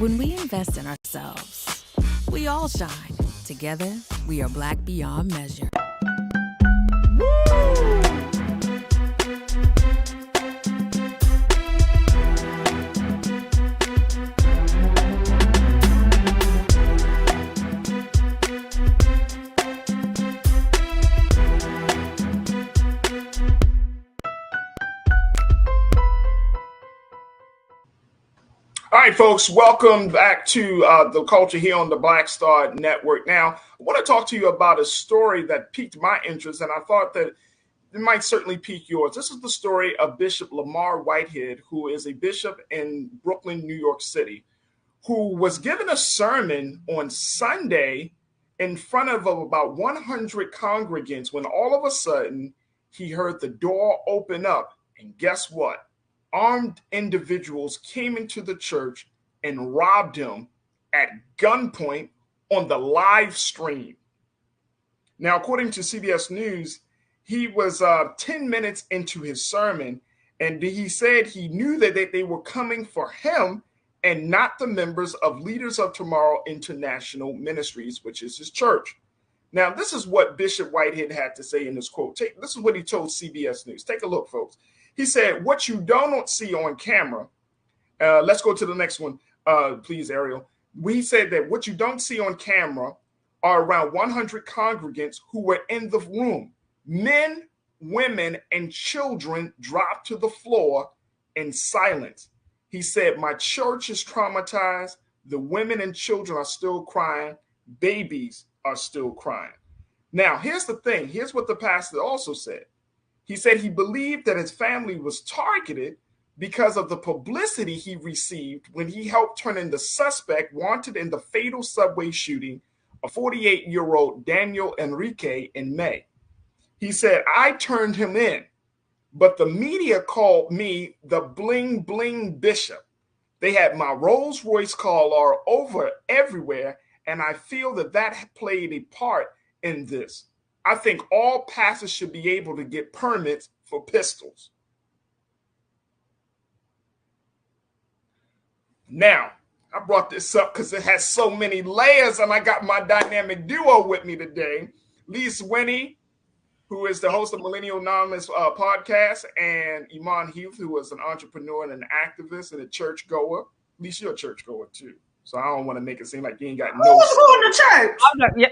When we invest in ourselves, we all shine. Together, we are Black beyond measure. All right, folks, welcome back to The Culture here on the Black Star Network. Now, I want to talk to you about a story that piqued my interest, and I thought that it might certainly pique yours. This is the story of Bishop Lamar Whitehead, who is a bishop in Brooklyn, New York City, who was given a sermon on Sunday in front of about 100 congregants when all of a sudden he heard the door open up, and guess what? Armed individuals came into the church and robbed him at gunpoint on the live stream. Now, according to CBS News, he was 10 minutes into his sermon, and he said he knew that they were coming for him and not the members of Leaders of Tomorrow International Ministries, which is his church. Now, this is what Bishop Whitehead had to say in this quote. This is what he told CBS News. Take a look, folks. He said, what you don't see on camera, let's go to the next one, please, Ariel. He said that what you don't see on camera are around 100 congregants who were in the room. Men, women, and children dropped to the floor in silence. He said, my church is traumatized. The women and children are still crying. Babies are still crying. Now, here's the thing. Here's what the pastor also said. He said he believed that his family was targeted because of the publicity he received when he helped turn in the suspect wanted in the fatal subway shooting of 48-year-old Daniel Enrique in May. He said, I turned him in, but the media called me the Bling Bling Bishop. They had my Rolls Royce collar over everywhere, and I feel that played a part in this. I think all pastors should be able to get permits for pistols. Now, I brought this up because it has so many layers, and I got my dynamic duo with me today. Lise Winnie, who is the host of Millennial Anonymous podcast, and Iman Heath, who is an entrepreneur and an activist and a churchgoer. Lise, you're a churchgoer too, so I don't want to make it seem like you ain't got no. Who's going to church? Yeah.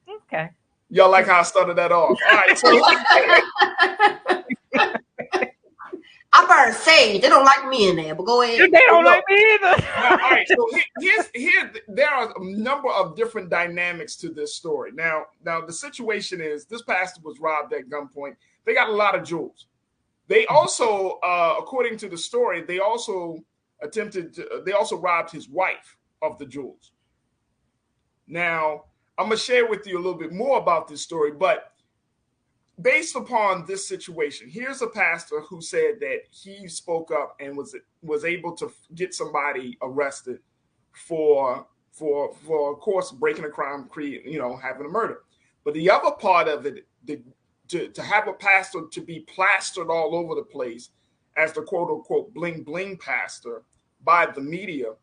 Okay. Y'all like how I started that off. All right. So I better say they don't like me in there, but go ahead. They don't like me either. All right. So there are a number of different dynamics to this story. Now the situation is this pastor was robbed at gunpoint. They got a lot of jewels. They also, according to the story, they also robbed his wife of the jewels. Now, I'm going to share with you a little bit more about this story, but based upon this situation, here's a pastor who said that he spoke up and was able to get somebody arrested for of course, breaking a crime, having a murder. But the other part of it, to have a pastor to be plastered all over the place as the quote unquote bling bling pastor by the media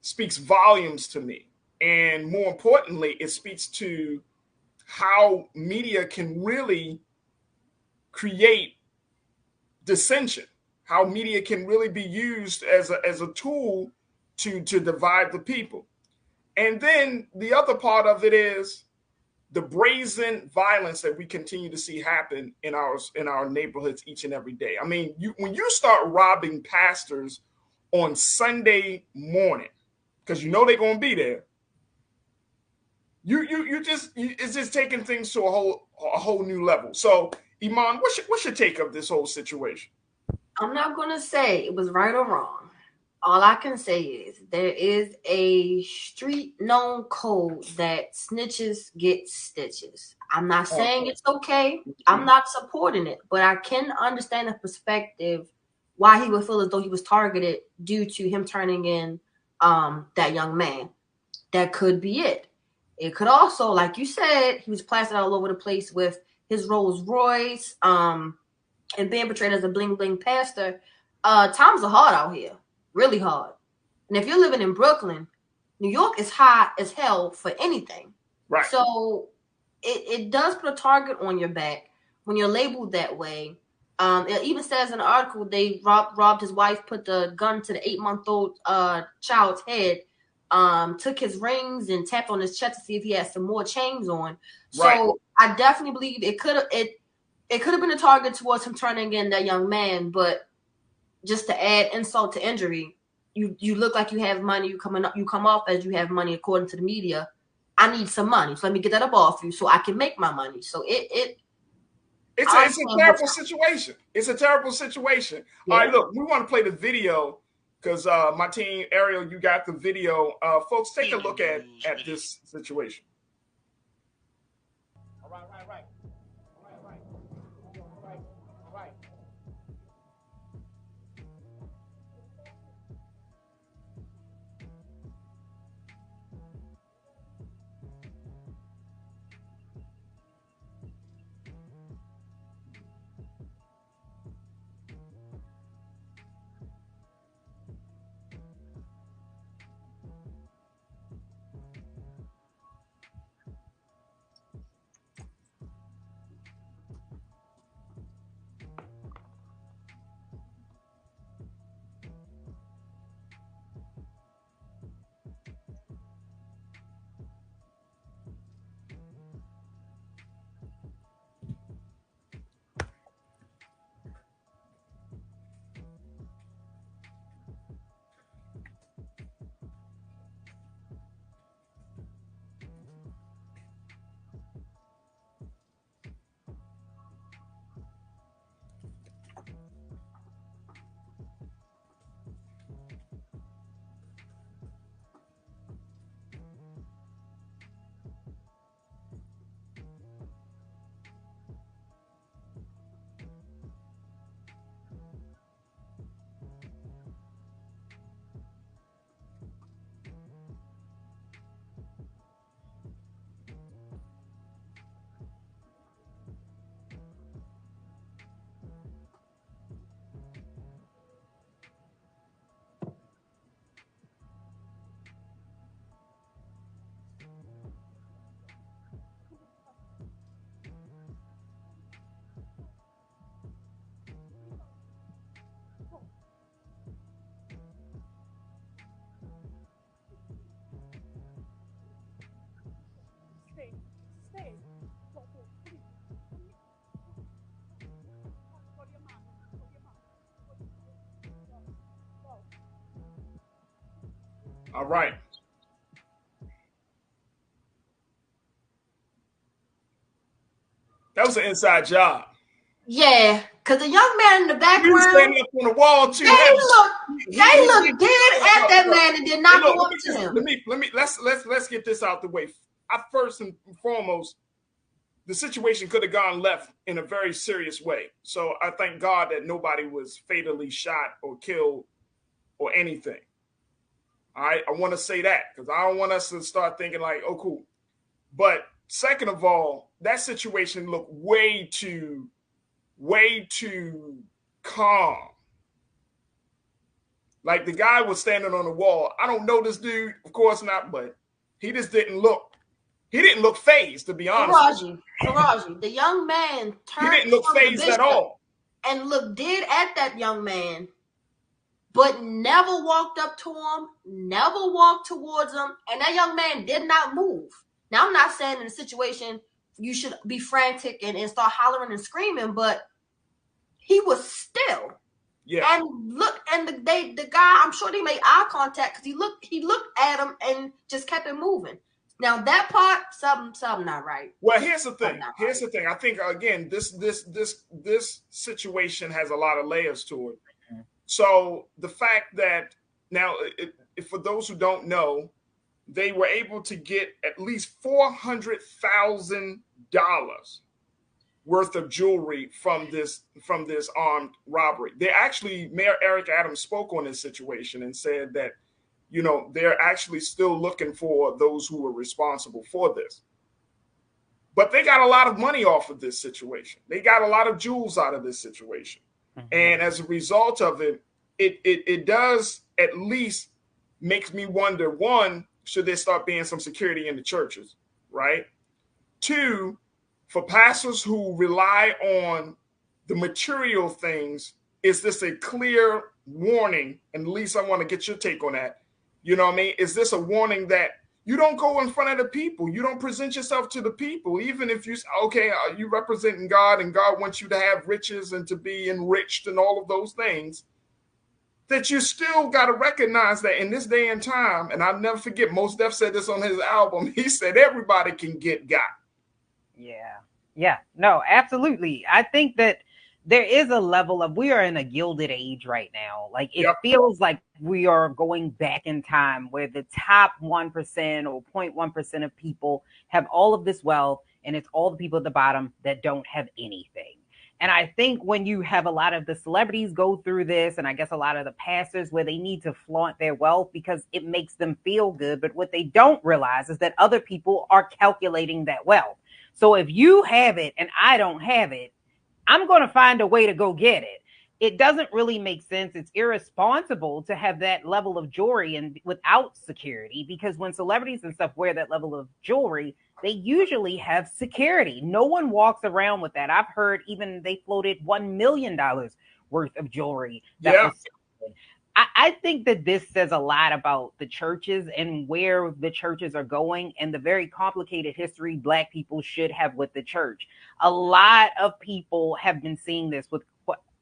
speaks volumes to me. And more importantly, it speaks to how media can really create dissension, how media can really be used as a tool to divide the people. And then the other part of it is the brazen violence that we continue to see happen in our neighborhoods each and every day. I mean, when you start robbing pastors on Sunday morning, because you know they're going to be there, it's just taking things to a whole new level. So, Iman, what's your take of this whole situation? I'm not going to say it was right or wrong. All I can say is there is a street known code that snitches get stitches. I'm not saying it's okay. I'm not supporting it, but I can understand the perspective why he would feel as though he was targeted due to him turning in that young man. That could be it. It could also, like you said, he was plastered all over the place with his Rolls Royce and being portrayed as a bling bling pastor. Times are hard out here, really hard. And if you're living in Brooklyn, New York is high as hell for anything. Right. So it does put a target on your back when you're labeled that way. It even says in the article they robbed his wife, put the gun to the 8-month-old child's head, took his rings and tapped on his chest to see if he had some more chains on. Right. So I definitely believe it could have been a target towards him turning in that young man. But just to add insult to injury, you look like you have money. You come off as you have money according to the media. I need some money, so let me get that up off you so I can make my money. So it's a terrible situation. It's a terrible situation. Yeah. All right, look, we want to play the video because my team, Ariel, you got the video. Folks, take a look at this situation. All right. All right. That was an inside job. Yeah, because the young man in the background, standing up on the wall too. They look dead at that man and did not go up to him. Let's get this out the way. First and foremost, the situation could have gone left in a very serious way. So I thank God that nobody was fatally shot or killed or anything. All right, I want to say that because I don't want us to start thinking like, oh, cool. But second of all, that situation looked way too calm. Like the guy was standing on the wall. I don't know this dude, of course not, but he just didn't look. He didn't look fazed, to be honest. Farajii, the young man turned. He didn't look fazed at all, and looked dead at that young man, but never walked up to him, never walked towards him, and that young man did not move. Now, I'm not saying in a situation you should be frantic and start hollering and screaming, but he was still. Yeah. And look, and the guy, I'm sure they made eye contact because he looked at him and just kept it moving. Now that part, something not right. Well, here's the thing. I think again, this situation has a lot of layers to it. Mm-hmm. So the fact that now, for those who don't know, they were able to get at least $400,000 worth of jewelry from this armed robbery. Mayor Eric Adams spoke on this situation and said that, you know, they're actually still looking for those who were responsible for this. But they got a lot of money off of this situation. They got a lot of jewels out of this situation. Mm-hmm. And as a result of it, it does at least makes me wonder, one, should there start being some security in the churches, right? Two, for pastors who rely on the material things, is this a clear warning? And Lisa, I want to get your take on that. You know what I mean? Is this a warning that you don't go in front of the people? You don't present yourself to the people, even if you, okay, you representing God and God wants you to have riches and to be enriched and all of those things, that you still got to recognize that in this day and time, and I'll never forget, Mos Def said this on his album, he said, everybody can get got. Yeah, no, absolutely. I think that there is a level of, we are in a gilded age right now. Like it feels like we are going back in time where the top 1% or 0.1% of people have all of this wealth, and it's all the people at the bottom that don't have anything. And I think when you have a lot of the celebrities go through this, and I guess a lot of the pastors, where they need to flaunt their wealth because it makes them feel good. But what they don't realize is that other people are calculating that wealth. So if you have it and I don't have it, I'm going to find a way to go get it. It doesn't really make sense. It's irresponsible to have that level of jewelry and without security, because when celebrities and stuff wear that level of jewelry, they usually have security. No one walks around with that. I've heard even they floated $1 million worth of jewelry. I think that this says a lot about the churches and where the churches are going, and the very complicated history Black people should have with the church. A lot of people have been seeing this with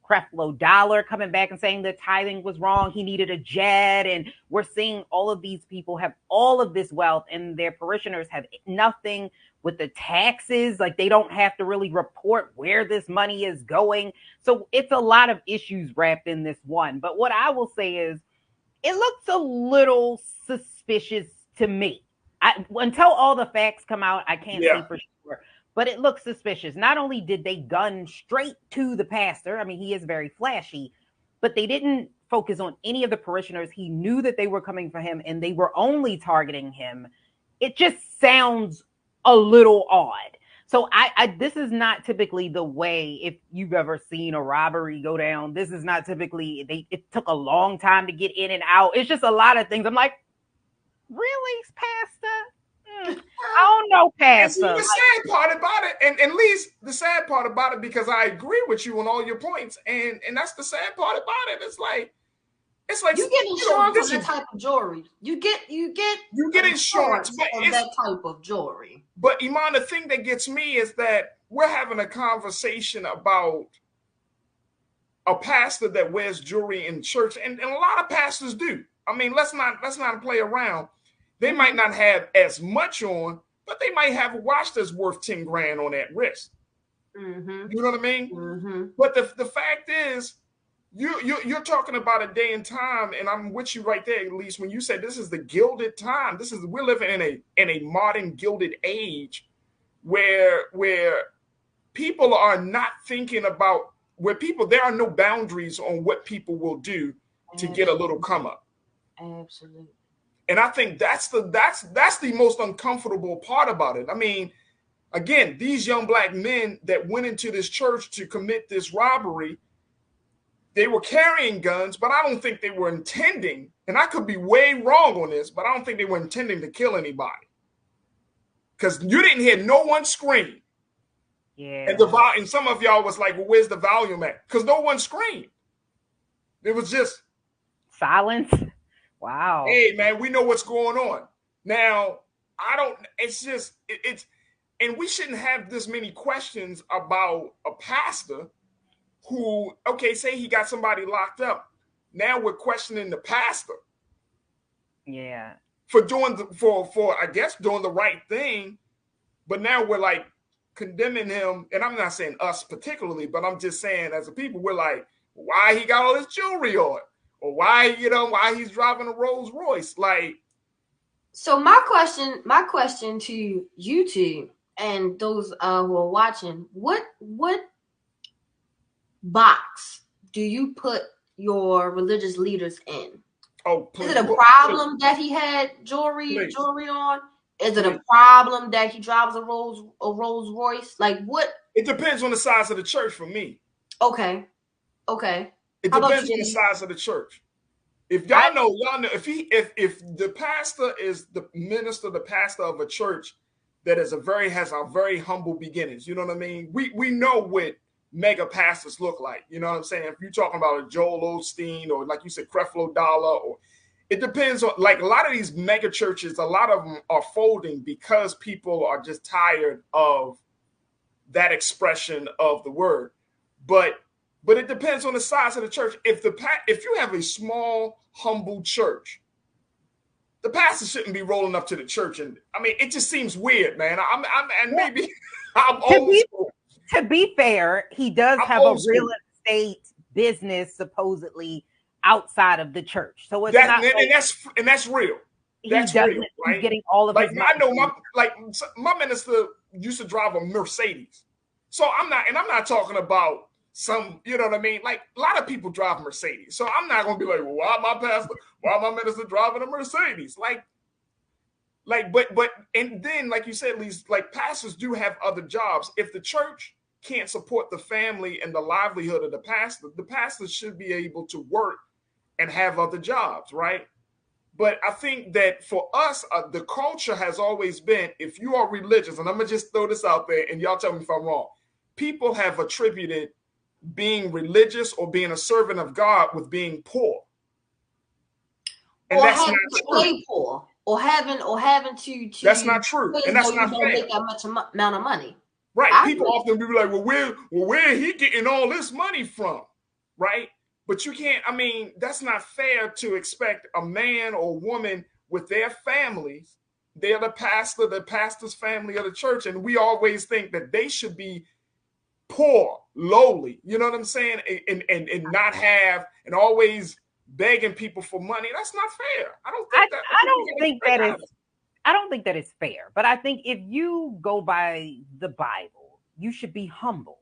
Creflo Dollar coming back and saying that tithing was wrong. He needed a jet. And we're seeing all of these people have all of this wealth, and their parishioners have nothing with the taxes. Like they don't have to really report where this money is going. So it's a lot of issues wrapped in this one. But what I will say is, it looks a little suspicious to me. Until all the facts come out, I can't say for sure. But it looks suspicious. Not only did they gun straight to the pastor, I mean, he is very flashy, but they didn't focus on any of the parishioners. He knew that they were coming for him, and they were only targeting him. It just sounds a little odd. So this is not typically the way, if you've ever seen a robbery go down, this is not typically, it took a long time to get in and out. It's just a lot of things. I'm like, really, pastor? I don't know, pastor. And see, the sad part about it, and at least the sad part about it, because I agree with you on all your points, and that's the sad part about it. It's like you get insurance on that type of jewelry. You get insurance on that type of jewelry. But Iman, the thing that gets me is that we're having a conversation about a pastor that wears jewelry in church, and a lot of pastors do. I mean, let's not play around. They might not have as much on, but they might have a watch that's worth 10 grand on that wrist. Mm-hmm. You know what I mean? Mm-hmm. But the fact is, you're talking about a day and time, and I'm with you right there, at least when you said this is the gilded time. We're living in a modern gilded age where people are not thinking about there are no boundaries on what people will do to get a little come up. Absolutely. And I think that's the most uncomfortable part about it. I mean, again, these young Black men that went into this church to commit this robbery, they were carrying guns, but I don't think they were intending, and I could be way wrong on this, but I don't think they were intending to kill anybody. Because you didn't hear no one scream. Yeah. And some of y'all was like, well, where's the volume at? Because no one screamed. It was just silence. Wow. Hey, man, we know what's going on. Now, and we shouldn't have this many questions about a pastor who, okay, say he got somebody locked up. Now we're questioning the pastor. Yeah. For doing the right thing. But now we're like condemning him. And I'm not saying us particularly, but I'm just saying as a people, we're like, why he got all this jewelry on? Or why he's driving a Rolls Royce? Like, so my question to you two and those who are watching, what box do you put your religious leaders in? Oh, please, is it a problem that he had jewelry on? Is it a problem that he drives a Rolls Royce? Like what? It depends on the size of the church for me. Okay. It depends on the size of the church. If y'all know, if the pastor is the minister, the pastor of a church that has a very humble beginnings, you know what I mean? We know what mega pastors look like. You know what I'm saying? If you're talking about a Joel Osteen or like you said, Creflo Dollar, or it depends on, like, a lot of these mega churches, a lot of them are folding because people are just tired of that expression of the word. But it depends on the size of the church. If you have a small, humble church, the pastor shouldn't be rolling up to the church. And I mean, it just seems weird, man. Maybe I'm old school. To be fair, he does have a real estate business supposedly outside of the church, so it's not. And that's real. That's real, right? He's getting all of his money. I know my minister used to drive a Mercedes, so I'm not talking about some, you know what I mean? Like, a lot of people drive Mercedes, so I'm not gonna be like, well, why my minister driving a Mercedes? But and then, like you said, Lise, like, pastors do have other jobs. If the church can't support the family and the livelihood of the pastor should be able to work and have other jobs, right? But I think that for us, the culture has always been, if you are religious, and I'm going to just throw this out there, and y'all tell me if I'm wrong, people have attributed being religious or being a servant of God with being poor. And or that's having not to true. Pay poor, or having to. That's not true, and that's not fair. Make that much amount of money. Right. People often be like, well, where he getting all this money from? Right. But you can't, I mean, that's not fair to expect a man or woman with their families. They're the pastor's family of the church. And we always think that they should be poor, lowly, you know what I'm saying? And not have, and always begging people for money. That's not fair. I don't think that is fair. But I think if you go by the Bible, you should be humble.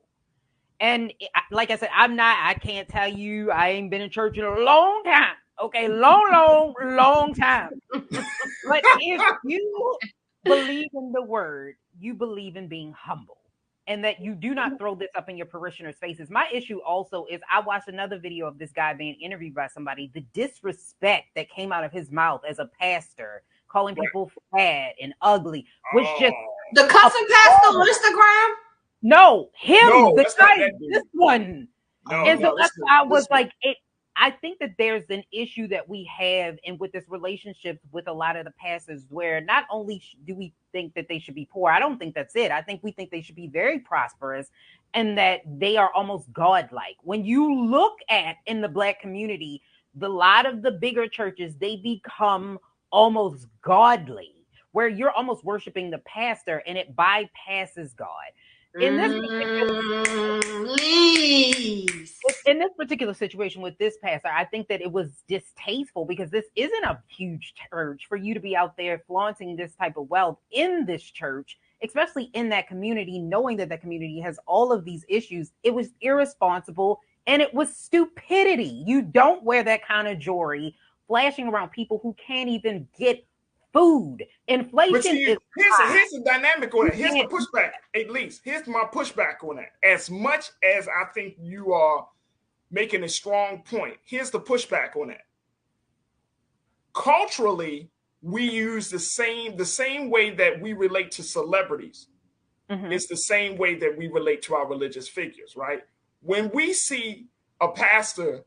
And like I said, I can't tell you, I ain't been in church in a long time. Okay, long time. But if you believe in the word, you believe in being humble, and that you do not throw this up in your parishioners' faces. My issue also is, I watched another video of this guy being interviewed by somebody. The disrespect that came out of his mouth as a pastor, calling people fat and ugly, was just the cussing pastor on Instagram. No, the guy, this one. And so that's why I was like, I think that there's an issue that we have, and with this relationship with a lot of the pastors, where not only do we think that they should be poor, I don't think that's it. I think we think they should be very prosperous, and that they are almost godlike. When you look at, in the Black community, a lot of the bigger churches, they become almost godly, where you're almost worshiping the pastor and it bypasses God. In this particular situation with this pastor, I think that it was distasteful, because this isn't a huge church for you to be out there flaunting this type of wealth in this church, especially in that community, knowing that that community has all of these issues. It was irresponsible, and it was stupidity. You don't wear that kind of jewelry flashing around people who can't even get food. Inflation is here's the dynamic on it. Here's the pushback. At least here's my pushback on that. As much as I think you are making a strong point, here's the pushback on that. Culturally, we use the same way that we relate to celebrities. Mm-hmm. It's the same way that we relate to our religious figures, right? When we see a pastor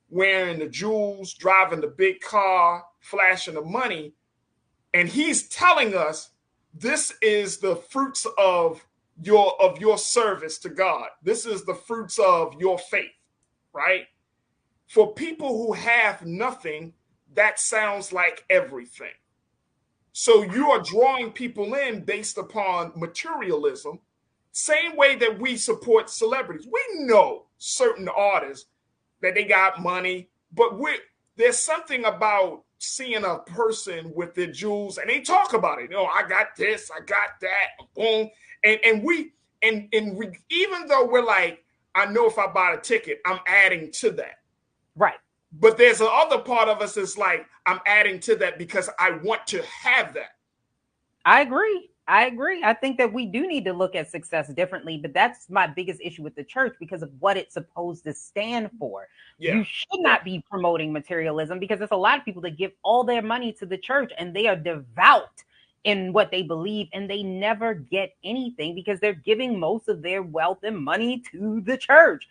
wearing the jewels, driving the big car, flashing the money, and he's telling us this is the fruits of your service to God. This is the fruits of your faith, right? For people who have nothing, that sounds like everything. So you are drawing people in based upon materialism, same way that we support celebrities. We know certain artists that they got money, but there's something about seeing a person with their jewels, and they talk about it. You know, I got this, I got that, boom. And we even though we're like, I know if I buy a ticket, I'm adding to that. Right. But there's the other part of us that's like, I'm adding to that because I want to have that. I agree. I agree. I think that we do need to look at success differently, but that's my biggest issue with the church because of what it's supposed to stand for. You should not be promoting materialism because there's a lot of people that give all their money to the church and they are devout in what they believe and they never get anything because they're giving most of their wealth and money to the church.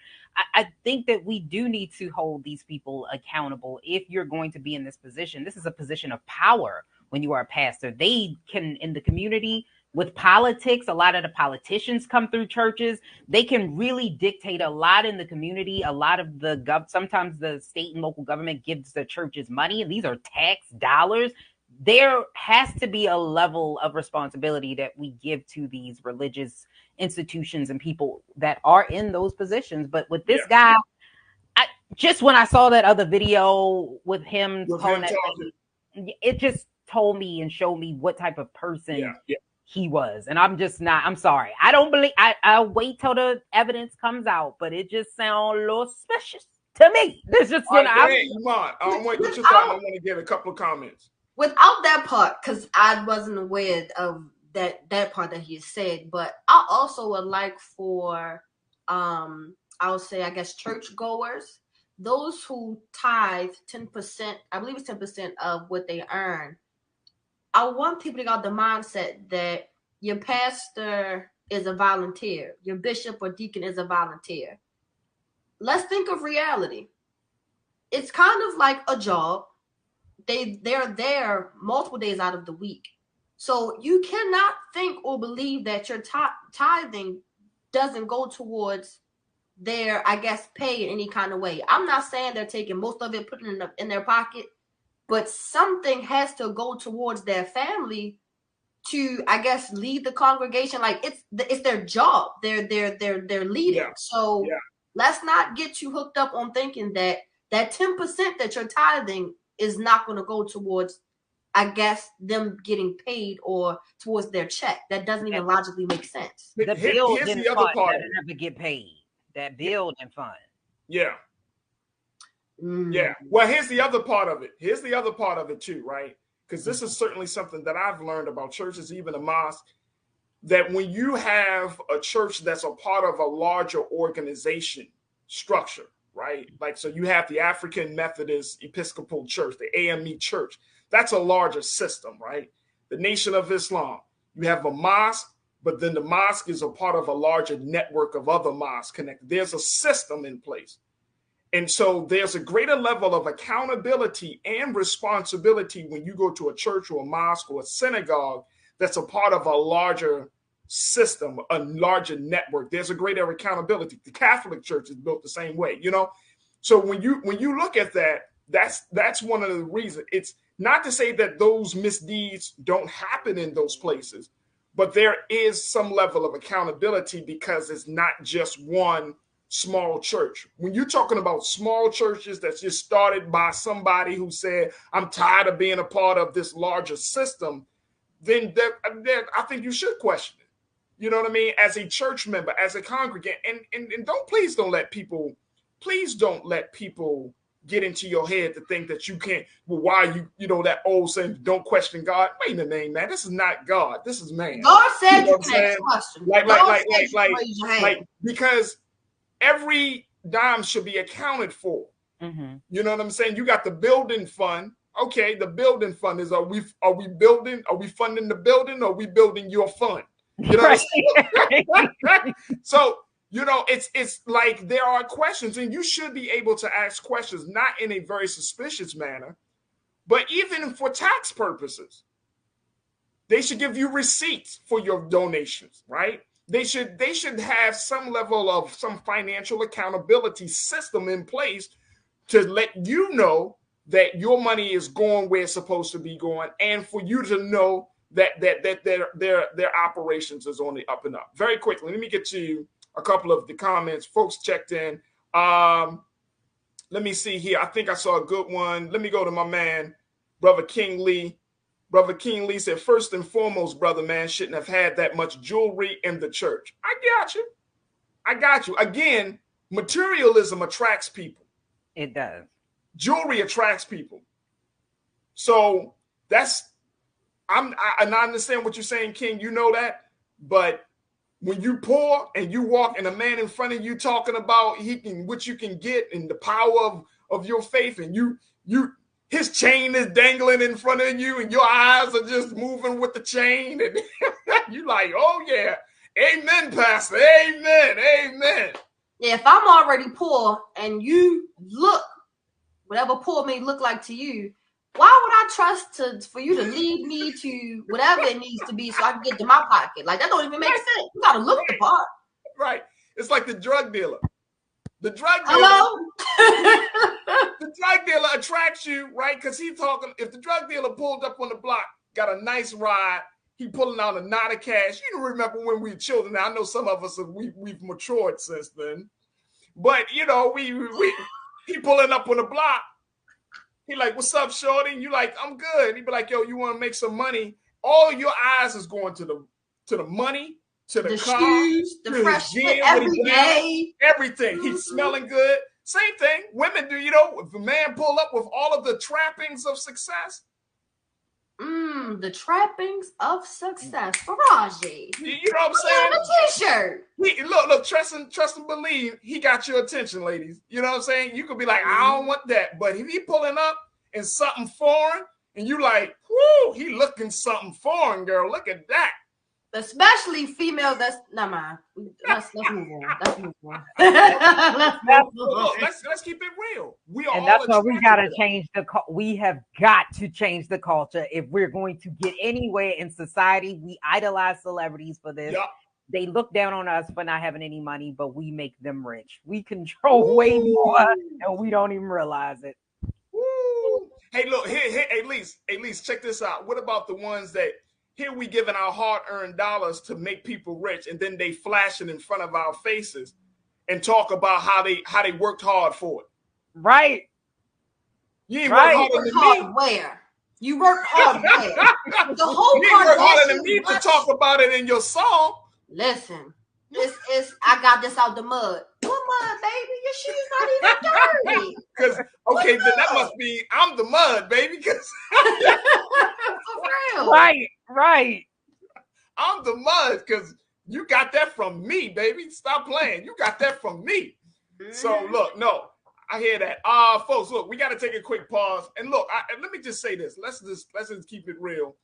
I think that we do need to hold these people accountable if you're going to be in this position. This is a position of power when you are a pastor. They can, in the community, with politics, a lot of the politicians come through churches. They can really dictate a lot in the community. A lot of the sometimes the state and local government gives the churches money, and these are tax dollars. There has to be a level of responsibility that we give to these religious institutions and people that are in those positions. But with this guy, just when I saw that other video with him calling that thing, it just told me and showed me what type of person he was. And I'm just not, I'm sorry. I don't believe, I'll wait till the evidence comes out, but it just sounds a little suspicious to me. This just when I want to get your thought. I want to give a couple of comments. Without that part, because I wasn't aware of that part that he said, but I also would like for, I'll say, I guess, churchgoers, those who tithe 10%, I believe it's 10% of what they earn. I want people to get the mindset that your pastor is a volunteer, your bishop or deacon is a volunteer. Let's think of reality. It's kind of like a job. They're there multiple days out of the week. So you cannot think or believe that your tithing doesn't go towards their, I guess, pay in any kind of way. I'm not saying they're taking most of it, putting it in their pocket, but something has to go towards their family to, I guess, lead the congregation. Like it's their job. They're leading. Yeah. So let's not get you hooked up on thinking that 10% that you're tithing is not going to go towards, I guess, them getting paid or towards their check. That doesn't even logically make sense. The bill didn't fund that never get paid. That bill didn't fund. Yeah. Yeah. Well, here's the other part of it. Here's the other part of it too, right? Because this is certainly something that I've learned about churches, even a mosque, that when you have a church that's a part of a larger organization structure, right? Like, so you have the African Methodist Episcopal Church, the AME Church. That's a larger system, right? The Nation of Islam. You have a mosque, but then the mosque is a part of a larger network of other mosques connected. There's a system in place. And so there's a greater level of accountability and responsibility when you go to a church or a mosque or a synagogue that's a part of a larger system, a larger network. There's a greater accountability. The Catholic Church is built the same way, you know? So when you look at that, that's one of the reasons. It's not to say that those misdeeds don't happen in those places, but there is some level of accountability because it's not just one small church. When you're talking about small churches that's just started by somebody who said, I'm tired of being a part of this larger system, then I think you should question it. You know what I mean? As a church member, as a congregant, and please don't let people get into your head to think that you can't, well, why you know, that old saying, don't question God. Wait a minute, man. This is not God. This is man. God said you can't question. Like, because every dime should be accounted for. Mm-hmm. You know what I'm saying? You got the building fund. Okay, the building fund is, are we funding the building, or are we building your fund? You know what I'm saying? So, you know, it's like there are questions, and you should be able to ask questions, not in a very suspicious manner, but even for tax purposes. They should give you receipts for your donations, right? They should have some level of some financial accountability system in place to let you know that your money is going where it's supposed to be going, and for you to know that their operations is on the up and up. Very quickly, let me get to a couple of the comments. Folks checked in. Let me see here. I think I saw a good one. Let me go to my man, Brother King Lee. Brother King Lee said, first and foremost, brother, man, shouldn't have had that much jewelry in the church. I got you. Again, materialism attracts people. It does. Jewelry attracts people. So that's I understand what you're saying, King. You know that, but when you poor and you walk and a man in front of you talking about what you can get and the power of your faith, and his chain is dangling in front of you and your eyes are just moving with the chain, and you like, oh yeah, amen, Pastor, amen. Yeah, if I'm already poor and you look whatever poor may look like to you, why would I trust for you to lead me to whatever it needs to be so I can get to my pocket? Like, that don't even make sense. You gotta look the part. Right. It's like the drug dealer. The drug dealer attracts you, right? Because he's talking. If the drug dealer pulled up on the block, got a nice ride, he pulling out a knot of cash. You don't remember when we were children. Now, I know some of us we've matured since then, but you know he pulling up on the block. He like, what's up, shorty? And you like, I'm good. He be like, yo, you want to make some money? All your eyes is going to the money, to the car, shoes, the fresh fit every day, everything. He's smelling good. Same thing. Women do, if a man pull up with all of the trappings of success. The trappings of success. Farajii. You know what I'm saying? On a t-shirt. Look, trust and believe, he got your attention, ladies. You know what I'm saying? You could be like, I don't want that. But if he pulling up in something foreign, and you like, whoo, he looking something foreign, girl. Look at that. Especially females. That's not mine. Let's move on. Let's move on. Let's keep it real. And that's why we gotta change we have got to change the culture if we're going to get anywhere in society. We idolize celebrities for this. Yep. They look down on us for not having any money, but we make them rich. We control way more, and we don't even realize it. Woo. Hey, look, here, at least check this out. What about the ones that here we giving our hard-earned dollars to make people rich, and then they flashing in front of our faces and talk about how they worked hard for it. Right. You ain't worked harder than me. Where? You worked hard where? The whole you ain't worked harder than me to talk about it in your song. Listen, I got this out the mud. What mud, baby? Your shoes not even dirty. Because then that must be I'm the mud, baby. Because for real. Right. I'm the mud because you got that from me, baby. Stop playing. You got that from me. So look, no, I hear that. Folks, look, we got to take a quick pause. And look, let me just say this. Let's just keep it real.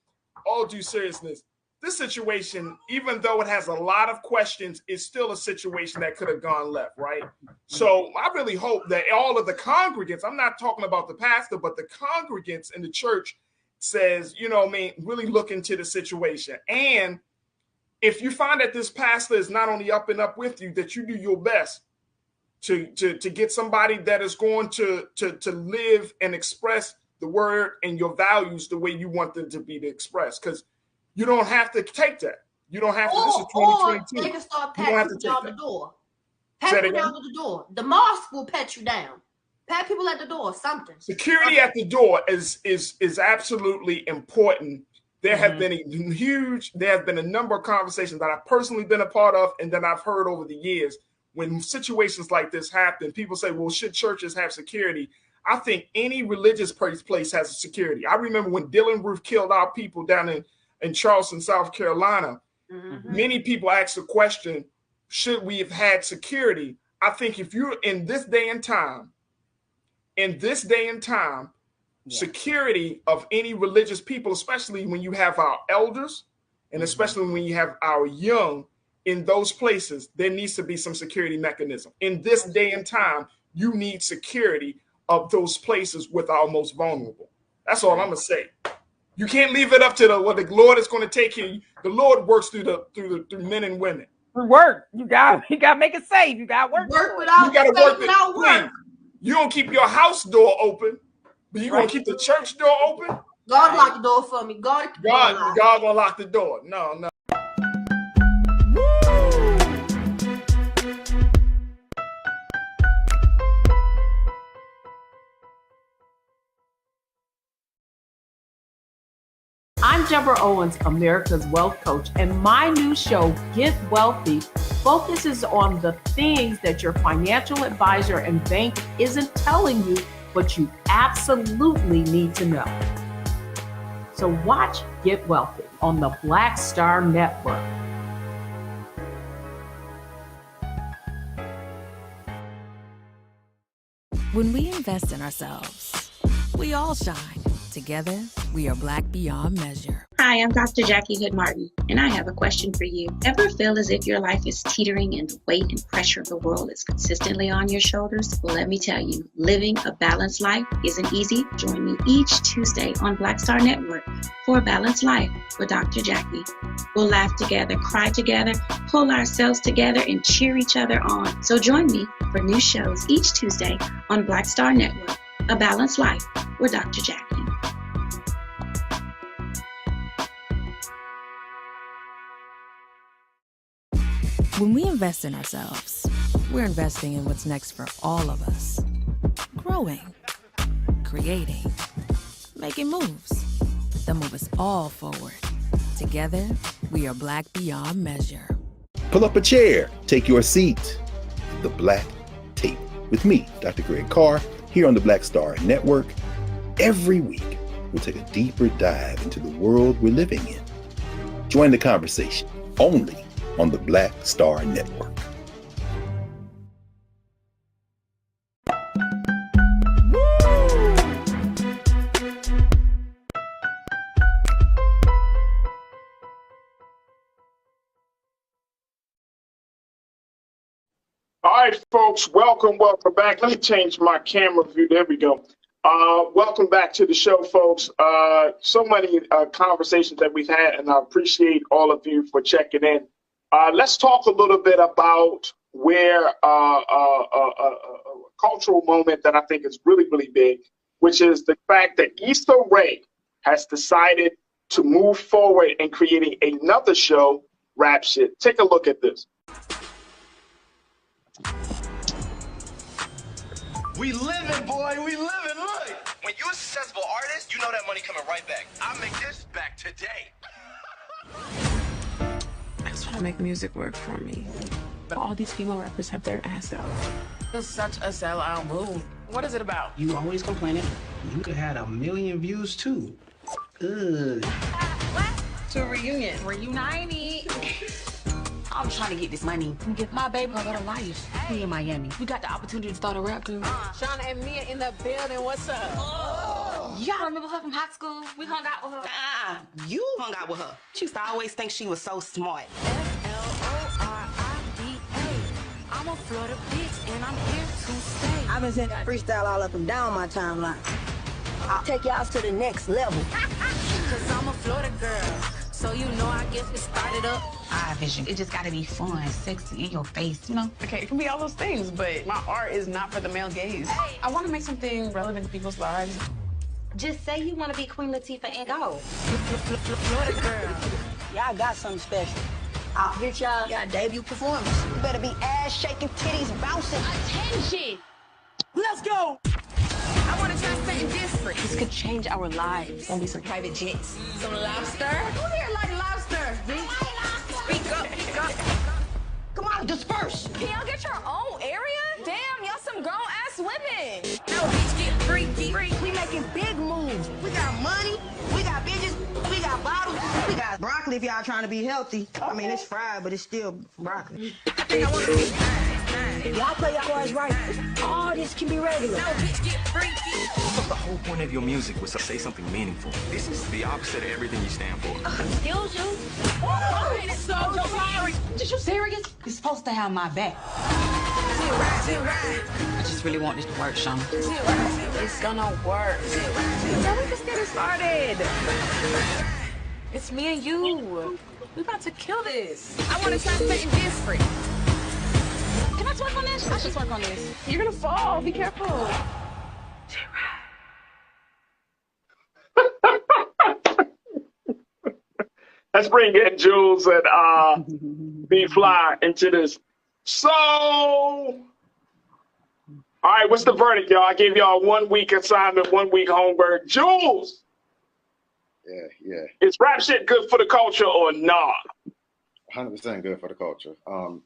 All due seriousness. This situation, even though it has a lot of questions, is still a situation that could have gone left, right? So I really hope that all of the congregants, I'm not talking about the pastor, but the congregants in the church says, really look into the situation. And if you find that this pastor is not only up and up with you, that you do your best to get somebody that is going to live and express the word and your values the way you want them to be expressed. Because you don't have to take that. You don't have to. This is 2022. Or they can start patting you down the door. Pat you down to the door. The mosque will pat you down. Pat people at the door. Something. Security at the door is absolutely important. There have been a number of conversations that I've personally been a part of, and that I've heard over the years. When situations like this happen, people say, "Well, should churches have security?" I think any religious place has security. I remember when Dylan Roof killed our people down in Charleston, South Carolina, many people asked the question, should we have had security? I think if you're in this day and time, security of any religious people, especially when you have our elders and especially when you have our young in those places, there needs to be some security mechanism. In this day and time, you need security of those places with our most vulnerable. That's all I'm going to say. You can't leave it up to the Lord is going to take you. The Lord works through men and women. Work. You got to make it safe. You got to work. Work without work. You don't keep your house door open, but you're going to keep the church door open. God lock the door for me. God gonna lock the door. No. I'm Deborah Owens, America's Wealth Coach, and my new show, Get Wealthy, focuses on the things that your financial advisor and bank isn't telling you, but you absolutely need to know. So watch Get Wealthy on the Black Star Network. When we invest in ourselves, we all shine. Together, we are Black beyond measure. Hi, I'm Dr. Jackie Hood Martin, and I have a question for you. Ever feel as if your life is teetering and the weight and pressure of the world is consistently on your shoulders? Well, let me tell you, living a balanced life isn't easy. Join me each Tuesday on Black Star Network for A Balanced Life with Dr. Jackie. We'll laugh together, cry together, pull ourselves together, and cheer each other on. So join me for new shows each Tuesday on Black Star Network, A Balanced Life with Dr. Jackie. When we invest in ourselves, we're investing in what's next for all of us. Growing, creating, making moves that move us all forward. Together, we are Black beyond measure. Pull up a chair, take your seat. The Black Tape with me, Dr. Greg Carr, here on the Black Star Network. Every week, we'll take a deeper dive into the world we're living in. Join the conversation only on the Black Star Network. All right, folks, welcome back. Let me change my camera view. There we go. Welcome back to the show, folks. So many conversations that we've had, and I appreciate all of you for checking in. Let's talk a little bit about where a cultural moment that I think is really, really big, which is the fact that Issa Rae has decided to move forward in creating another show, Rap Shit. Take a look at this. We living, boy. We living. Look. When you're a successful artist, you know that money coming right back. I make this back today. I just want to make music work for me. But all these female rappers have their ass out. It's such a sellout move. What is it about? You always complaining. You could have 1 million views too. Ugh. What? To a reunion. Reuniting. I'm trying to get this money. Get my baby a better life. Here in Miami. We got the opportunity to start a rap group. Shauna and Mia in the building. What's up? Oh. Y'all remember her from high school? We hung out with her. You hung out with her. She used to always think she was so smart. FLORIDA. I'm a Florida bitch and I'm here to stay. I've been sending freestyle all up and down my timeline. I'll take y'all to the next level. Cause I'm a Florida girl. So you know I guess we started up. Vision. It just gotta be fun, sexy, in your face, you know? Okay, it can be all those things, but my art is not for the male gaze. I want to make something relevant to people's lives. Just say you want to be Queen Latifah and go. Florida girl. Y'all got something special. I'll hit y'all. Got debut performance. You better be ass shaking, titties bouncing. Attention. Let's go. I want to try something different. This could change our lives. Gonna be some private jets. Some lobster. Who here like lobster? Speak up. Come on, disperse. Can y'all get your own area? Damn, y'all some grown-ass women. No, bitch, get freaky. We making big moves. We got money, we got bitches, we got bottles, we got broccoli if y'all trying to be healthy. Okay. I mean, it's fried, but it's still broccoli. I think I want to be fine. If y'all play your cards right, all this can be regular. No, bitch, get freaky. The whole point of your music was to say something meaningful. This is the opposite of everything you stand for. Excuse you. I'm so sorry. Is you serious? You're supposed to have my back. Sit right. I just really want this to work, Shauna. It's gonna work. Yeah, we just getting started. It's me and you. We about to kill this. I want to try something different. Can I twerk on this? I should twerk on this. You're gonna fall. Be careful. Let's bring in Jules and B-Fly into this. So, all right, what's the verdict, y'all? I gave y'all 1 week assignment, 1 week homework. Jules. Yeah. Is rap shit good for the culture or not? 100% good for the culture.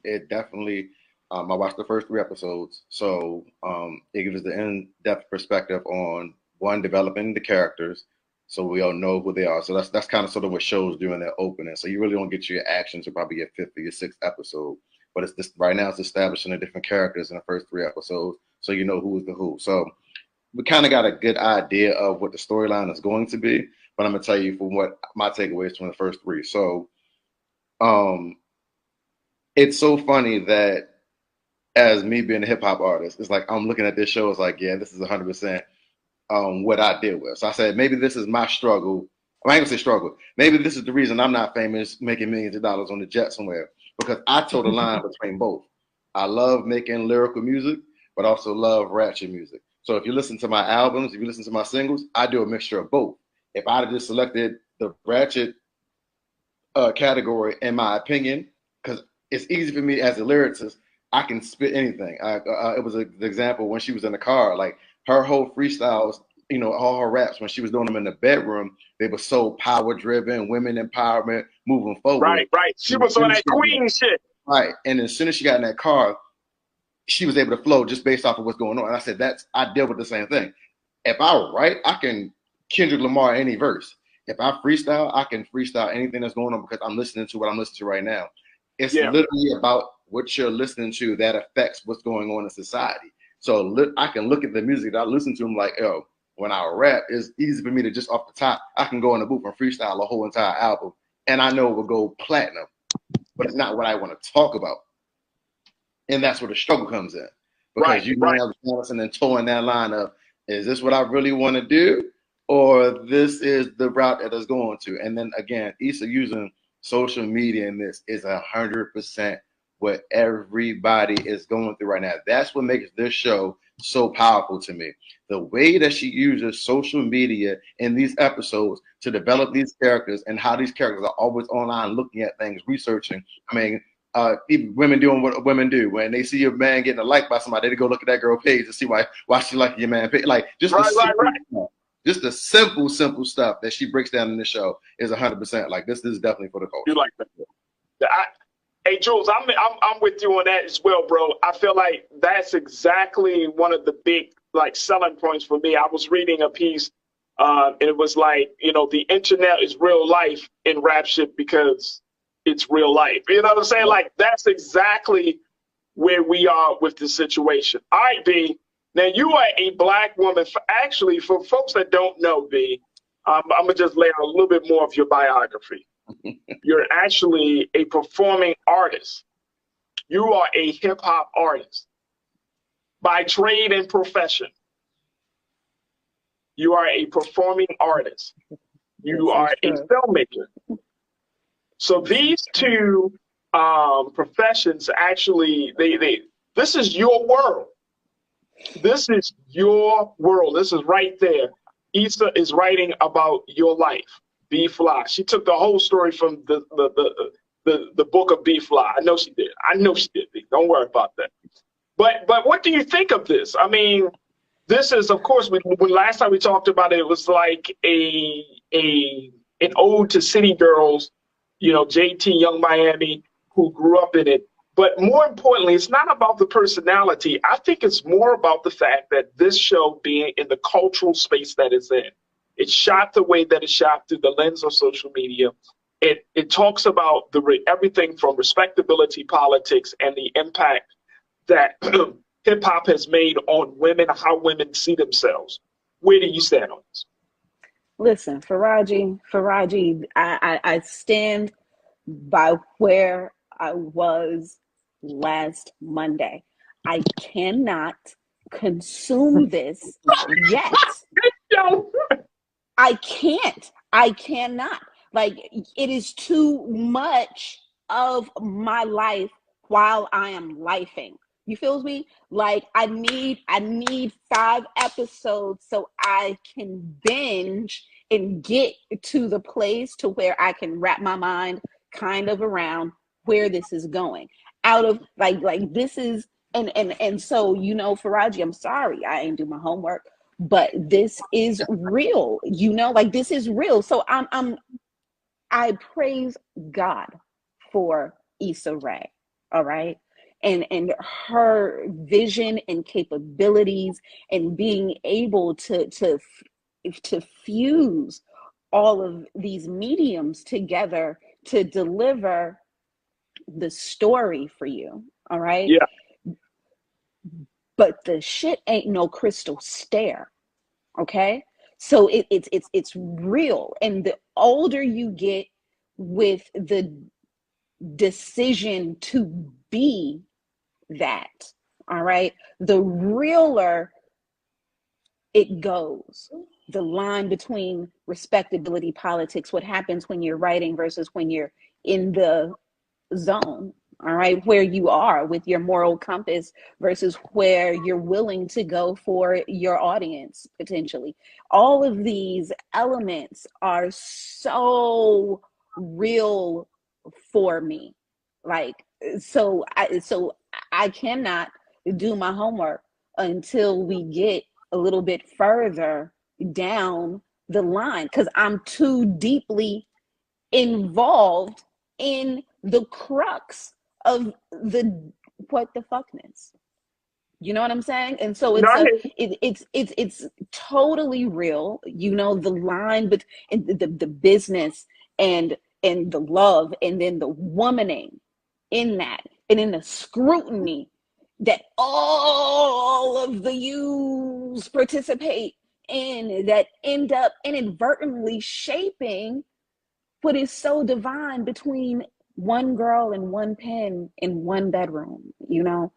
It definitely, I watched the first 3 episodes, so it gives us the in-depth perspective on, one, developing the characters, so we all know who they are. So that's kind of sort of what shows during their opening. So you really don't get your action to probably your fifth or your sixth episode. But it's this right now. It's establishing the different characters in the first 3 episodes, so you know who is the who. So we kind of got a good idea of what the storyline is going to be. But I'm gonna tell you from what my takeaways from the first 3. So, it's so funny that as me being a hip hop artist, it's like I'm looking at this show. It's like, yeah, this is 100% what I deal with. So I said, maybe this is my struggle. I ain't gonna say struggle. Maybe this is the reason I'm not famous, making millions of dollars on the jet somewhere, because I toe the line between both. I love making lyrical music, but also love ratchet music. So if you listen to my albums, if you listen to my singles, I do a mixture of both. If I'd have just selected the ratchet category, in my opinion, because it's easy for me as a lyricist, I can spit anything. It was an example when she was in the car, like her whole freestyles, you know, all her raps, when she was doing them in the bedroom, they were so power driven, women empowerment, moving forward. Right. She was on that queen shit. Right. And as soon as she got in that car, she was able to flow just based off of what's going on. And I said, I deal with the same thing. If I write, I can Kendrick Lamar any verse. If I freestyle, I can freestyle anything that's going on because I'm listening to what I'm listening to right now. It's literally about what you're listening to that affects what's going on in society. So I can look at the music that I listen to. I'm like, when I rap, it's easy for me to just off the top, I can go in the booth and freestyle a whole entire album, and I know it will go platinum, but it's not what I want to talk about. And that's where the struggle comes in. Because you might have balancing and towing that line of, is this what I really want to do? Or this is the route that it's going to. And then again, Issa using social media in this is 100% what everybody is going through right now. That's what makes this show so powerful to me. The way that she uses social media in these episodes to develop these characters and how these characters are always online looking at things, researching. I mean, even women doing what women do. When they see a man getting a like by somebody, they go look at that girl page to see why she liking your man page. Like just just the simple stuff that she breaks down in the show is 100%. Like this is definitely for the culture. You like that? Hey Jules, I'm with you on that as well, bro. I feel like that's exactly one of the big selling points for me. I was reading a piece, and it was like, the internet is real life in rap shit because it's real life. You know what I'm saying? Like that's exactly where we are with the situation. All right, B. Now you are a Black woman. Actually, for folks that don't know, B, I'm gonna just lay out a little bit more of your biography. You're actually a performing artist. You are a hip hop artist by trade and profession. You are a performing artist. You are a filmmaker. So these two professions actually, this is your world. This is your world. This is right there. Issa is writing about your life. B Fly. She took the whole story from the book of B Fly. I know she did. B. Don't worry about that. But what do you think of this? I mean, this is, of course, when last time we talked about it, it was like an ode to city girls, JT, Young Miami, who grew up in it. But more importantly, it's not about the personality. I think it's more about the fact that this show being in the cultural space that it's in. It's shot the way that it's shot through the lens of social media. It talks about everything from respectability politics and the impact that hip hop has made on women, how women see themselves. Where do you stand on this? Listen, Farajii, I stand by where I was last Monday. I cannot consume this yet. I cannot. Like, it is too much of my life while I am lifing. You feel me? Like, I need 5 episodes so I can binge and get to the place to where I can wrap my mind kind of around where this is going. Out of like this is and so, Farajii, I'm sorry I ain't do my homework, but this is real, this is real. So I praise God for Issa Rae, all right? And her vision and capabilities and being able to fuse all of these mediums together to deliver the story for you. All right. Yeah. But the shit ain't no crystal stair. Okay. So it's real. And the older you get with the decision to be that, all right, the realer it goes. The line between respectability politics, what happens when you're writing versus when you're in the zone, all right, where you are with your moral compass versus where you're willing to go for your audience potentially. All of these elements are so real for me. Like, so I cannot do my homework until we get a little bit further down the line, because I'm too deeply involved in the crux of the what the fuckness. You know what I'm saying? And so it's totally real. You know, the line, but the business and the love, and then the womaning in that, and in the scrutiny that all of the yous participate in, that end up inadvertently shaping what is so divine between one girl and one pen in one bedroom, you know?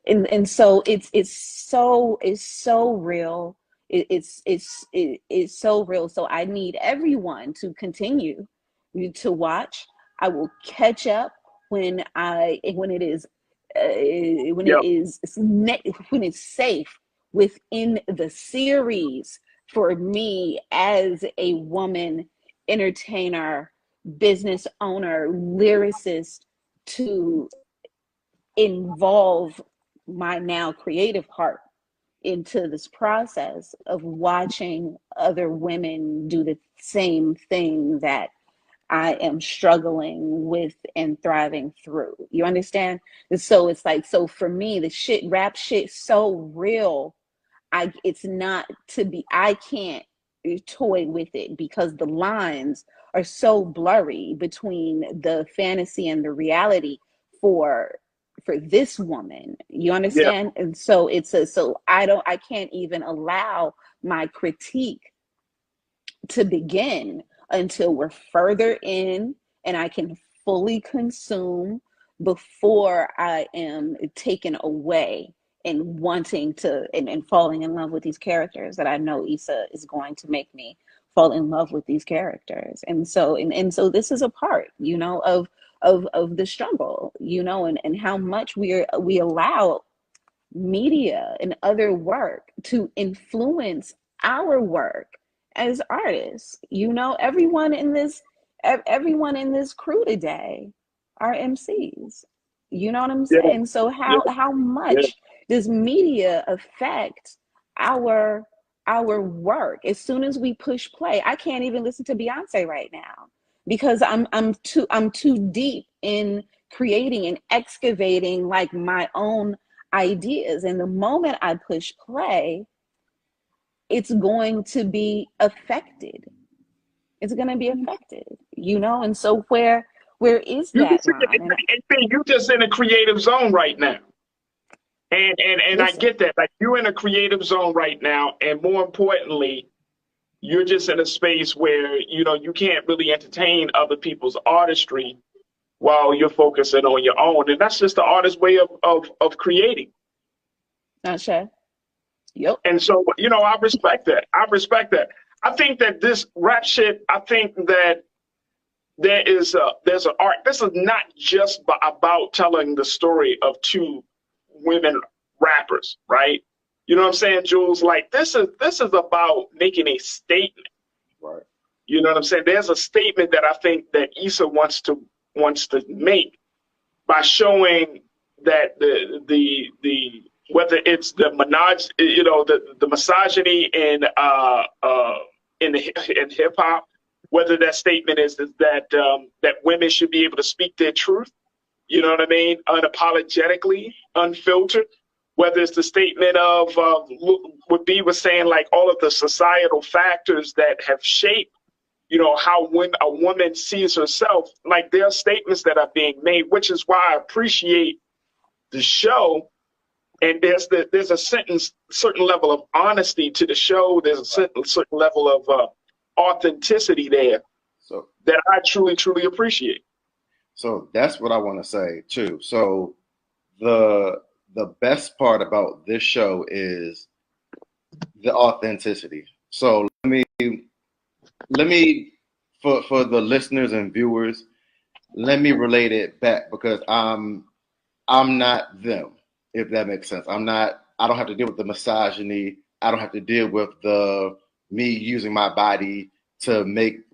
And so it's so real. It's so real. So I need everyone to continue to watch. I will catch up when it is when it's safe within the series for me as a woman entertainer, business owner, lyricist, to involve my now creative heart into this process of watching other women do the same thing that I am struggling with and thriving through. You understand? And so it's like, so for me, the rap shit so real. It's not to be, I can't toy with it because the lines are so blurry between the fantasy and the reality for this woman. You understand? Yeah. And so I can't even allow my critique to begin until we're further in and I can fully consume before I am taken away and wanting to and falling in love with these characters that I know Issa is going to make me fall in love with these characters. And so this is a part, you know, of the struggle, you know, and how much we allow media and other work to influence our work as artists. You know, everyone in this crew today are MCs. You know what I'm saying? So how much does media affect our work? As soon as we push play, I can't even listen to Beyonce right now because I'm too deep in creating and excavating like my own ideas. And the moment I push play, it's going to be affected. It's going to be affected, you know? And so where is that line? You're just in a creative zone right now. And I get that. Like, you're in a creative zone right now. And more importantly, you're just in a space where, you know, you can't really entertain other people's artistry while you're focusing on your own. And that's just the artist's way of creating. Not sure. Yep. And so, you know, I respect that. I think that this rap shit, I think that there's an art. This is not just about telling the story of two women rappers, right? You know what I'm saying, Jules? Like, this is about making a statement. Right. You know what I'm saying? There's a statement that I think that Issa wants to make by showing that the whether it's the the misogyny in hip hop, whether that statement is that women should be able to speak their truth, you know what I mean, unapologetically, unfiltered, whether it's the statement of what B was saying, like all of the societal factors that have shaped you know, how when a woman sees herself, like there are statements that are being made, which is why I appreciate the show. And there's a certain level of honesty to the show. There's a certain level of authenticity there So that I truly, truly appreciate. So that's what I want to say too. So the best part about this show is the authenticity. So let me for the listeners and viewers, let me relate it back because I'm not them, if that makes sense. I don't have to deal with the misogyny. I don't have to deal with me using my body to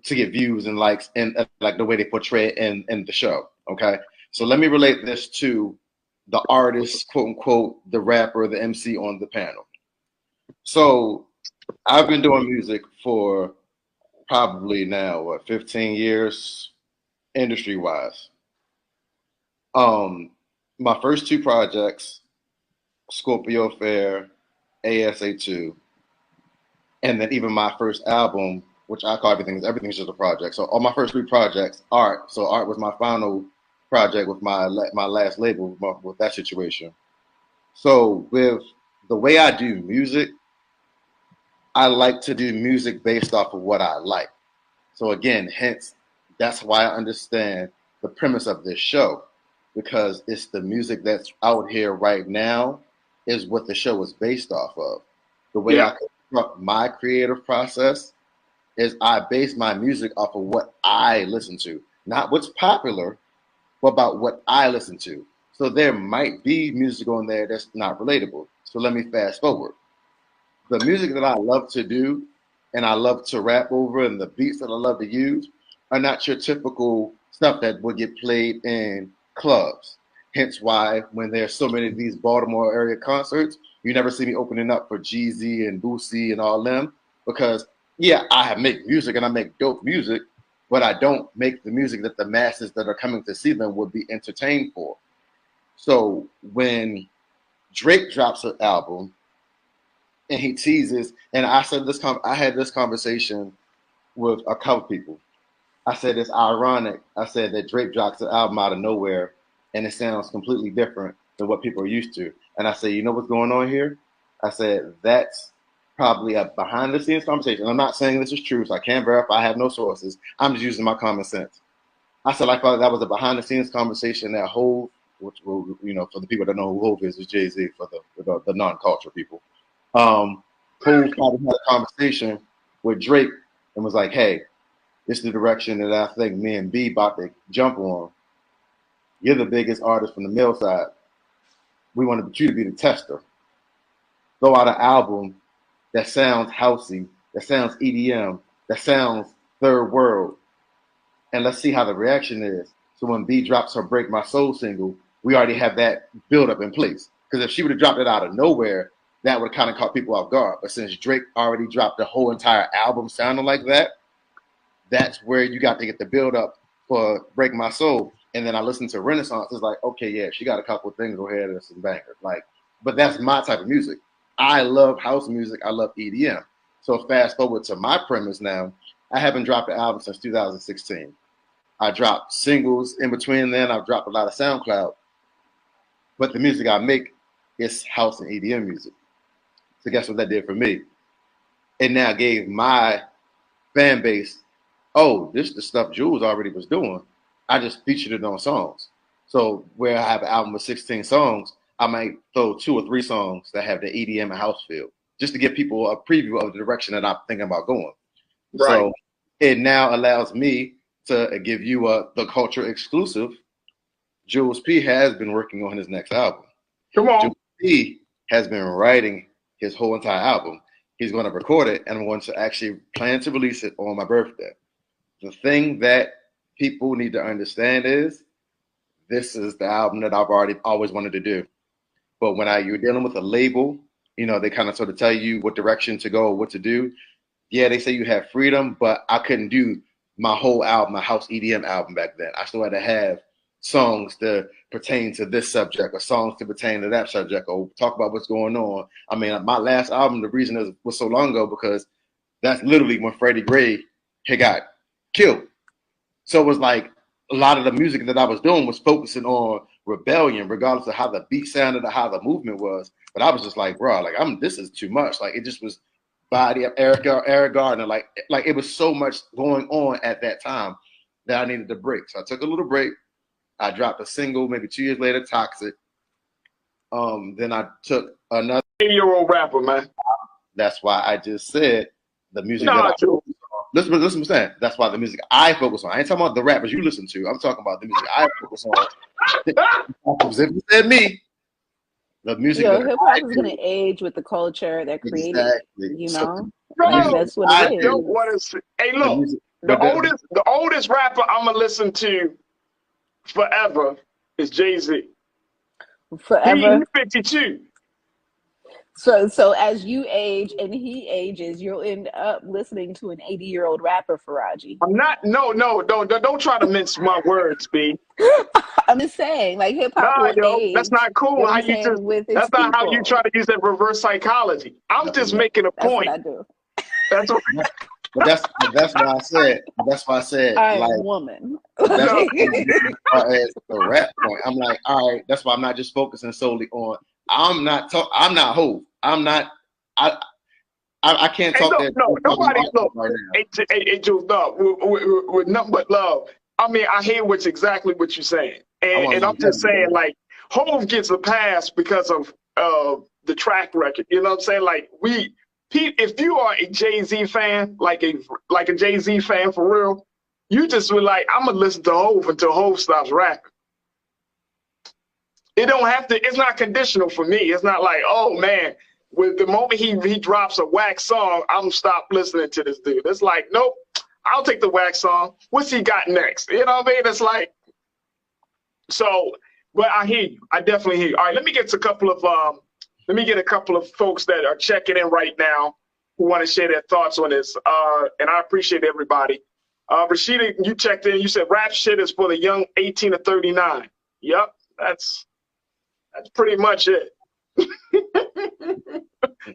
get views and likes and like the way they portray it in the show. Okay. So let me relate this to the artist, quote unquote, the rapper, the MC on the panel. So I've been doing music for probably now 15 years, industry wise. My first two projects, Scorpio Fair, ASA2, and then even my first album, which I call everything's just a project. So all my first three projects, Art. So Art was my final project with my last label with that situation. So with the way I do music, I like to do music based off of what I like. So again, hence, that's why I understand the premise of this show, because it's the music that's out here right now is what the show is based off of. The way I construct my creative process is I base my music off of what I listen to, not what's popular, but about what I listen to. So there might be music on there that's not relatable. So let me fast forward. The music that I love to do and I love to rap over and the beats that I love to use are not your typical stuff that would get played in clubs. Hence why when there's so many of these Baltimore area concerts, you never see me opening up for Jeezy and Boosie and all them, because I make music and I make dope music, but I don't make the music that the masses that are coming to see them would be entertained for. So when Drake drops an album and he teases, and I had this conversation with a couple people. I said it's ironic. I said that Drake drops an album out of nowhere and it sounds completely different than what people are used to. And I said, you know what's going on here? I said, that's probably a behind the scenes conversation. I'm not saying this is true, so I can't verify. I have no sources. I'm just using my common sense. I said, I thought that was a behind the scenes conversation that Hov, which will, for the people that know who Hov is Jay-Z, for the non-culture people. Hov probably had a conversation with Drake and was like, hey, this is the direction that I think me and B about to jump on. You're the biggest artist from the male side. We want you to be the tester. Throw out an album that sounds housey, that sounds EDM, that sounds third world, and let's see how the reaction is. So when B drops her Break My Soul single, we already have that build up in place. Because if she would have dropped it out of nowhere, that would have kind of caught people off guard. But since Drake already dropped the whole entire album sounding like that, that's where you got to get the build up for Break My Soul. And then I listened to Renaissance. It's like, okay, yeah, she got a couple of things over here that's some bangers. But that's my type of music. I love house music. I love EDM. So fast forward to my premise now. I haven't dropped an album since 2016. I dropped singles in between then. I've dropped a lot of SoundCloud. But the music I make is house and EDM music. So guess what that did for me? It now gave my fan base, oh, this is the stuff Jules already was doing. I just featured it on songs. So where I have an album with 16 songs, I might throw 2 or 3 songs that have the EDM and house feel, just to give people a preview of the direction that I'm thinking about going. Right. So it now allows me to give you the culture exclusive. Jules P has been working on his next album. Come on. Jules P has been writing his whole entire album. He's going to record it, and I'm going to actually plan to release it on my birthday. The thing that people need to understand is this is the album that I've always wanted to do. But when you're dealing with a label, they kind of sort of tell you what direction to go or what to do. Yeah, they say you have freedom, but I couldn't do my whole album, my house EDM album back then. I still had to have songs to pertain to this subject or songs to pertain to that subject or talk about what's going on. I mean, my last album, the reason it was so long ago, because that's literally when Freddie Gray had got killed. So it was like a lot of the music that I was doing was focusing on rebellion, regardless of how the beat sounded or how the movement was. But I was just like, bro, like this is too much. Like it just was body of Eric Gardner. Like it was so much going on at that time that I needed to break. So I took a little break. I dropped a single, maybe 2 years later, Toxic. Then I took another 80-year-old rapper, man. That's why I just said the music that I focus on. Listen what I'm saying. That's why the music I focus on. I ain't talking about the rappers you listen to. I'm talking about the music I focus on. If you said me, the music. Hip hop is gonna age with the culture they're creating. Exactly. You know, that's what it is. Don't want to. Hey, look, the oldest rapper I'm gonna listen to forever is Jay-Z. Forever. He's 52. So as you age and he ages, you'll end up listening to an 80-year-old rapper, Farajii. I'm not. No, don't try to mince my words, B. I'm just saying, like hip hop. That's not cool. How you just? That's not how you try to use that reverse psychology. I'm just making a point. That's what I do. That's what. But that's why I said. That's why I said. I'm like, a woman. That's the rap point. I'm like, all right. That's why I'm not just focusing solely on. I'm not Hov. I'm not. I can't talk. No, nobody look. Hey, Jules, no, with nothing but love. I mean, I hear exactly what you're saying, and I'm just saying, like, Hov gets a pass because of the track record. You know what I'm saying? Like, if you are a Jay-Z fan, like a Jay-Z fan for real, you just were like, I'm gonna listen to Hov until Hov stops rapping. It don't have to. It's not conditional for me. It's not like, oh man, with the moment he drops a whack song, I'm stop listening to this dude. It's like, nope, I'll take the whack song. What's he got next? You know what I mean? It's like, so. But I hear you. I definitely hear you. All right, let me get a couple of folks that are checking in right now who want to share their thoughts on this. And I appreciate everybody. Rashida, you checked in. You said rap shit is for the young 18 to 39. Yep, that's pretty much it.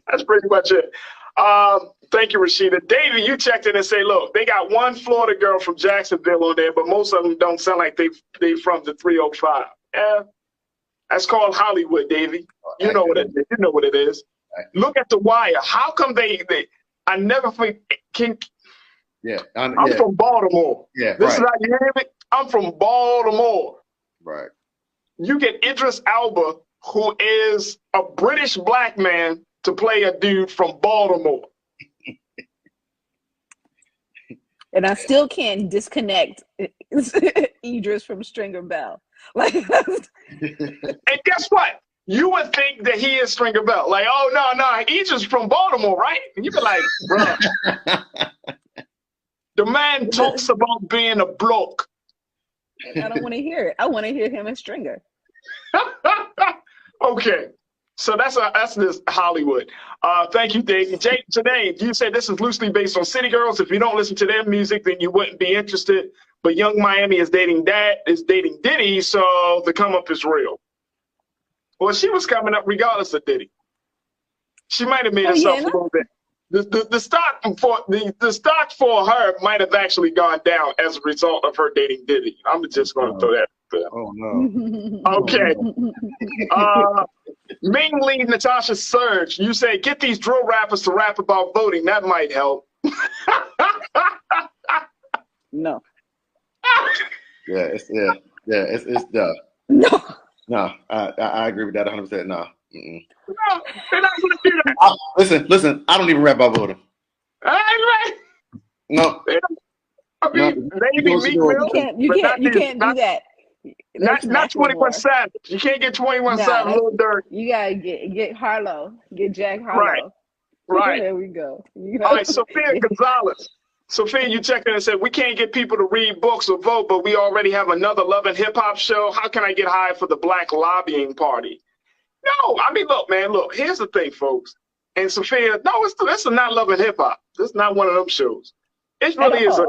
That's pretty much it. Thank you, Rashida. David, you checked in and say, look, they got one Florida girl from Jacksonville on there, but most of them don't sound like they from the 305. Yeah, that's called Hollywood, Davey. You know what it is. You know what it is. Look at The Wire. How come I never think I'm from Baltimore. Yeah, this is how you hear me. I'm from Baltimore. Right. You get Idris Elba, who is a British black man, to play a dude from Baltimore. And I still can't disconnect Idris from Stringer Bell. Like, and guess what? You would think that he is Stringer Bell. Like, oh no, Idris from Baltimore, right? And you'd be like, bro, the man talks about being a bloke. I don't want to hear it. I want to hear him as Stringer. Okay, so that's this Hollywood. Thank you, Dave. Today, you said this is loosely based on City Girls. If you don't listen to their music, then you wouldn't be interested. But Young Miami is dating Diddy, so the come up is real. Well, she was coming up regardless of Diddy. She might have made herself a little bit. The stock for her might have actually gone down as a result of her dating Diddy. I'm just going to throw that there. Oh no. Okay. Ming Lee, Natasha Surge, you say get these drill rappers to rap about voting. That might help. No. It's No, I agree with that 100%. No. Mm-mm. No, they're not going to do that. Listen. I don't even rap about voting. No. I mean, maybe Meek Mill. You can't do that. Not 21 Savage. You can't get 21 Savage, Lil Durk. You gotta get Harlow. Get Jack Harlow. Right. There we go. All right, Sophia Gonzalez. Sophia, you checked in and said, we can't get people to read books or vote, but we already have another Love and Hip Hop show. How can I get hired for the Black Lobbying Party? No, I mean, look, here's the thing, folks. And Sophia, no, this is not Love and Hip Hop. This is not one of them shows. It really is.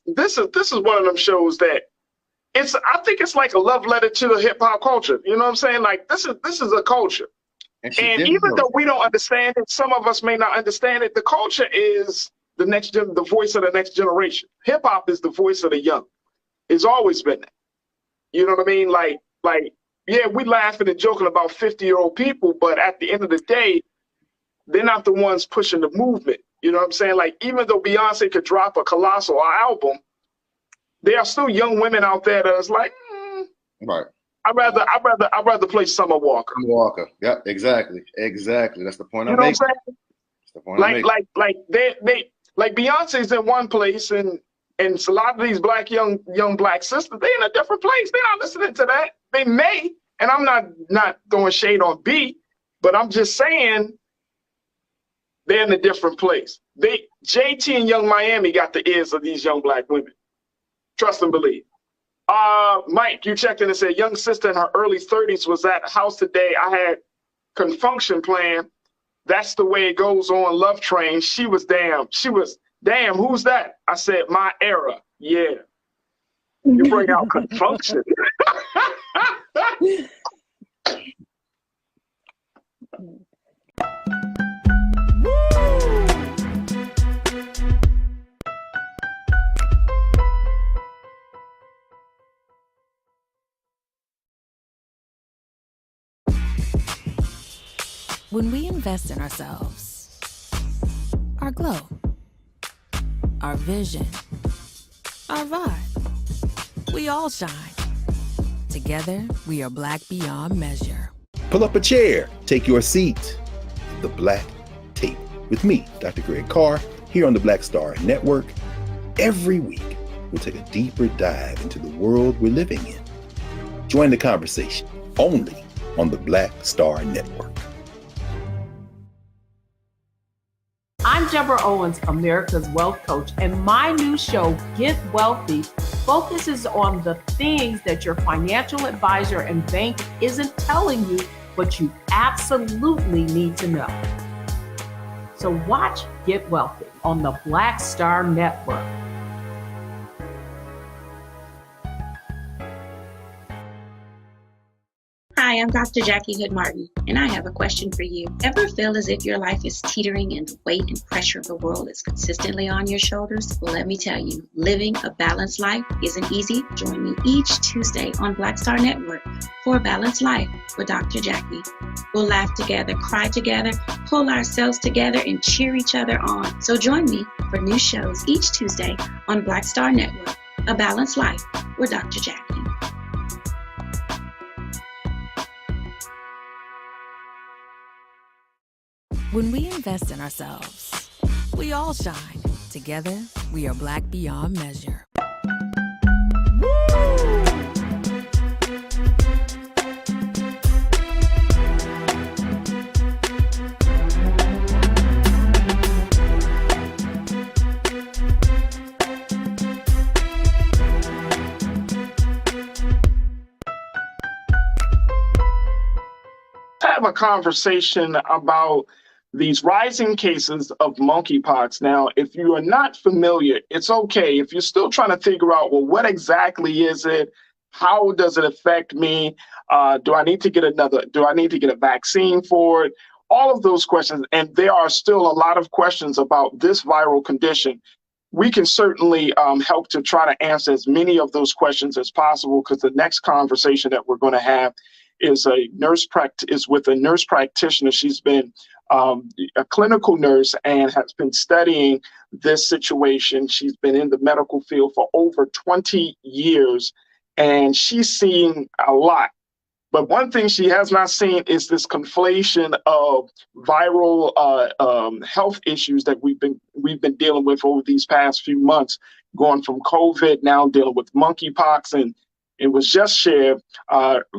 This is one of them shows that I think it's like a love letter to the hip hop culture. You know what I'm saying? Like this is a culture. And even though we don't understand it, some of us may not understand it. The culture is the voice of the next generation. Hip hop is the voice of the young. It's always been that. You know what I mean? Like, yeah, we laughing and joking about 50-year-old people, but at the end of the day, they're not the ones pushing the movement. You know what I'm saying? Like, even though Beyonce could drop a colossal album, there are still young women out there that's like, right. I'd rather play Summer Walker. Summer Walker. Yeah, exactly. That's the point You I'm know making. what I'm saying? That's the point I'm making. Like Beyonce's in one place, and a lot of these young black sisters, they in a different place. They're not listening to that. They may, and I'm not throwing shade on B, but I'm just saying they're in a different place. JT and Young Miami got the ears of these young black women. Trust and believe. Mike, you checked in and said young sister in her early 30s was at the house today. I had confunction plan. That's the way it goes on Love Train. She was damn. Who's that? I said, my era. Yeah. You bring out confunction. When we invest in ourselves, our glow, our vision, our vibe, we all shine. Together, we are black beyond measure. Pull up a chair, take your seat. The Black Tape with me, Dr. Greg Carr, here on the Black Star Network. Every week, we'll take a deeper dive into the world we're living in. Join the conversation only on the Black Star Network. I'm Deborah Owens, America's Wealth Coach, and my new show, Get Wealthy, focuses on the things that your financial advisor and bank isn't telling you, but you absolutely need to know. So watch Get Wealthy on the Black Star Network. Hi, I'm Dr. Jackie Hood Martin, and I have a question for you. Ever feel as if your life is teetering and the weight and pressure of the world is consistently on your shoulders? Well, let me tell you, living a balanced life isn't easy. Join me each Tuesday on Black Star Network for a Balanced Life with Dr. Jackie. We'll laugh together, cry together, pull ourselves together, and cheer each other on. So join me for new shows each Tuesday on Black Star Network, A Balanced Life with Dr. Jackie. When we invest in ourselves, we all shine. Together, we are black beyond measure. Have a conversation about these rising cases of monkeypox. Now, if you are not familiar, it's okay. If you're still trying to figure out, well, what exactly is it? How does it affect me? Do I need to get a vaccine for it? All of those questions. And there are still a lot of questions about this viral condition. We can certainly help to try to answer as many of those questions as possible, because the next conversation that we're going to have is with a nurse practitioner. She's been a clinical nurse and has been studying this situation. She's been in the medical field for over 20 years, and she's seen a lot. But one thing she has not seen is this conflation of viral health issues that we've been dealing with over these past few months, going from COVID, now dealing with monkeypox. And it was just shared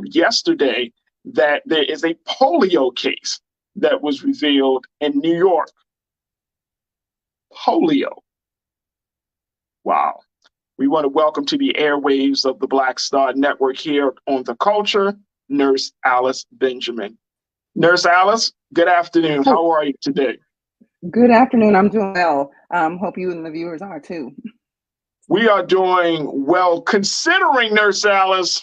yesterday that there is a polio case that was revealed in New York. Polio. Wow. We want to welcome to the airwaves of the Black Star Network here on The Culture, Nurse Alice Benjamin. Nurse Alice, good afternoon. How are you today? Good afternoon. I'm doing well. Hope you and the viewers are too. We are doing well, considering, Nurse Alice.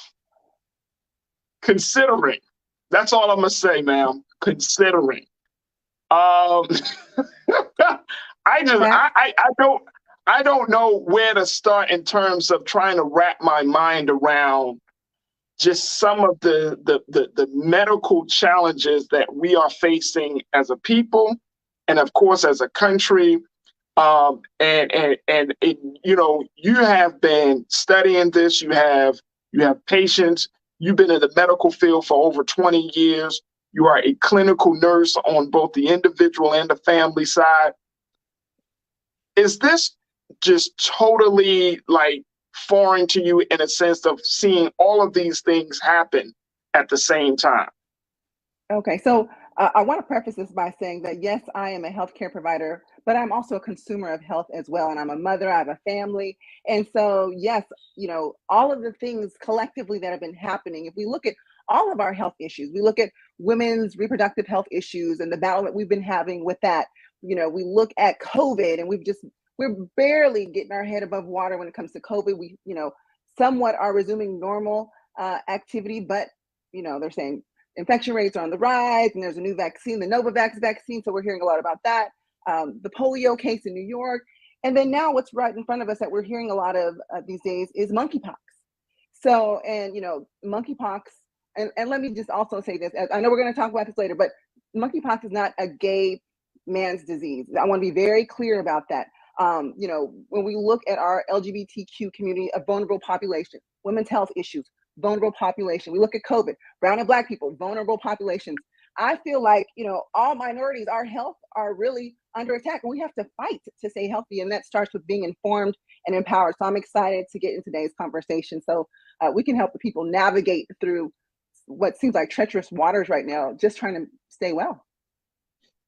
Considering. That's all I'm going to say, ma'am. Considering. I don't know where to start in terms of trying to wrap my mind around just some of the medical challenges that we are facing as a people, and of course as a country. And you know, you have been studying this. You have patients. You've been in the medical field for over 20 years. You are a clinical nurse on both the individual and the family side. Is this just totally like foreign to you in a sense of seeing all of these things happen at the same time? Okay, so I want to preface this by saying that yes, I am a healthcare provider, but I'm also a consumer of health as well. And I'm a mother, I have a family. And so, yes, you know, all of the things collectively that have been happening, if we look at all of our health issues, we look at women's reproductive health issues and the battle that we've been having with that. You know, we look at COVID and we're barely getting our head above water when it comes to COVID. We, you know, somewhat are resuming normal activity, but, you know, they're saying infection rates are on the rise, and there's a new vaccine, the Novavax vaccine. So we're hearing a lot about that. The polio case in New York. And then now what's right in front of us that we're hearing a lot of these days is monkeypox. So, and, you know, monkeypox, and let me just also say this, I know we're going to talk about this later, but monkeypox is not a gay man's disease. I want to be very clear about that. You know, when we look at our LGBTQ community, a vulnerable population, women's health issues, vulnerable population. We look at COVID, brown and black people, vulnerable populations. I feel like, you know, all minorities, our health are really under attack, and we have to fight to stay healthy. And that starts with being informed and empowered. So I'm excited to get in today's conversation so we can help the people navigate through what seems like treacherous waters right now, just trying to stay well.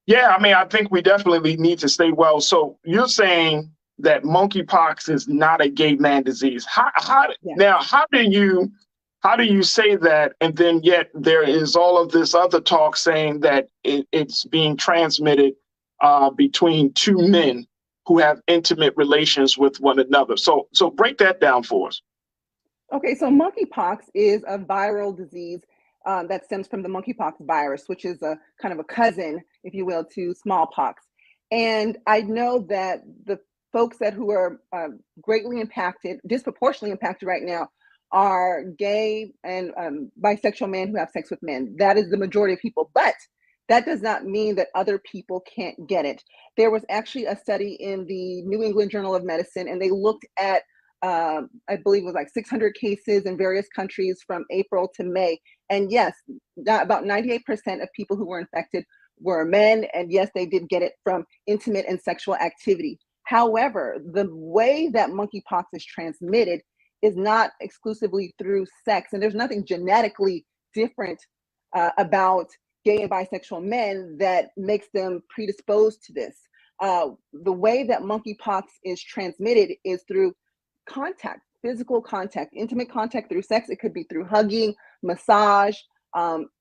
Yeah, I mean, I think we definitely need to stay well. So you're saying that monkeypox is not a gay man disease. Now, how do you say that? And then yet there is all of this other talk saying that it's being transmitted between two men who have intimate relations with one another. So break that down for us. Okay, so monkeypox is a viral disease that stems from the monkeypox virus, which is a kind of a cousin, if you will, to smallpox. And I know that the folks who are greatly impacted, disproportionately impacted right now, are gay and bisexual men who have sex with men. That is the majority of people, but that does not mean that other people can't get it. There was actually a study in the New England Journal of Medicine, and they looked at I believe it was like 600 cases in various countries from April to May. And yes, about 98% of people who were infected were men. And yes, they did get it from intimate and sexual activity. However, the way that monkeypox is transmitted is not exclusively through sex. And there's nothing genetically different about gay and bisexual men that makes them predisposed to this. The way that monkeypox is transmitted is through contact, physical contact, intimate contact through sex. It could be through hugging, massage.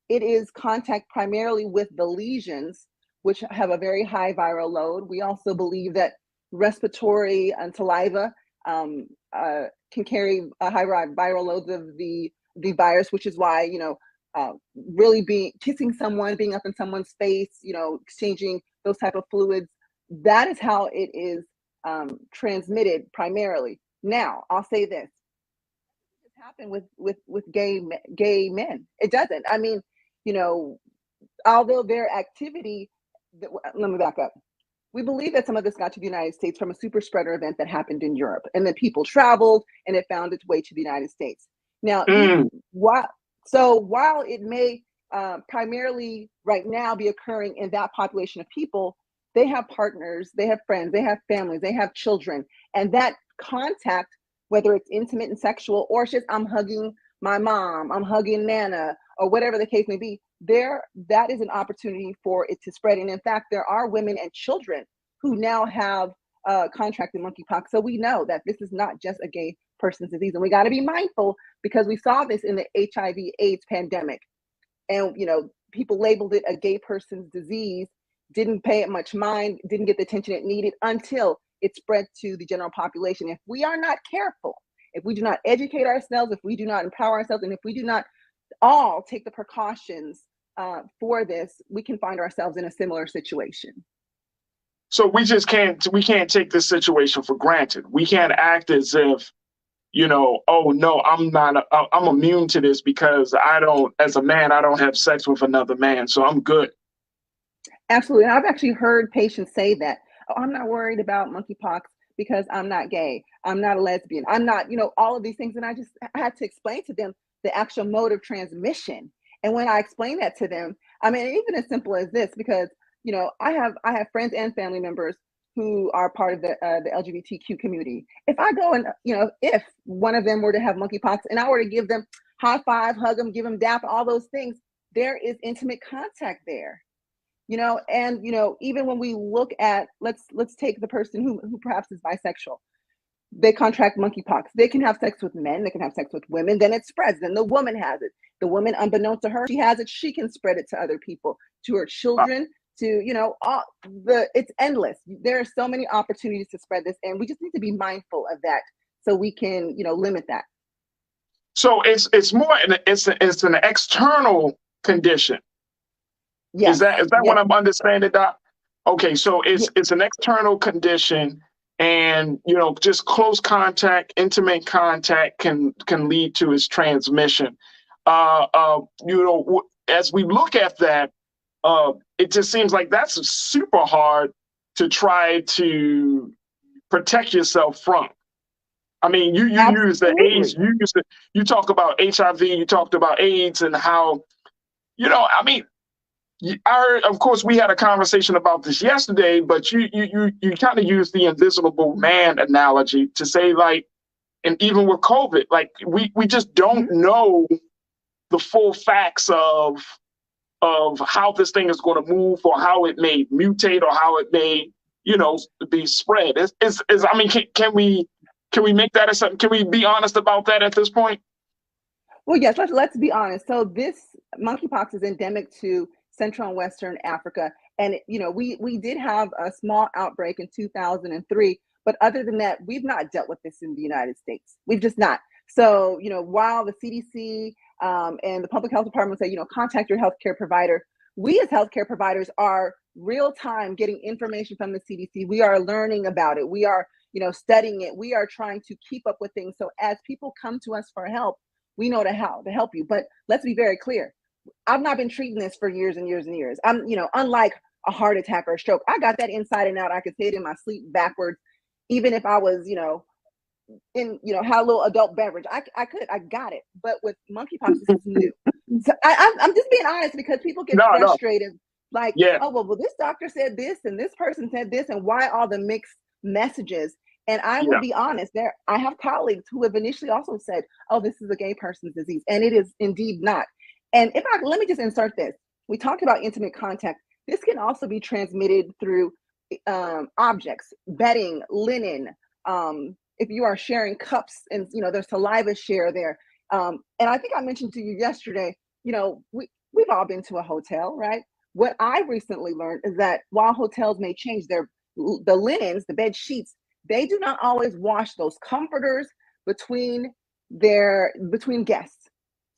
It is contact primarily with the lesions, which have a very high viral load. We also believe that respiratory and saliva can carry a high viral loads of the virus, which is why, you know, really kissing someone, being up in someone's face, you know, exchanging those type of fluids, that is how it is transmitted primarily. Now, I'll say this: it happened with gay men. It doesn't. I mean, you know, although their activity. Let me back up. We believe that some of this got to the United States from a super spreader event that happened in Europe, and then people traveled, and it found its way to the United States. Now, while it may primarily right now be occurring in that population of people, they have partners, they have friends, they have families, they have children, and that contact, whether it's intimate and sexual, or it's just I'm hugging my mom, I'm hugging Nana, or whatever the case may be, that is an opportunity for it to spread. And in fact, there are women and children who now have contracted monkeypox. So we know that this is not just a gay person's disease. And we got to be mindful, because we saw this in the HIV/AIDS pandemic. And, you know, people labeled it a gay person's disease, didn't pay it much mind, didn't get the attention it needed until it spread to the general population. If we are not careful, if we do not educate ourselves, if we do not empower ourselves, and if we do not all take the precautions for this, we can find ourselves in a similar situation. So we can't take this situation for granted. We can't act as if, oh no, I'm immune to this because as a man, I don't have sex with another man, so I'm good. Absolutely. And I've actually heard patients say that, oh, I'm not worried about monkeypox because I'm not gay. I'm not a lesbian. I'm not, all of these things. And I had to explain to them the actual mode of transmission. And when I explain that to them, I mean, even as simple as this, because, I have friends and family members who are part of the LGBTQ community. If I go and, if one of them were to have monkeypox and I were to give them high five, hug them, give them dap, all those things, there is intimate contact there. And even when we look at, let's take the person who perhaps is bisexual, they contract monkeypox. They can have sex with men, they can have sex with women, then it spreads. Then the woman has it. The woman, unbeknownst to her, she has it. She can spread it to other people, to her children, to it's endless. There are so many opportunities to spread this, and we just need to be mindful of that so we can limit that. So it's more it's an external condition. Yes. Is that yes. What I'm understanding, Doc? Okay, so it's an external condition, and just close contact, intimate contact can lead to its transmission. As we look at that, it just seems like that's super hard to try to protect yourself from. I mean, you use the AIDS, you talk about HIV, you talked about AIDS, and how of course, we had a conversation about this yesterday, but you kind of use the invisible man analogy to say, like, and even with COVID, like we just don't know the full facts of how this thing is going to move, or how it may mutate, or how it may be spread. I mean, can we make that as something? Can we be honest about that at this point? Well, yes. Let's be honest. So this monkeypox is endemic to Central and Western Africa. And, we did have a small outbreak in 2003, but other than that, we've not dealt with this in the United States. We've just not. So, while the CDC and the public health department say, contact your healthcare provider, we as healthcare providers are real time getting information from the CDC. We are learning about it. We are, studying it. We are trying to keep up with things. So as people come to us for help, we know how to help you. But let's be very clear. I've not been treating this for years and years and years. I'm, unlike a heart attack or a stroke, I got that inside and out. I could say it in my sleep backwards, even if I was, had a little adult beverage. I got it. But with monkeypox, this is new. So I'm just being honest, because people get frustrated. Like, oh, well, this doctor said this and this person said this, and why all the mixed messages? And I will be honest, I have colleagues who have initially also said, oh, this is a gay person's disease. And it is indeed not. And let me just insert this. We talked about intimate contact. This can also be transmitted through objects, bedding, linen. If you are sharing cups and, there's saliva share there. And I think I mentioned to you yesterday, we've all been to a hotel, right? What I recently learned is that while hotels may change the linens, the bed sheets, they do not always wash those comforters between guests.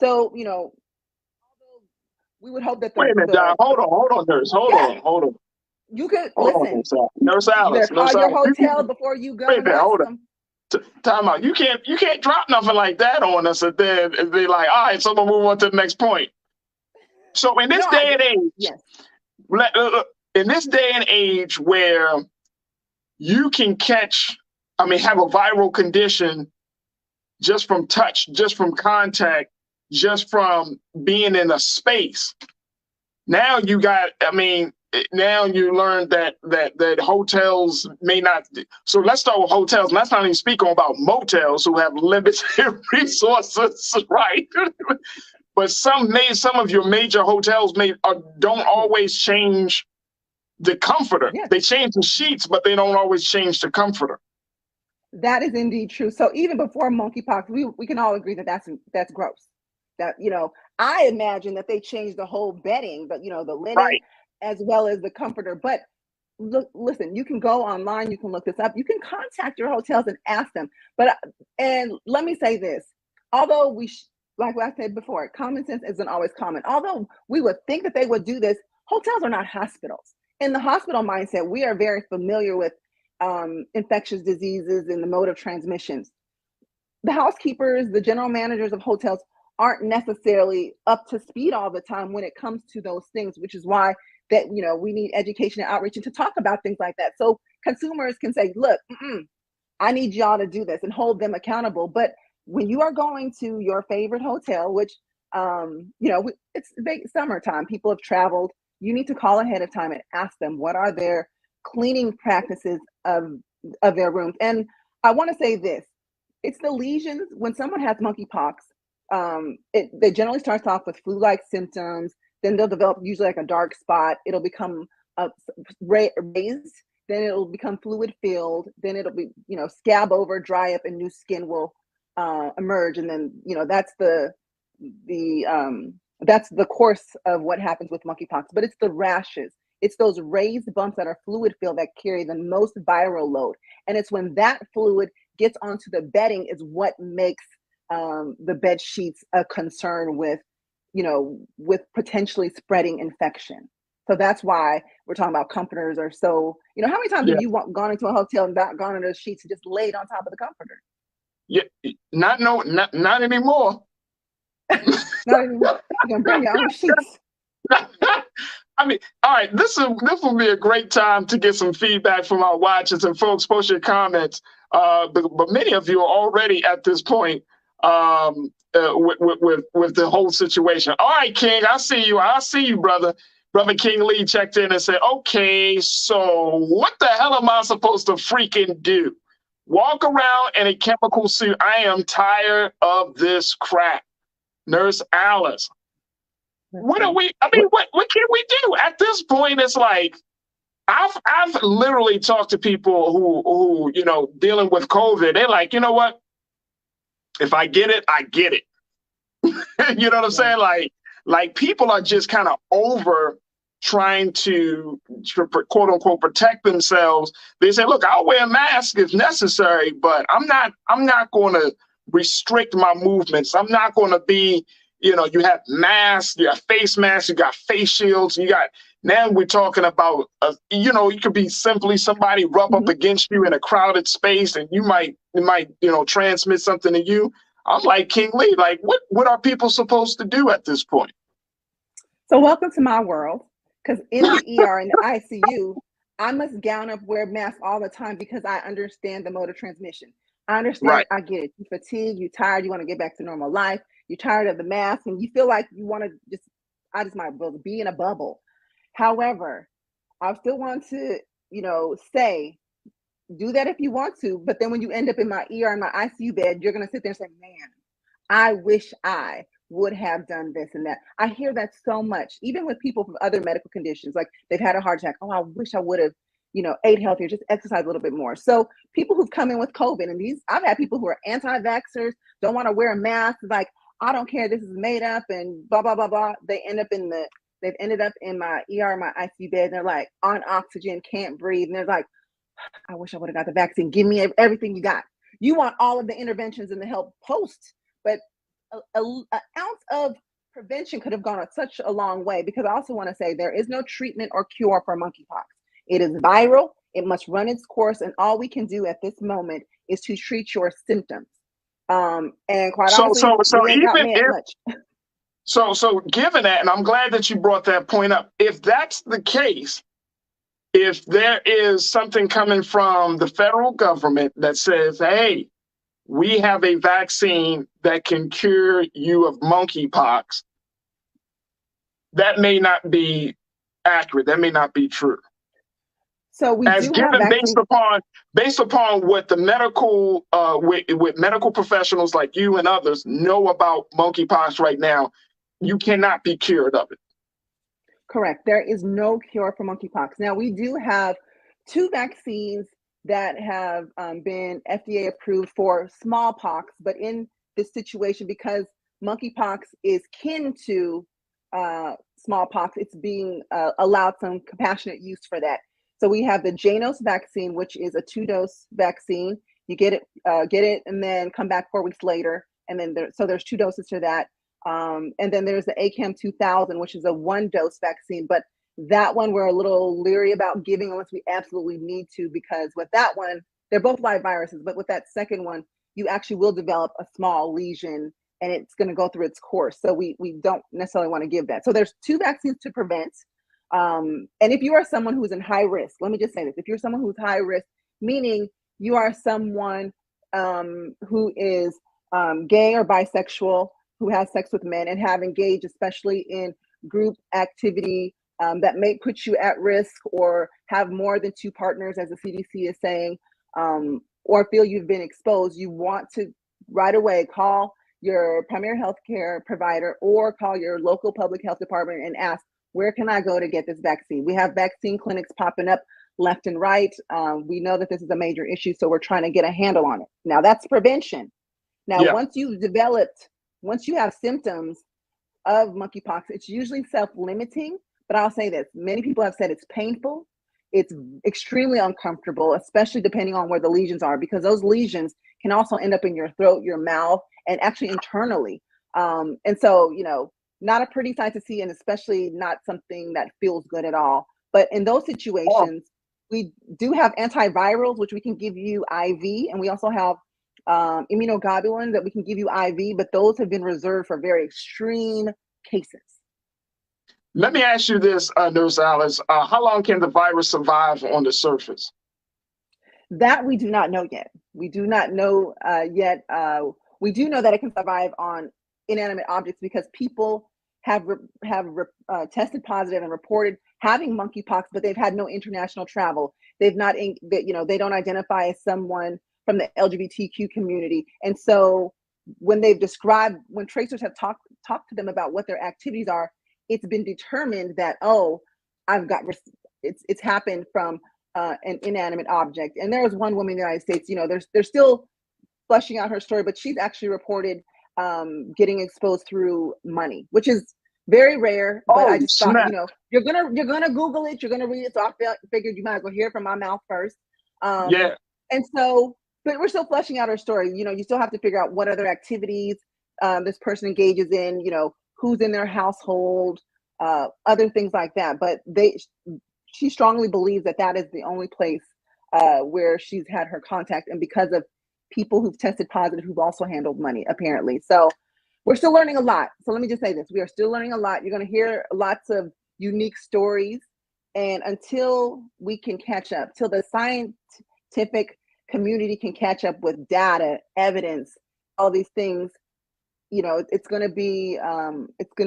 So, we would hope that wait a minute, hold on, nurse. Hold on. You could listen. Nurse Alice. Call your hotel before you go. Wait a minute, hold on. Time out. You can't drop nothing like that on us, and then be like, all right, so I'm gonna move on to the next point. So in this day and age, in this day and age where you can have a viral condition just from touch, just from contact, just from being in a space. Now you learn that hotels may not. So let's start with hotels. Let's not even speak about motels who have limited resources, right? But some of your major hotels don't always change the comforter. Yes. They change the sheets, but they don't always change the comforter. That is indeed true. So even before monkeypox, we can all agree that that's gross. That, I imagine that they changed the whole bedding, but the linen as well as the comforter. But listen, you can go online, you can look this up, you can contact your hotels and ask them. And let me say this, although like what I said before, common sense isn't always common. Although we would think that they would do this, hotels are not hospitals. in the hospital mindset, we are very familiar with infectious diseases and the mode of transmissions. The housekeepers, the general managers of hotels aren't necessarily up to speed all the time when it comes to those things, which is why that, you know, we need education and outreach and to talk about things like that. So consumers can say, look, I need y'all to do this and hold them accountable. But when you are going to your favorite hotel, which, you know, it's summertime, people have traveled, you need to call ahead of time and ask them what are their cleaning practices of their rooms. And I want to say this, it's the lesions. When someone has monkeypox, it generally starts off with flu-like symptoms. Then they'll develop usually like a dark spot. It'll become raised. Then it'll become fluid-filled. Then it'll be, you know, scab over, dry up, and new skin will emerge. And then, you know, that's the course of what happens with monkeypox. But it's the rashes. It's those raised bumps that are fluid-filled that carry the most viral load. And it's when that fluid gets onto the bedding is what makes the bed sheets a concern with, you know, with potentially spreading infection. So that's why we're talking about comforters are so, you know, how many times have you gone into a hotel and not gone into the sheets and just laid on top of the comforter? Yeah, not anymore. Not anymore. You're gonna bring your own sheets. I mean, all right, this will be a great time to get some feedback from our watchers, and folks, post your comments. But many of you are already at this point with the whole situation. All right, King, I see you, brother. Brother King Lee checked in and said, okay, so what the hell am I supposed to freaking do? Walk around in a chemical suit? I am tired of this crap. Nurse Alice. What can we do? At this point, it's like, I've literally talked to people who, you know, dealing with COVID. They're like, you know what? If I get it, I get it. You know what I'm saying? Like people are just kind of over trying to quote unquote protect themselves. They say, look, I'll wear a mask if necessary, but I'm not going to restrict my movements. I'm not going to be, you know, you have masks, you have face masks, you got face shields, now we're talking about, you know, you could be simply somebody rub up against you in a crowded space and you might, you know, transmit something to you. I'm like, King Lee, like what are people supposed to do at this point? So welcome to my world, because in the ER and the ICU, I must gown up, wear masks all the time because I understand the mode of transmission. I understand, right. I get it. You fatigue, you tired, you want to get back to normal life. You're tired of the mask and you feel like you want to I just might be in a bubble. However, I still want to, you know, say, do that if you want to, but then when you end up in my ER and my ICU bed, you're going to sit there and say, man, I wish I would have done this and that. I hear that so much, even with people from other medical conditions, like they've had a heart attack. Oh, I wish I would have, you know, ate healthier, just exercise a little bit more. So people who've come in with COVID, and I've had people who are anti-vaxxers, don't want to wear a mask, like, I don't care, this is made up and blah, blah, blah, blah. They've ended up in my ER, my ICU bed, and they're like on oxygen, can't breathe. And they're like, I wish I would have got the vaccine. Give me everything you got. You want all of the interventions and the help post, but an ounce of prevention could have gone such a long way, because I also want to say there is no treatment or cure for monkeypox. It is viral. It must run its course. And all we can do at this moment is to treat your symptoms. And quite honestly, so given that, and I'm glad that you brought that point up, if that's the case, if there is something coming from the federal government that says, hey, we have a vaccine that can cure you of monkeypox, that may not be accurate. That may not be true. So we as given based upon what the medical with medical professionals like you and others know about monkeypox right now, you cannot be cured of it. Correct. There is no cure for monkeypox. Now we do have 2 vaccines that have been FDA approved for smallpox, but in this situation, because monkeypox is kin to smallpox, it's being allowed some compassionate use for that. So we have the Janos vaccine, which is a 2-dose vaccine. You get it, and then come back 4 weeks later, and then there's 2 doses to that. And then there's the ACAM 2000, which is a 1-dose vaccine. But That one we're a little leery about giving unless we absolutely need to, because with that one, they're both live viruses, but with that second one, you actually will develop a small lesion and it's going to go through its course. So we don't necessarily want to give that. So there's 2 vaccines to prevent. And if you are someone who's in high risk, let me just say this, if you're someone who's high risk, meaning you are someone who is gay or bisexual, who has sex with men and have engaged, especially in group activity that may put you at risk, or have more than 2 partners, as the CDC is saying, or feel you've been exposed, you want to right away call your primary health care provider or call your local public health department and ask, where can I go to get this vaccine? We have vaccine clinics popping up left and right. We know that this is a major issue, so we're trying to get a handle on it. Now, that's prevention. Now, once you have symptoms of monkeypox, it's usually self-limiting, but I'll say this, many people have said it's painful. It's extremely uncomfortable, especially depending on where the lesions are, because those lesions can also end up in your throat, your mouth, and actually internally. And so, not a pretty sight to see, and especially not something that feels good at all. But in those situations, we do have antivirals, which we can give you IV, and we also have immunoglobulin that we can give you IV, but those have been reserved for very extreme cases. Let me ask you this, Nurse Alice. How long can the virus survive on the surface? That we do not know yet. We do not know yet. We do know that it can survive on inanimate objects because people have tested positive and reported having monkeypox, but they've had no international travel. They've not, they don't identify as someone from the LGBTQ community. And so when they've described, when tracers have talked to them about what their activities are, it's been determined that, it's happened from an inanimate object. And there was one woman in the United States, they're still fleshing out her story, but she's actually reported getting exposed through money, which is very rare. But I just thought, you're gonna Google it, you're gonna read it. So I figured you might as well hear it from my mouth first. And so, but we're still fleshing out her story. You still have to figure out what other activities this person engages in, who's in their household, other things like that. But she strongly believes that is the only place where she's had her contact, and because of people who've tested positive who've also handled money, apparently. So we're still learning a lot. So let me just say this, we are still learning a lot. You're going to hear lots of unique stories, and until we can catch up, till the scientific community can catch up with data, evidence, all these things, it's going to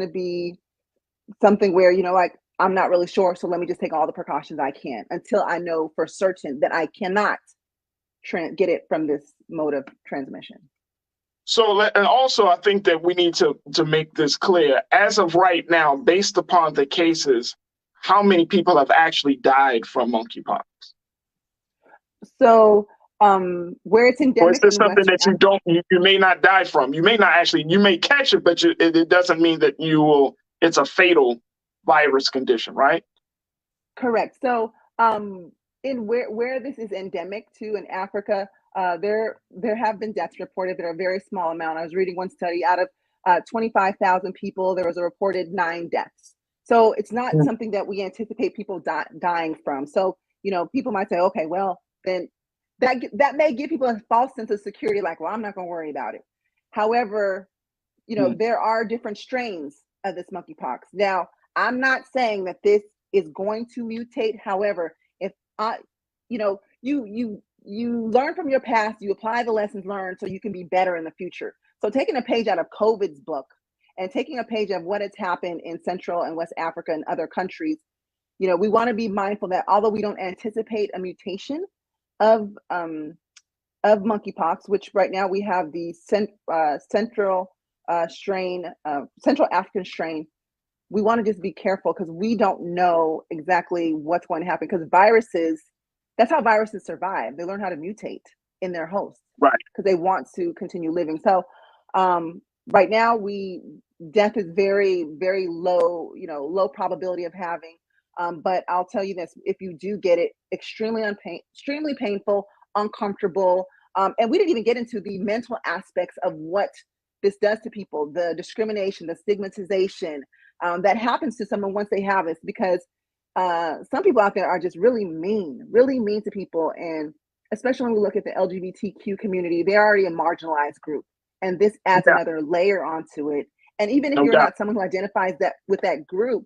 be something where, I'm not really sure, so let me just take all the precautions I can until I know for certain that I cannot get it from this mode of transmission. So, and also I think that we need to make this clear. As of right now, based upon the cases, how many people have actually died from monkeypox? So, where it's endemic, or is this something that you may not die from? You may not actually, you may catch it, but it doesn't mean that it's a fatal virus condition, right? Correct. So, in where this is endemic to in Africa, there have been deaths reported that are a very small amount. I was reading one study, out of 25,000 people, there was a reported 9 deaths. So it's not something that we anticipate people dying from. So, people might say, okay, well, then that may give people a false sense of security, like, well, I'm not going to worry about it. However, there are different strains of this monkeypox. Now, I'm not saying that this is going to mutate. However, if you learn from your past, you apply the lessons learned so you can be better in the future. So taking a page out of COVID's book and taking a page of what has happened in Central and West Africa and other countries, we want to be mindful that although we don't anticipate a mutation of monkeypox, which right now we have the Central African strain, we want to just be careful because we don't know exactly what's going to happen, because that's how viruses survive. They learn how to mutate in their hosts, right? Because they want to continue living. So right now death is very, very low, low probability of having. But I'll tell you this, if you do get it, extremely painful, uncomfortable. And we didn't even get into the mental aspects of what this does to people, the discrimination, the stigmatization that happens to someone once they have this, because some people out there are just really mean to people. And especially when we look at the LGBTQ community, they're already a marginalized group. And this adds another layer onto it. And even if you're not someone who identifies that with that group,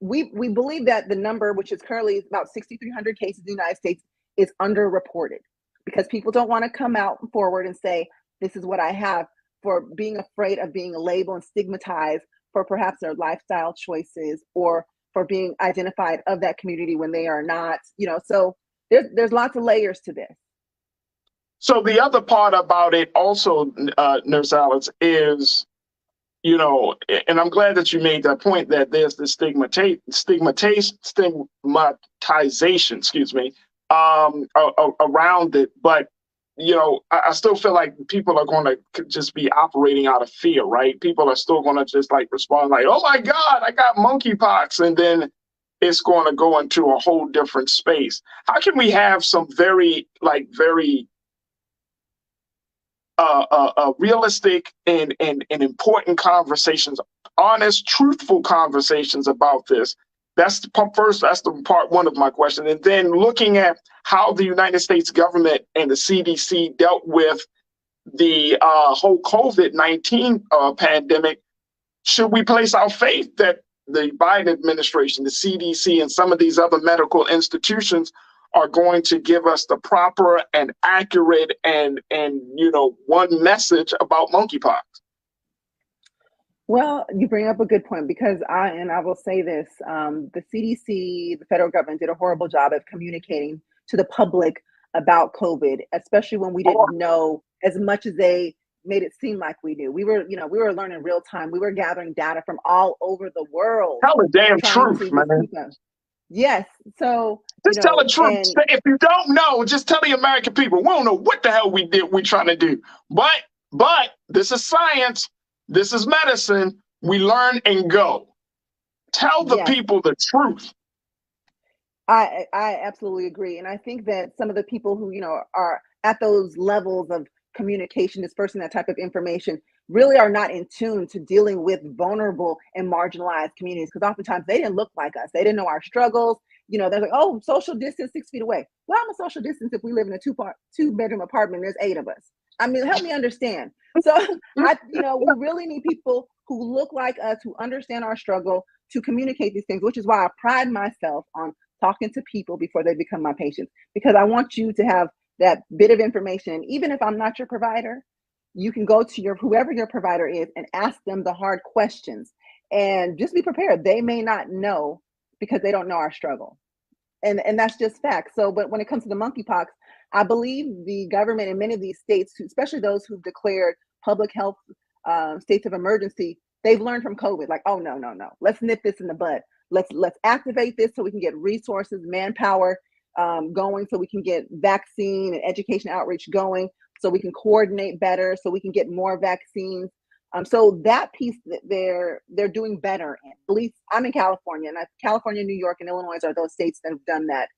we believe that the number, which is currently about 6,300 cases in the United States, is underreported because people don't want to come out forward and say, this is what I have, for being afraid of being labeled and stigmatized for perhaps their lifestyle choices or for being identified of that community when they are not, so there's lots of layers to this. So the other part about it also, Nurse Alice, is, and I'm glad that you made that point, that there's the stigmatization, around it. But, I still feel like people are going to just be operating out of fear, right? People are still going to just respond like, oh my God, I got monkeypox. And then it's going to go into a whole different space. How can we have some very realistic and important conversations, honest, truthful conversations about this? That's the part one of my question. And then looking at how the United States government and the CDC dealt with the whole COVID-19 pandemic. Should we place our faith that the Biden administration, the CDC, and some of these other medical institutions are going to give us the proper and accurate and one message about monkeypox? Well, you bring up a good point, because I will say this, the CDC, the federal government, did a horrible job of communicating to the public about COVID, especially when we didn't know as much as they made it seem like we knew. We were learning real time. We were gathering data from all over the world. Tell the damn truth, man. Yes. So just tell the truth. If you don't know, just tell the American people, we don't know what the hell we're trying to do. But this is science. This is medicine. We learn and go. Tell the people the truth. I absolutely agree. And I think that some of the people who, are at those levels of communication, dispersing that type of information, really are not in tune to dealing with vulnerable and marginalized communities, because oftentimes they didn't look like us. They didn't know our struggles. They're like, oh, social distance 6 feet away. Well, I'm a social distance if we live in a two-bedroom apartment, there's 8 of us. I mean, help me understand. So we really need people who look like us, who understand our struggle, to communicate these things, which is why I pride myself on talking to people before they become my patients, because I want you to have that bit of information. Even if I'm not your provider, you can go to whoever your provider is and ask them the hard questions, and just be prepared. They may not know because they don't know our struggle. And that's just fact. So, but when it comes to the monkeypox, I believe the government in many of these states, especially those who've declared public health states of emergency, they've learned from COVID. Like, oh, no. Let's nip this in the bud. Let's activate this so we can get resources, manpower going, so we can get vaccine and education outreach going, so we can coordinate better, so we can get more vaccines. So that piece that they're doing better in. At least I'm in California, and California, New York, and Illinois are those states that have done that.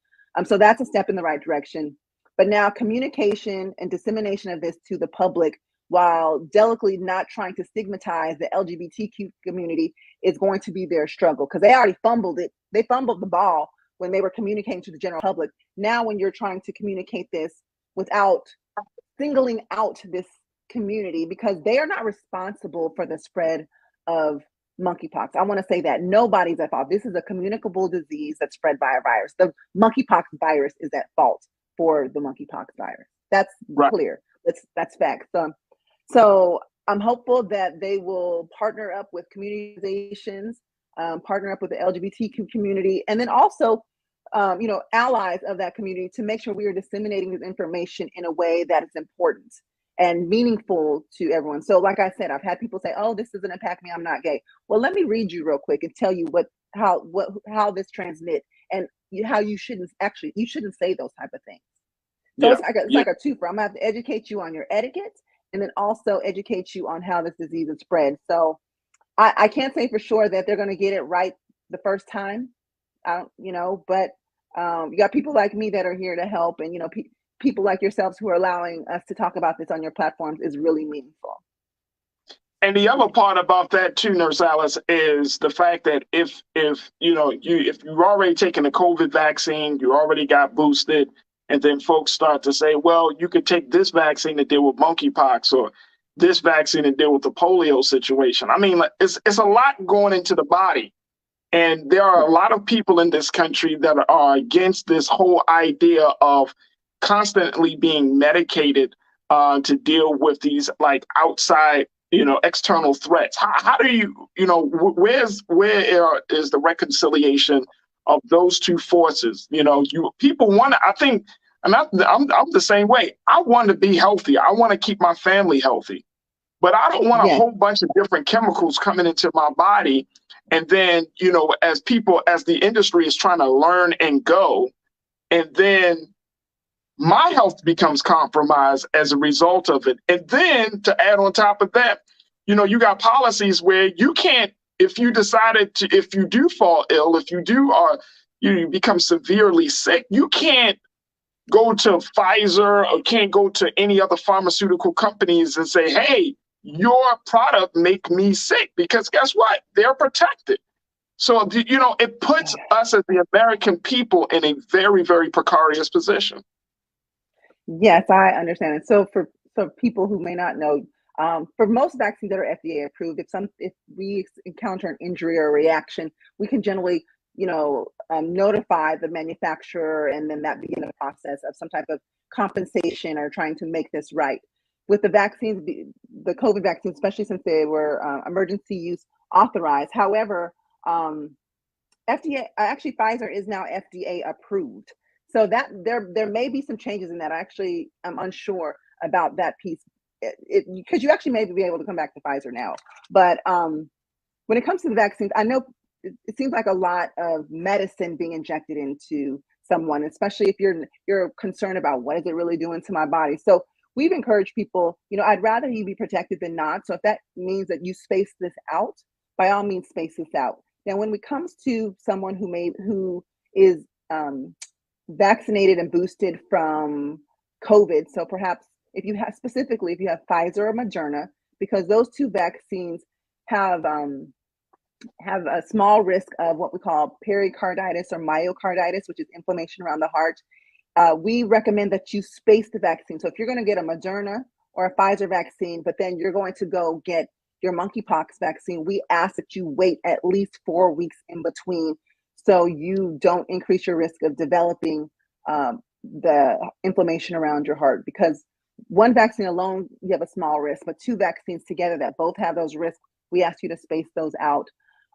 So that's a step in the right direction. But now communication and dissemination of this to the public, while delicately not trying to stigmatize the LGBTQ community, is going to be their struggle, because they already fumbled it. They fumbled the ball when they were communicating to the general public. Now, when you're trying to communicate this without singling out this community, because they are not responsible for the spread of monkeypox. I want to say that nobody's at fault. This is a communicable disease that's spread by a virus. The monkeypox virus is at fault for the monkeypox virus. That's clear. That's fact. So I'm hopeful that they will partner up with community organizations, partner up with the LGBTQ community, and then also, allies of that community, to make sure we are disseminating this information in a way that is important and meaningful to everyone. So like I said, I've had people say, oh, this doesn't impact me, I'm not gay. Well, let me read you real quick and tell you how this transmits, and how you shouldn't say those type of things. So it's like a twofer. I'm gonna have to educate you on your etiquette, and then also educate you on how this disease is spread. So I can't say for sure that they're gonna get it right the first time. But you got people like me that are here to help, and people like yourselves who are allowing us to talk about this on your platforms is really meaningful. And the other part about that too, Nurse Alice, is the fact that if you've already taken the COVID vaccine, you already got boosted, and then folks start to say, well, you could take this vaccine to deal with monkeypox, or this vaccine to deal with the polio situation. I mean, it's a lot going into the body. And there are a lot of people in this country that are against this whole idea of constantly being medicated to deal with these like outside, external threats. How do where is the reconciliation of those two forces? People want to, I think, and I'm the same way. I want to be healthy. I want to keep my family healthy, but I don't want a whole bunch of different chemicals coming into my body. And then, as the industry is trying to learn and go, and then my health becomes compromised as a result of it. And then to add on top of that, you got policies where you can't, if you do fall ill, if you do, you become severely sick, you can't go to Pfizer or can't go to any other pharmaceutical companies and say, hey, your product make me sick, because guess what? They're protected. So, it puts us as the American people in a very, very precarious position. Yes, I understand. And so for people who may not know, for most vaccines that are FDA approved, if we encounter an injury or a reaction, we can generally, notify the manufacturer, and then that begin a process of some type of compensation or trying to make this right. With the vaccines, the COVID vaccines, especially since they were emergency use authorized. However, FDA, actually Pfizer is now FDA approved. So that there may be some changes in that. I'm unsure about that piece, because you actually may be able to come back to Pfizer now. But when it comes to the vaccines, I know it seems like a lot of medicine being injected into someone, especially if you're concerned about what is it really doing to my body. So we've encouraged people, I'd rather you be protected than not. So if that means that you space this out, by all means, space this out. Now, when it comes to someone who is vaccinated and boosted from COVID, so perhaps if you have Pfizer or Moderna, because those two vaccines have a small risk of what we call pericarditis or myocarditis, which is inflammation around the heart. We recommend that you space the vaccine. So if you're going to get a Moderna or a Pfizer vaccine, but then you're going to go get your monkeypox vaccine, we ask that you wait at least 4 weeks in between, so you don't increase your risk of developing the inflammation around your heart. Because one vaccine alone, you have a small risk, but two vaccines together that both have those risks, we ask you to space those out.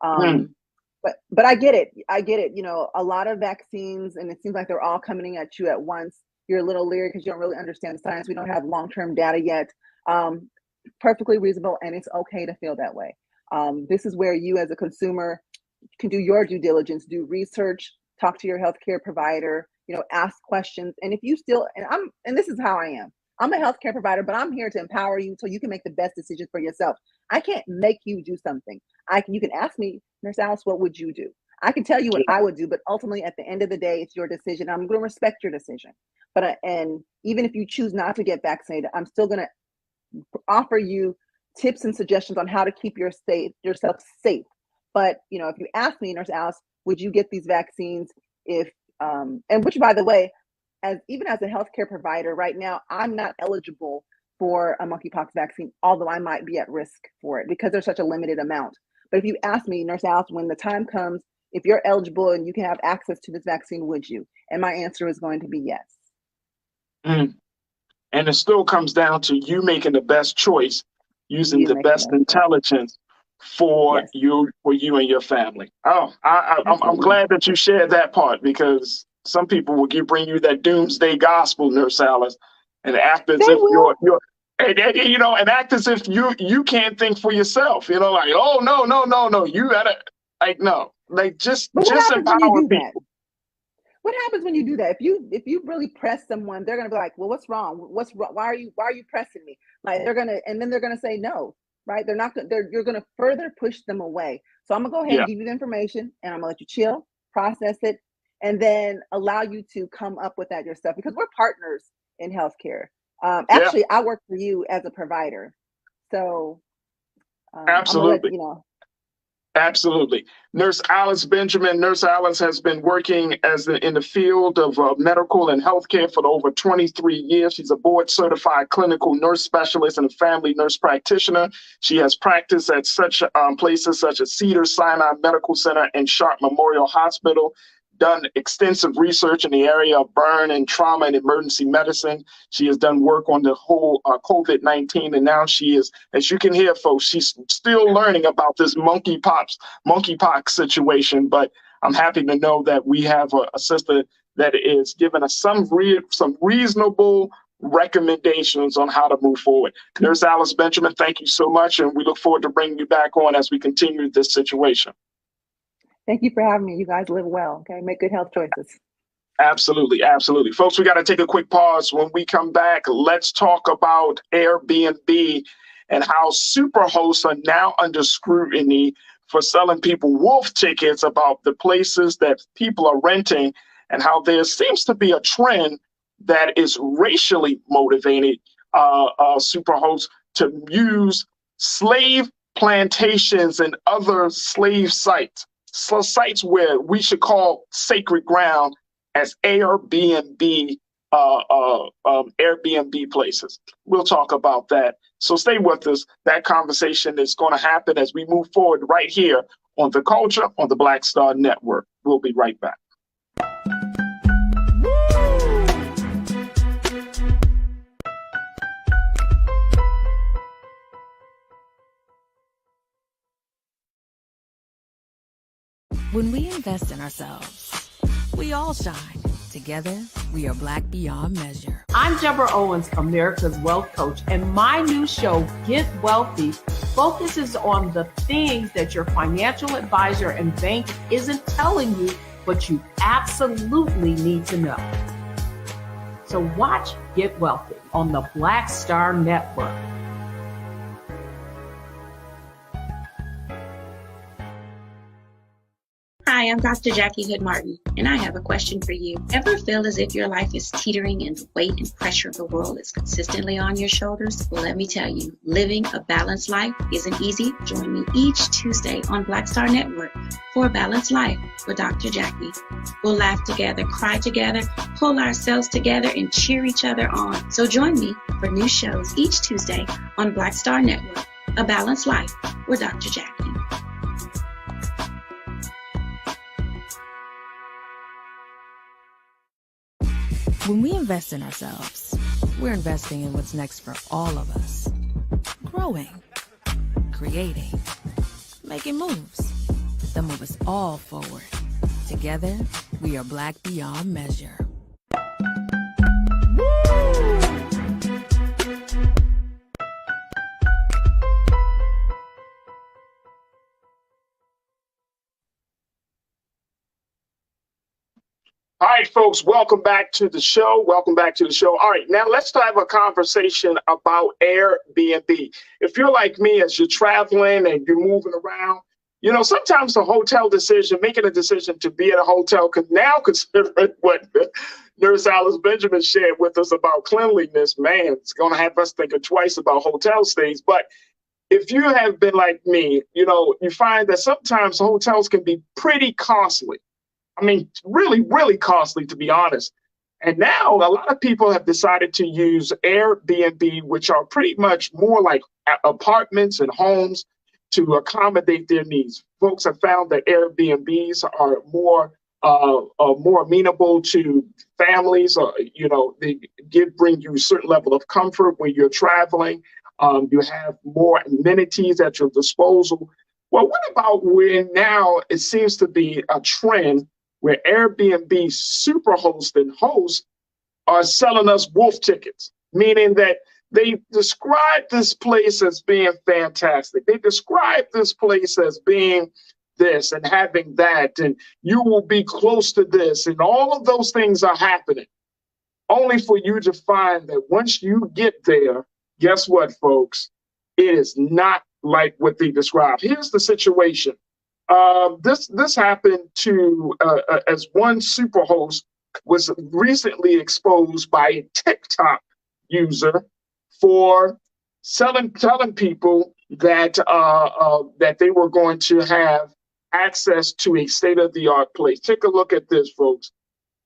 But I get it. A lot of vaccines, and it seems like they're all coming at you at once. You're a little leery because you don't really understand the science. We don't have long-term data yet. Perfectly reasonable, and it's okay to feel that way. This is where you as a consumer can do your due diligence, do research, talk to your healthcare provider, ask questions. And if you still, and this is how I am. I'm a healthcare provider, but I'm here to empower you so you can make the best decisions for yourself. I can't make you do something. You can ask me, Nurse Alice, what would you do? I can tell you what I would do, but ultimately at the end of the day, it's your decision. I'm going to respect your decision. But and even if you choose not to get vaccinated, I'm still going to offer you tips and suggestions on how to keep yourself safe. But if you ask me, Nurse Alice, would you get these vaccines if and which, by the way, even as a healthcare provider right now, I'm not eligible for a monkeypox vaccine, although I might be at risk for it because there's such a limited amount. But if you ask me, Nurse Alice, when the time comes, if you're eligible and you can have access to this vaccine, would you? And my answer is going to be yes. And it still comes down to you making the best choice, using the best intelligence for you and your family. Oh, I'm glad that you shared that part, because some people will bring you that doomsday gospel, Nurse Alice, and act as if and act as if you can't think for yourself. Like, oh no, you gotta just empower people. What happens when you do that? If you really press someone, they're gonna be like, well, what's wrong? What's wrong? Why are you pressing me? Like they're gonna say no, right? You're gonna further push them away. So I'm gonna go ahead and give you the information, and I'm gonna let you chill, process it, and then allow you to come up with that yourself, because we're partners in healthcare. Actually, I work for you as a provider. So Absolutely. I'm gonna let you know. Absolutely. Nurse Alice Benjamin. Nurse Alice has been working in the field of medical and healthcare for over 23 years. She's a board certified clinical nurse specialist and a family nurse practitioner. She has practiced at such places such as Cedars-Sinai Medical Center and Sharp Memorial Hospital, done extensive research in the area of burn and trauma and emergency medicine. She has done work on the whole COVID-19, and now she is, as you can hear, folks, she's still learning about this monkeypox situation. But I'm happy to know that we have a sister that is giving us some reasonable recommendations on how to move forward. Nurse Alice Benjamin, thank you so much, and we look forward to bringing you back on as we continue this situation. Thank you for having me. You guys live well, okay? Make good health choices. Absolutely, absolutely. Folks, we got to take a quick pause. When we come back, let's talk about Airbnb and how superhosts are now under scrutiny for selling people wolf tickets about the places that people are renting, and how there seems to be a trend that is racially motivated superhosts to use slave plantations and other slave sites. So sites where we should call sacred ground as Airbnb Airbnb places. We'll talk about that. So stay with us. That conversation is going to happen as we move forward right here on The Culture on the Black Star Network. We'll be right back. When we invest in ourselves, we all shine. Together, we are Black beyond measure. I'm Deborah Owens, America's Wealth Coach, and my new show, Get Wealthy, focuses on the things that your financial advisor and bank isn't telling you, but you absolutely need to know. So watch Get Wealthy on the Black Star Network. Hi, I'm Dr. Jackie Hood Martin, and I have a question for you. Ever feel as if your life is teetering and the weight and pressure of the world is consistently on your shoulders? Well, let me tell you, living a balanced life isn't easy. Join me each Tuesday on Black Star Network for A Balanced Life with Dr. Jackie. We'll laugh together, cry together, pull ourselves together, and cheer each other on. So join me for new shows each Tuesday on Black Star Network, A Balanced Life with Dr. Jackie. When we invest in ourselves, we're investing in what's next for all of us. Growing, creating, making moves that move us all forward. Together, we are Black beyond measure. All right, folks, welcome back to the show. Welcome back to the show. All right, now let's have a conversation about Airbnb. If you're like me, as you're traveling and you're moving around, you know, sometimes the hotel decision, making a decision to be at a hotel, could now consider what Nurse Alice Benjamin shared with us about cleanliness. Man, it's going to have us thinking twice about hotel stays. But if you have been like me, you know, you find that sometimes hotels can be pretty costly. I mean, really, really costly, to be honest. And now a lot of people have decided to use Airbnb, which are pretty much more like apartments and homes, to accommodate their needs. Folks have found that Airbnbs are more amenable to families. You know, they bring you a certain level of comfort when you're traveling. You have more amenities at your disposal. Well, what about when now it seems to be a trend where Airbnb superhosts and hosts are selling us wolf tickets, meaning that they describe this place as being fantastic. They describe this place as being this and having that, and you will be close to this, and all of those things are happening, only for you to find that once you get there, guess what, folks? It is not like what they describe. Here's the situation. This happened to as one superhost was recently exposed by a TikTok user for telling people that that they were going to have access to a state-of-the-art place. Take a look at this, folks.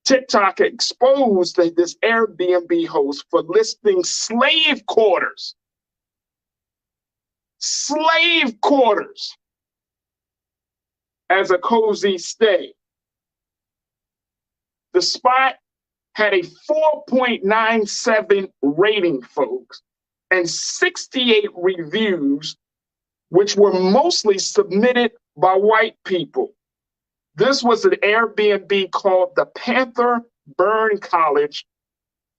TikTok exposed this Airbnb host for listing slave quarters as a cozy stay. The spot had a 4.97 rating, folks, and 68 reviews, which were mostly submitted by white people. This was an Airbnb called the Panther Burn College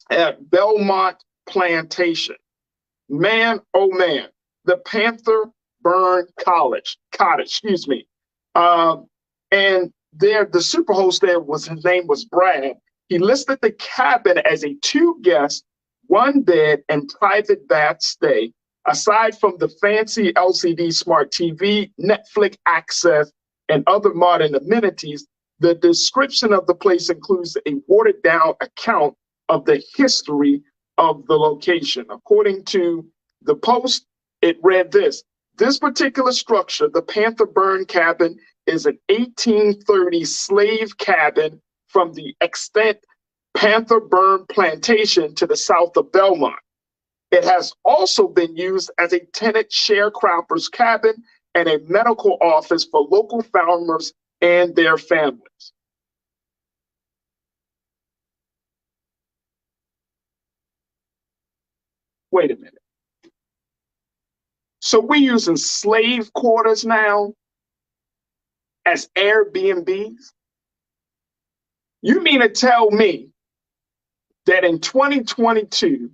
at Belmont Plantation. Man, oh man, the Panther Burn Cottage, excuse me. And there, the superhost there his name was Brad. He listed the cabin as a 2-guest, 1-bed, and private bath stay. Aside from the fancy LCD smart TV, Netflix access, and other modern amenities, the description of the place includes a watered-down account of the history of the location. According to the Post, it read this: this particular structure, the Panther Burn Cabin, is an 1830 slave cabin from the extant Panther Burn Plantation to the south of Belmont. It has also been used as a tenant sharecropper's cabin and a medical office for local farmers and their families. Wait a minute. So we're using slave quarters now as Airbnbs? You mean to tell me that in 2022,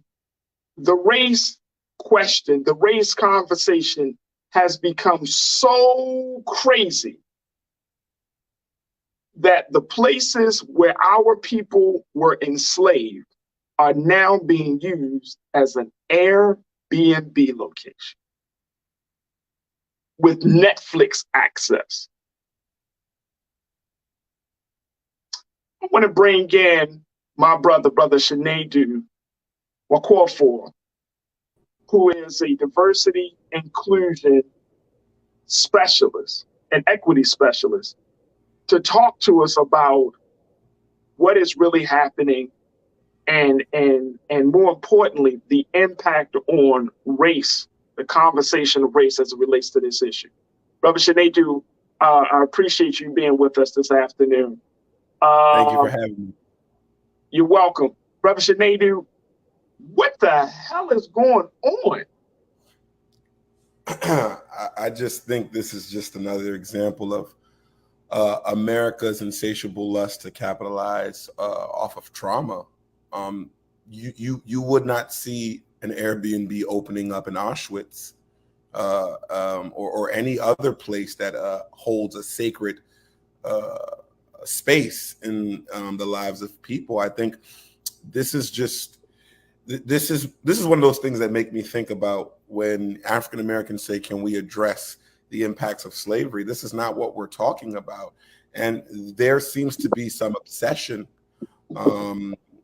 the race question, the race conversation has become so crazy that the places where our people were enslaved are now being used as an Airbnb location with Netflix access? I want to bring in my brother Shinedu Wakofor, who is a diversity inclusion specialist and equity specialist, to talk to us about what is really happening and more importantly, the impact on race, the conversation of race as it relates to this issue. Brother Shinedu, I appreciate you being with us this afternoon. Thank you for having me. You're welcome. Brother Shinedu, what the hell is going on? I just think this is just another example of America's insatiable lust to capitalize off of trauma. You would not see an Airbnb opening up in Auschwitz or any other place that holds a sacred space in the lives of people. I think this is one of those things that make me think about when African Americans say, can we address the impacts of slavery? This is not what we're talking about. And there seems to be some obsession,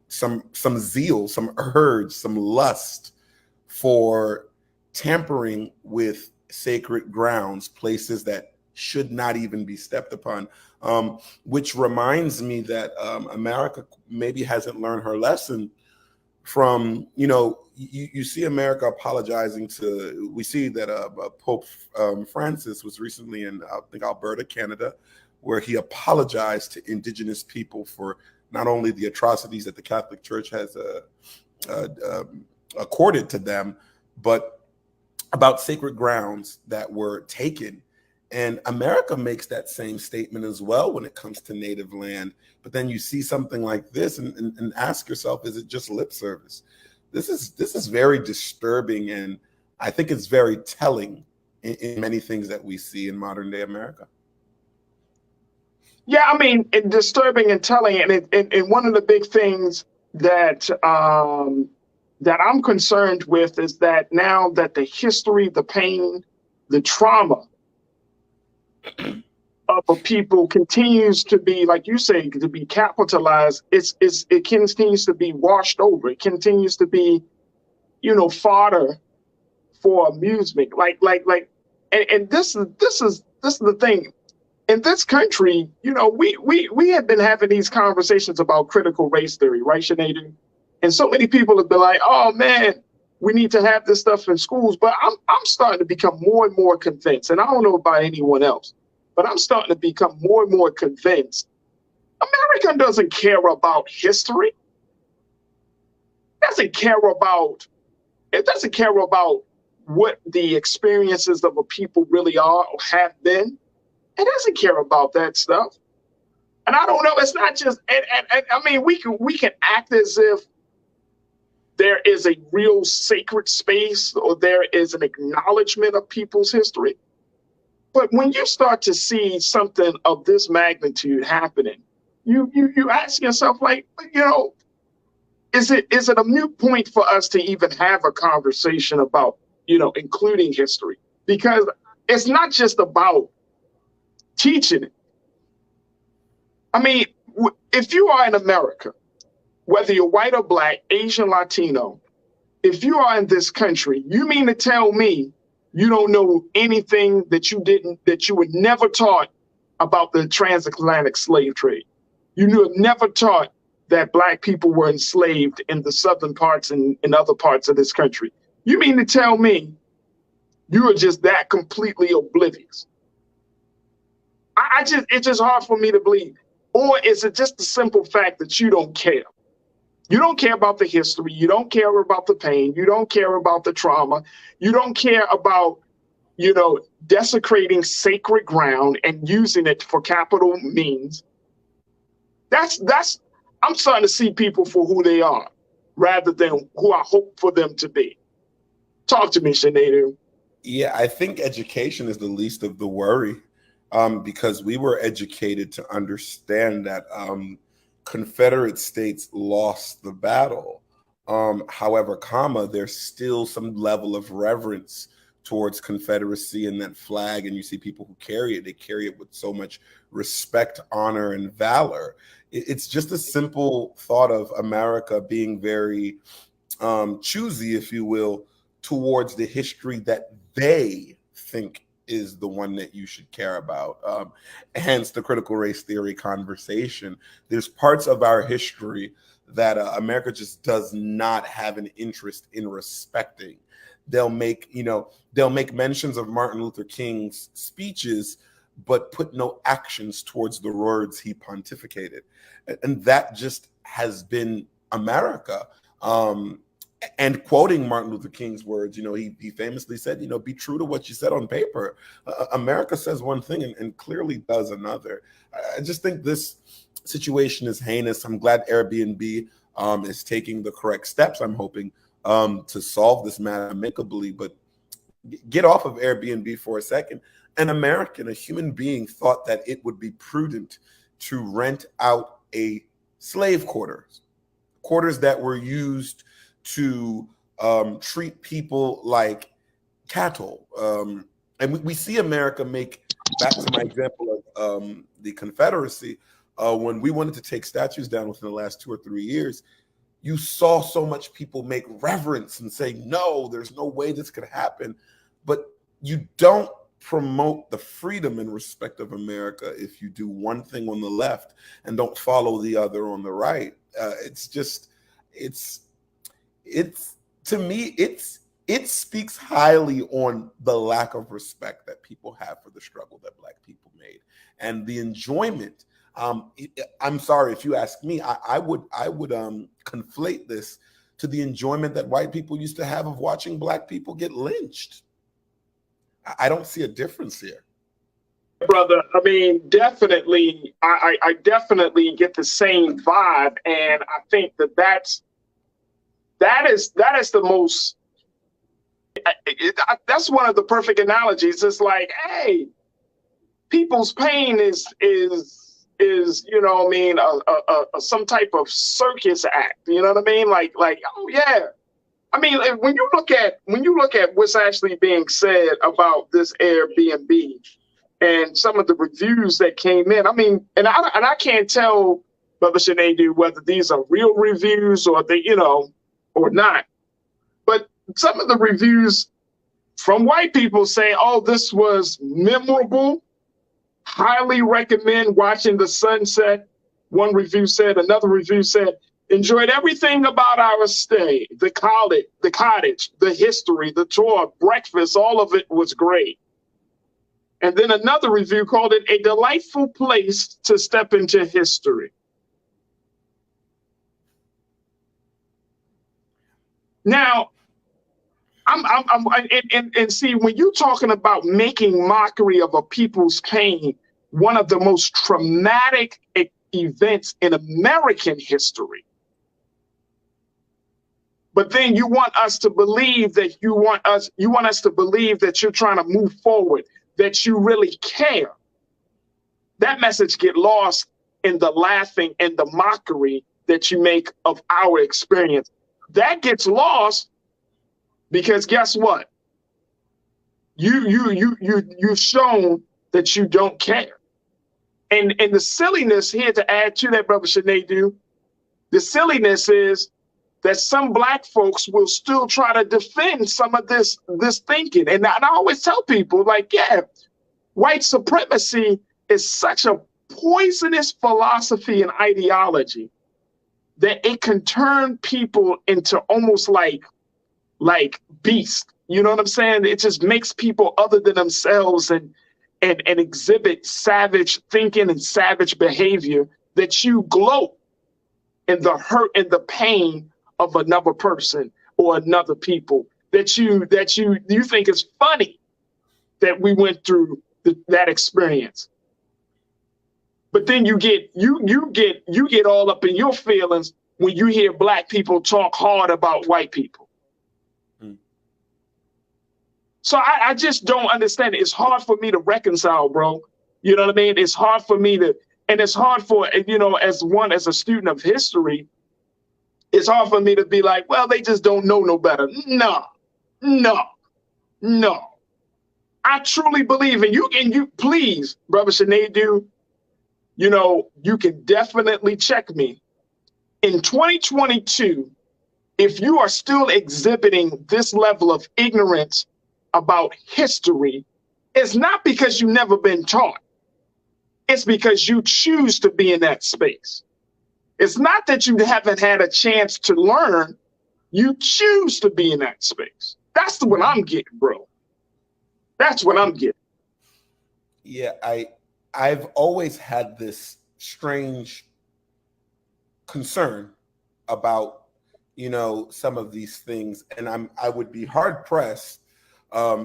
some zeal, some urge, some lust for tampering with sacred grounds, places that should not even be stepped upon, which reminds me that America maybe hasn't learned her lesson from, you see America apologizing to, we see that Pope Francis was recently in, I think, Alberta, Canada, where he apologized to Indigenous people for not only the atrocities that the Catholic Church has accorded to them, but about sacred grounds that were taken. And America makes that same statement as well when it comes to native land. But then you see something like this and ask yourself, is it just lip service? This is very disturbing, and I think it's very telling in many things that we see in modern day America. Yeah, I mean, it's disturbing and telling, and one of the big things that that I'm concerned with is that now that the history, the pain, the trauma of a people continues to be, like you say, to be capitalized, it continues to be washed over. It continues to be, fodder for amusement. And this is the thing. In this country, you know, we have been having these conversations about critical race theory, right, Sinead? And so many people have been like, oh man, we need to have this stuff in schools. But I'm starting to become more and more convinced, and I don't know about anyone else, but I'm starting to become more and more convinced America doesn't care about history. It doesn't care about what the experiences of a people really are or have been. It doesn't care about that stuff. And I don't know, it's not just, and I mean, we can act as if there is a real sacred space or there is an acknowledgement of people's history. But when you start to see something of this magnitude happening, you ask yourself, like, you know, is it a moot point for us to even have a conversation about, you know, including history? Because it's not just about teaching it. I mean, if you are in America, whether you're white or black, Asian, Latino, if you are in this country, you mean to tell me you don't know anything that you were never taught about the transatlantic slave trade? You were never taught that black people were enslaved in the southern parts and in other parts of this country. You mean to tell me you are just that completely oblivious? It's just hard for me to believe. Or is it just the simple fact that you don't care? You don't care about the history. You don't care about the pain. You don't care about the trauma. You don't care about, you know, desecrating sacred ground and using it for capital means. I'm starting to see people for who they are rather than who I hope for them to be. Talk to me, Sinead. Yeah, I think education is the least of the worry, because we were educated to understand that Confederate states lost the battle. However, there's still some level of reverence towards Confederacy and that flag, and you see people who carry it, they carry it with so much respect, honor, and valor. It's just a simple thought of America being very choosy, if you will, towards the history that they think is the one that you should care about. Hence the critical race theory conversation. There's parts of our history that America just does not have an interest in respecting. They'll make mentions of Martin Luther King's speeches, but put no actions towards the words he pontificated. And that just has been America. And quoting Martin Luther King's words, you know, he famously said, you know, be true to what you said on paper. America says one thing and clearly does another. I just think this situation is heinous. I'm glad Airbnb is taking the correct steps, I'm hoping, to solve this matter amicably. But get off of Airbnb for a second. An American, a human being, thought that it would be prudent to rent out a slave quarters that were used to treat people like cattle. And we see America make, back to my example of the Confederacy, when we wanted to take statues down within the last 2 or 3 years, you saw so much people make reverence and say, no, there's no way this could happen. But you don't promote the freedom and respect of America if you do one thing on the left and don't follow the other on the right. To me, it speaks highly on the lack of respect that people have for the struggle that Black people made and the enjoyment. I'm sorry, if you ask me, I would conflate this to the enjoyment that white people used to have of watching Black people get lynched. I don't see a difference here. Brother, I mean, definitely, I definitely get the same vibe, and I think that is the most. That's one of the perfect analogies. It's like, hey, people's pain is you know what I mean, some type of circus act. You know what I mean? Like oh yeah. I mean, when you look at what's actually being said about this Airbnb and some of the reviews that came in, I mean, and I can't tell, Brother Sinead, whether these are real reviews or they, you know, or not. But some of the reviews from white people saying, oh, this was memorable. Highly recommend watching the sunset. One review said, another review said, enjoyed everything about our stay. The cottage, the history, the tour, breakfast, all of it was great. And then another review called it a delightful place to step into history. Now, and see, when you're talking about making mockery of a people's pain, one of the most traumatic events in American history. But then you want us to believe that you want us to believe that you're trying to move forward, that you really care. That message get lost in the laughing and the mockery that you make of our experience. That gets lost because guess what? You've shown that you don't care. And the silliness here, to add to that, Brother Sinedu, the silliness is that some Black folks will still try to defend some of this thinking. And I always tell people, like, yeah, white supremacy is such a poisonous philosophy and ideology that it can turn people into almost like beasts. You know what I'm saying? It just makes people other than themselves and exhibit savage thinking and savage behavior, that you gloat in the hurt and the pain of another person or another people, that you think it's funny that we went through that experience. But then you get all up in your feelings when you hear Black people talk hard about white people. So I just don't understand it. It's hard for me to reconcile, bro. You know what I mean? It's hard for me to, and it's hard for, as a student of history, it's hard for me to be like, well, they just don't know no better. No. I truly believe, and you please, Brother Sinedu, you can definitely check me. In 2022, if you are still exhibiting this level of ignorance about history, it's not because you've never been taught. It's because you choose to be in that space. It's not that you haven't had a chance to learn. You choose to be in that space. That's what I'm getting, bro. That's what I'm getting. Yeah, I've always had this strange concern about, some of these things, and I would be hard pressed,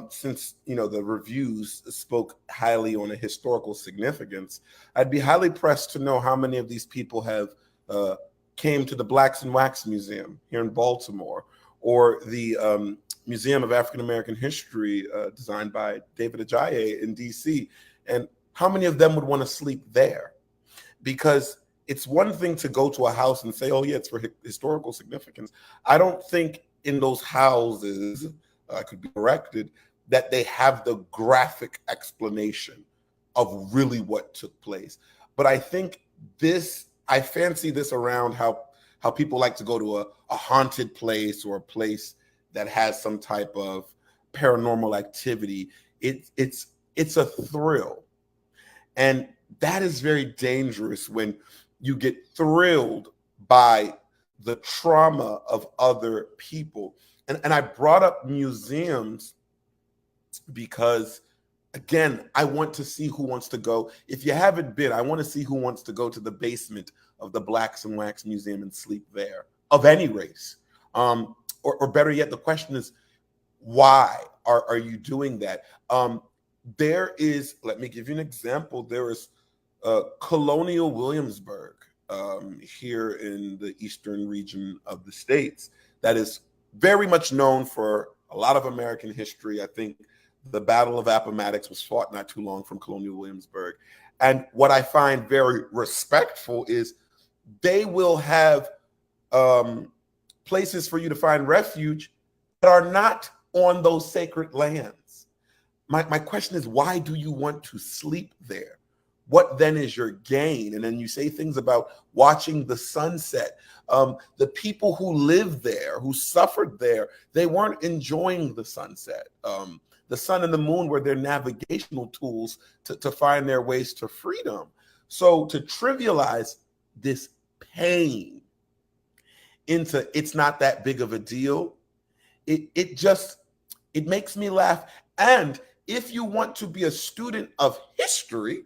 since the reviews spoke highly on a historical significance. I'd be highly pressed to know how many of these people have came to the Blacks in Wax Museum here in Baltimore, or the Museum of African American History designed by David Ajayi in DC, and how many of them would want to sleep there? Because it's one thing to go to a house and say, oh yeah, it's for historical significance. I don't think in those houses, I could be corrected, that they have the graphic explanation of really what took place. But I think I fancy this around how people like to go to a haunted place or a place that has some type of paranormal activity. It's a thrill. And that is very dangerous when you get thrilled by the trauma of other people. And I brought up museums because, again, I want to see who wants to go. If you haven't been, I want to see who wants to go to the basement of the Blacks in Wax Museum and sleep there, of any race. Or better yet, the question is, why are you doing that? There is, let me give you an example. There is Colonial Williamsburg here in the eastern region of the States that is very much known for a lot of American history. I think the Battle of Appomattox was fought not too long from Colonial Williamsburg. And what I find very respectful is they will have places for you to find refuge that are not on those sacred lands. My question is, why do you want to sleep there? what then is your gain? And then you say things about watching the sunset. The people who lived there, who suffered there, they weren't enjoying the sunset. The sun and the moon were their navigational tools to find their ways to freedom. So to trivialize this pain into it's not that big of a deal, it makes me laugh. And if you want to be a student of history,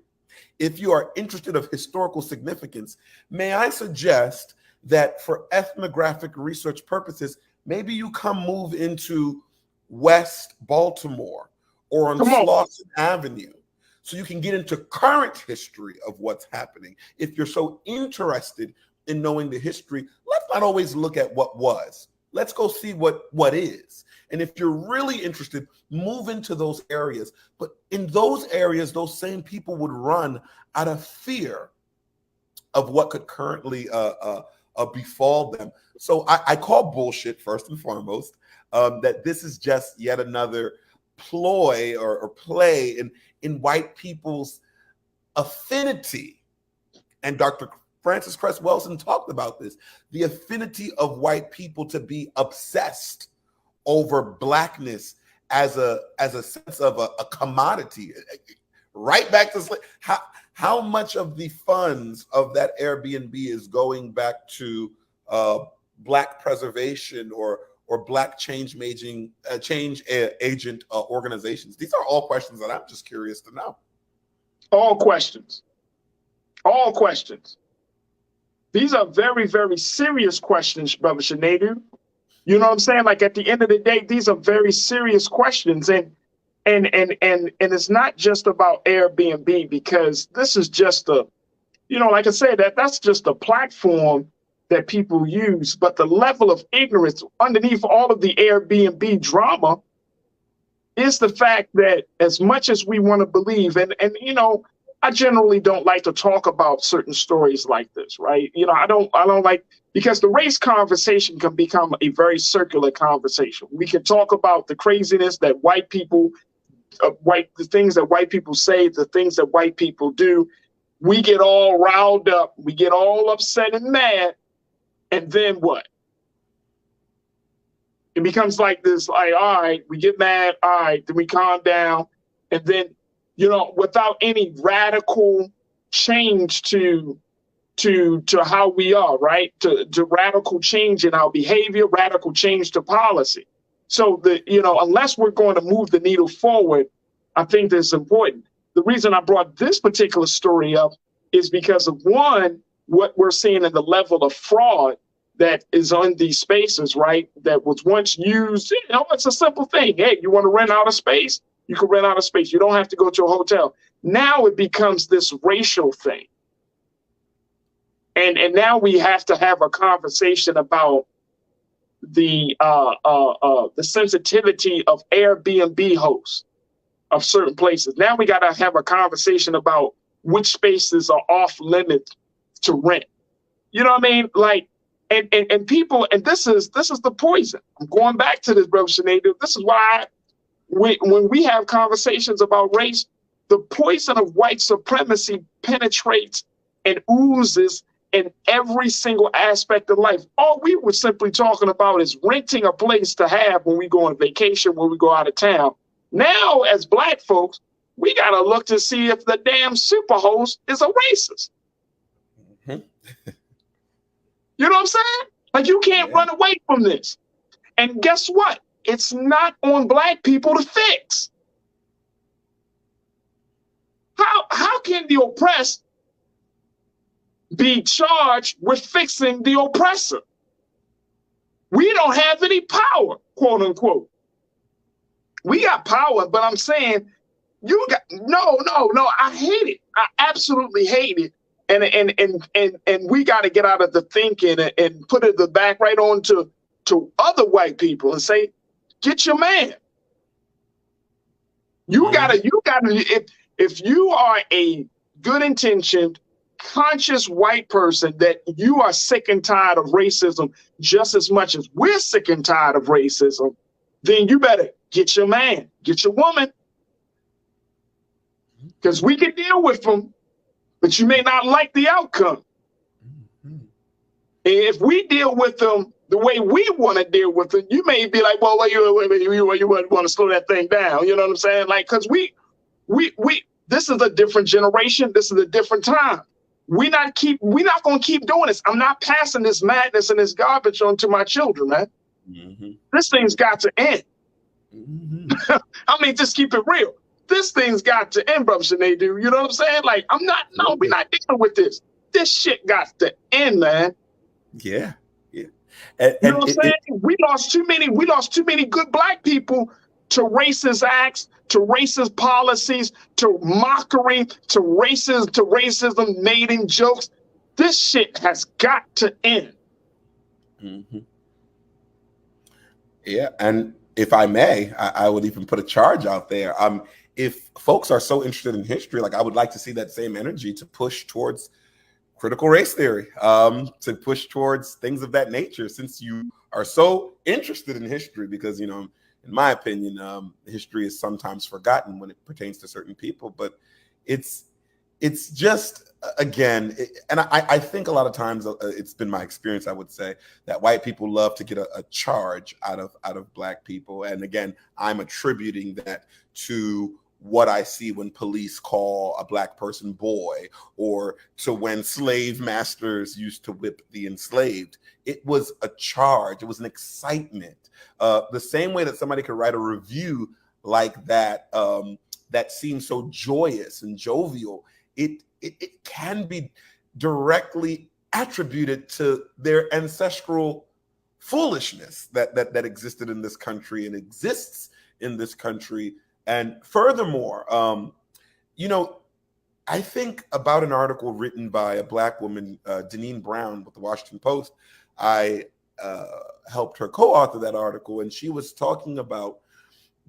if you are interested of historical significance, may I suggest that for ethnographic research purposes, maybe you move into West Baltimore or on Slauson Avenue, so you can get into current history of what's happening. If you're so interested in knowing the history, let's not always look at what was. Let's go see what is. And if you're really interested, move into those areas. But in those areas, those same people would run out of fear of what could currently befall them. So I call bullshit, first and foremost, that this is just yet another ploy or play in white people's affinity. And Dr. Frances Cress Welsing talked about this, the affinity of white people to be obsessed over Blackness as a sense of a commodity. Right back to how much of the funds of that Airbnb is going back to Black preservation or Black change agent organizations? These are all questions that I'm just curious to know. All questions. All questions. These are very, very serious questions, Brother Shanadu. You know what I'm saying? Like at the end of the day, these are very serious questions. And it's not just about Airbnb, because this is just like I said, that's just a platform that people use. But the level of ignorance underneath all of the Airbnb drama is the fact that as much as we want to believe, and I generally don't like to talk about certain stories like this, right? I don't like, because the race conversation can become a very circular conversation. We can talk about the craziness that white people, the things that white people say, the things that white people do. We get all riled up, we get all upset and mad, and then what? It becomes like this, like, all right, we get mad, all right, then we calm down, and then, without any radical change to how we are, right? To radical change in our behavior, radical change to policy. So unless we're going to move the needle forward, I think that's important. The reason I brought this particular story up is because of, one, what we're seeing in the level of fraud that is on these spaces, right? That was once used, it's a simple thing. Hey, you want to rent out a space? You can rent out a space. You don't have to go to a hotel. Now it becomes this racial thing. And now we have to have a conversation about the sensitivity of Airbnb hosts of certain places. Now we got to have a conversation about which spaces are off limits to rent. You know what I mean? Like, and people, and this is the poison. I'm going back to this, Brother Shanadu. This is why when we have conversations about race, the poison of white supremacy penetrates and oozes in every single aspect of life. All we were simply talking about is renting a place to have when we go on vacation, when we go out of town. Now, as Black folks, we got to look to see if the damn superhost is a racist. Mm-hmm. You know what I'm saying? Like, you can't run away from this. And guess what? It's not on Black people to fix. How can the oppressed be charged with fixing the oppressor? We don't have any power, quote unquote. We got power, but I'm saying you got no. I hate it. I absolutely hate it. And we got to get out of the thinking and put it back right on to other white people and say, get your man. You gotta, if you are a good intentioned, conscious white person that you are sick and tired of racism just as much as we're sick and tired of racism, then you better get your man, get your woman, because we can deal with them. but you may not like the outcome. If we deal with them the way we want to deal with them, you may be like, well, you want to slow that thing down. You know what I'm saying? Like, because we, this is a different generation. This is a different time. We're not going to keep doing this. I'm not passing this madness and this garbage on to my children, man. This thing's got to end. I mean, just keep it real. This thing's got to end, brother Sinead. You know what I'm saying? Like, we're not dealing with this. This shit got to end, man. Yeah. You know what I'm saying? We lost too many good black people to racist acts, to racist policies, to mockery, to racism, mating jokes. This shit has got to end. Yeah, and if I may, I would even put a charge out there. If folks are so interested in history, like I would like to see that same energy to push towards critical race theory, to push towards things of that nature, since you are so interested in history, because, you know, in my opinion, history is sometimes forgotten when it pertains to certain people, but it's just, again, and I think a lot of times it's been my experience, I would say, that white people love to get a charge out of black people. And again, I'm attributing that to what I see when police call a black person boy, or to when slave masters used to whip the enslaved. It was a charge. It was an excitement. The same way that somebody could write a review like that, that seems so joyous and jovial, it can be directly attributed to their ancestral foolishness that existed in this country and exists in this country. And furthermore, you know, I think about an article written by a black woman, Deneen Brown, with the Washington Post. I helped her co-author that article, and she was talking about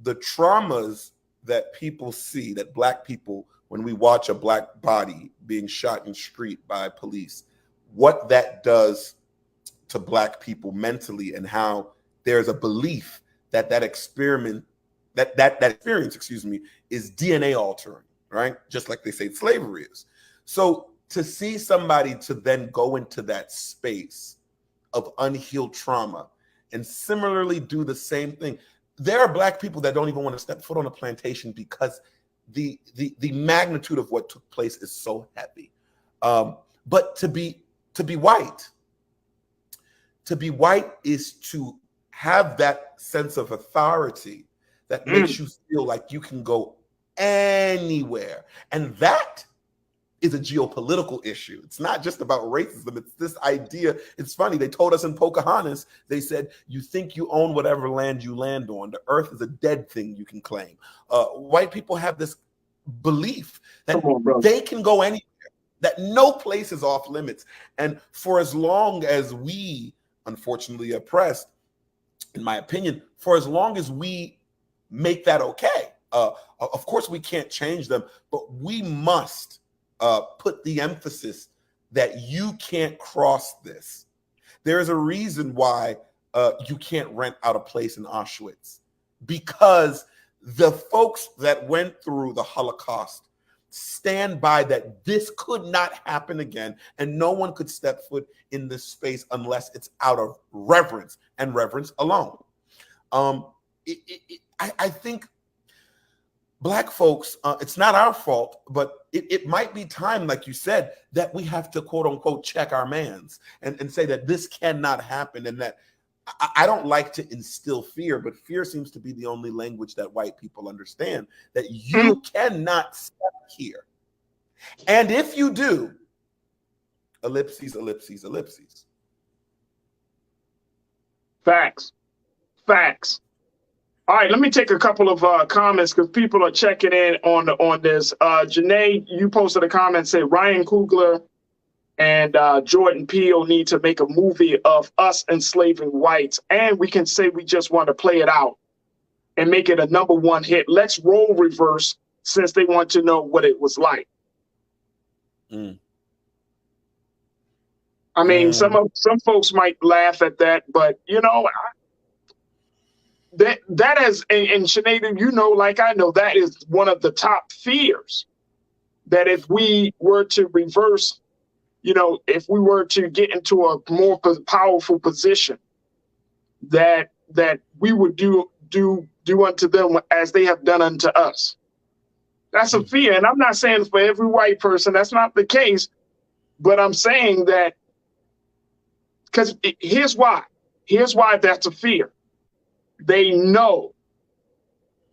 the traumas that people see, that black people, when we watch a black body being shot in the street by police, what that does to black people mentally, and how there's a belief that that experience, is DNA altering, right? Just like they say slavery is. So to see somebody to then go into that space of unhealed trauma and similarly do the same thing. There are black people that don't even want to step foot on a plantation because the magnitude of what took place is so heavy. But to be white is to have that sense of authority that makes you feel like you can go anywhere. And that is a geopolitical issue. It's not just about racism. It's this idea. It's funny. They told us in Pocahontas, they said, you think you own whatever land you land on. The earth is a dead thing you can claim. White people have this belief that they can go anywhere, that no place is off limits. And for as long as we, unfortunately oppressed, in my opinion, for as long as we make that okay, of course we can't change them, but we must put the emphasis that you can't cross this. There is a reason why you can't rent out a place in Auschwitz, because the folks that went through the Holocaust stand by that this could not happen again, and no one could step foot in this space unless it's out of reverence and reverence alone. I think Black folks, it's not our fault, but it might be time, like you said, that we have to quote unquote check our mans and say that this cannot happen. And that I don't like to instill fear, but fear seems to be the only language that white people understand, that you cannot step here. And if you do, ellipses, ellipses, ellipses. Facts. All right, let me take a couple of comments because people are checking in on this. Janae, you posted a comment, say Ryan Coogler and Jordan Peele need to make a movie of us enslaving whites, and we can say we just want to play it out and make it a #1 hit. Let's roll reverse since they want to know what it was like. I mean, some folks might laugh at that, but you know. That is, and Sinead, you know, like I know, that is one of the top fears that if we were to reverse, if we were to get into a more powerful position, that we would do unto them as they have done unto us. That's a fear. And I'm not saying for every white person, that's not the case, but I'm saying that because here's why that's a fear. They know,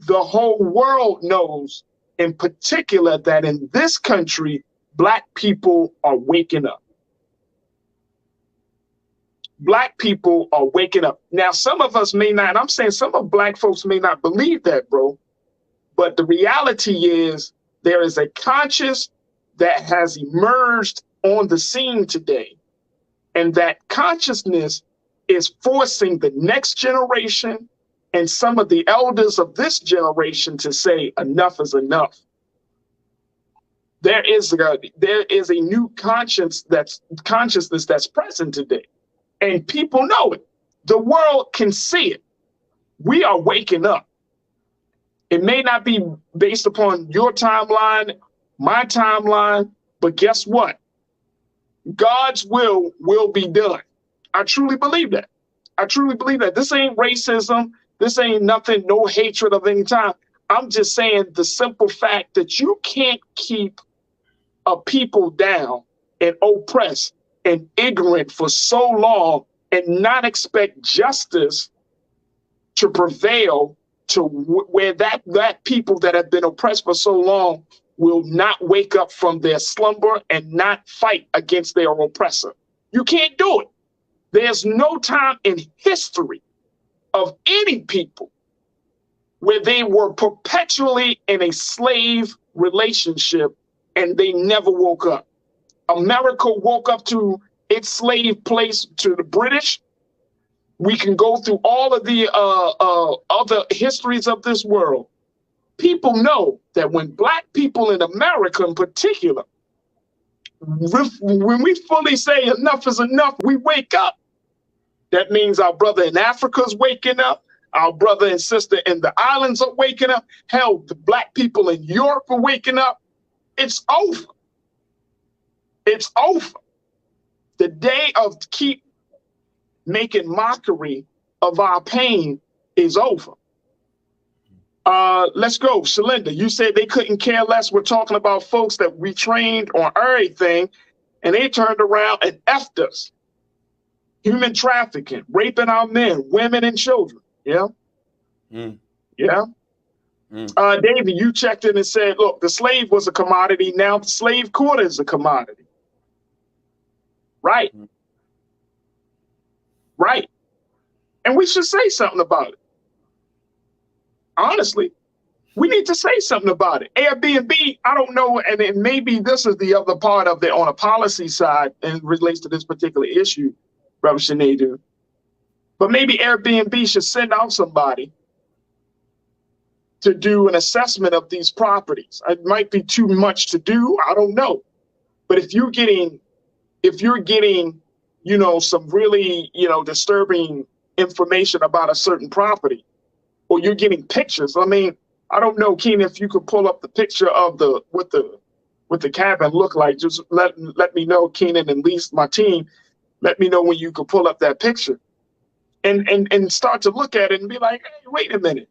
the whole world knows in particular, that in this country, Black people are waking up. Black people are waking up. Now, some of us may not, I'm saying some of Black folks may not believe that, bro. But the reality is there is a conscience that has emerged on the scene today. And that consciousness is forcing the next generation and some of the elders of this generation to say enough is enough. There is a new consciousness that's present today. And people know it. The world can see it. We are waking up. It may not be based upon your timeline, my timeline, but guess what? God's will be done. I truly believe that. I truly believe that. This ain't racism. This ain't nothing, no hatred of any time. I'm just saying the simple fact that you can't keep a people down and oppressed and ignorant for so long and not expect justice to prevail to where that people that have been oppressed for so long will not wake up from their slumber and not fight against their oppressor. You can't do it. There's no time in history of any people where they were perpetually in a slave relationship and they never woke up. America woke up to its slave place to the British. We can go through all of the other histories of this world. People know that when Black people in America in particular, when we fully say enough is enough, we wake up. That means our brother in Africa is waking up. Our brother and sister in the islands are waking up. Hell, the Black people in Europe are waking up. It's over. It's over. The day of keep making mockery of our pain is over. Let's go. Shalinda, you said they couldn't care less. We're talking about folks that we trained on everything, and they turned around and effed us. Human trafficking, raping our men, women, and children. Yeah. Yeah. David, you checked in and said, look, the slave was a commodity. Now the slave quarter is a commodity. Right. Right. And we should say something about it. Honestly, we need to say something about it. Airbnb, I don't know, and maybe this is the other part of it on a policy side and relates to this particular issue, Brother Shanadu. But maybe Airbnb should send out somebody to do an assessment of these properties. It might be too much to do. I don't know. But if you're getting, some really, disturbing information about a certain property, or you're getting pictures. I mean, I don't know, Keenan, if you could pull up the picture of what the cabin looked like. Just let me know, Keenan, and at least my team. Let me know when you could pull up that picture, and start to look at it and be like, hey, wait a minute,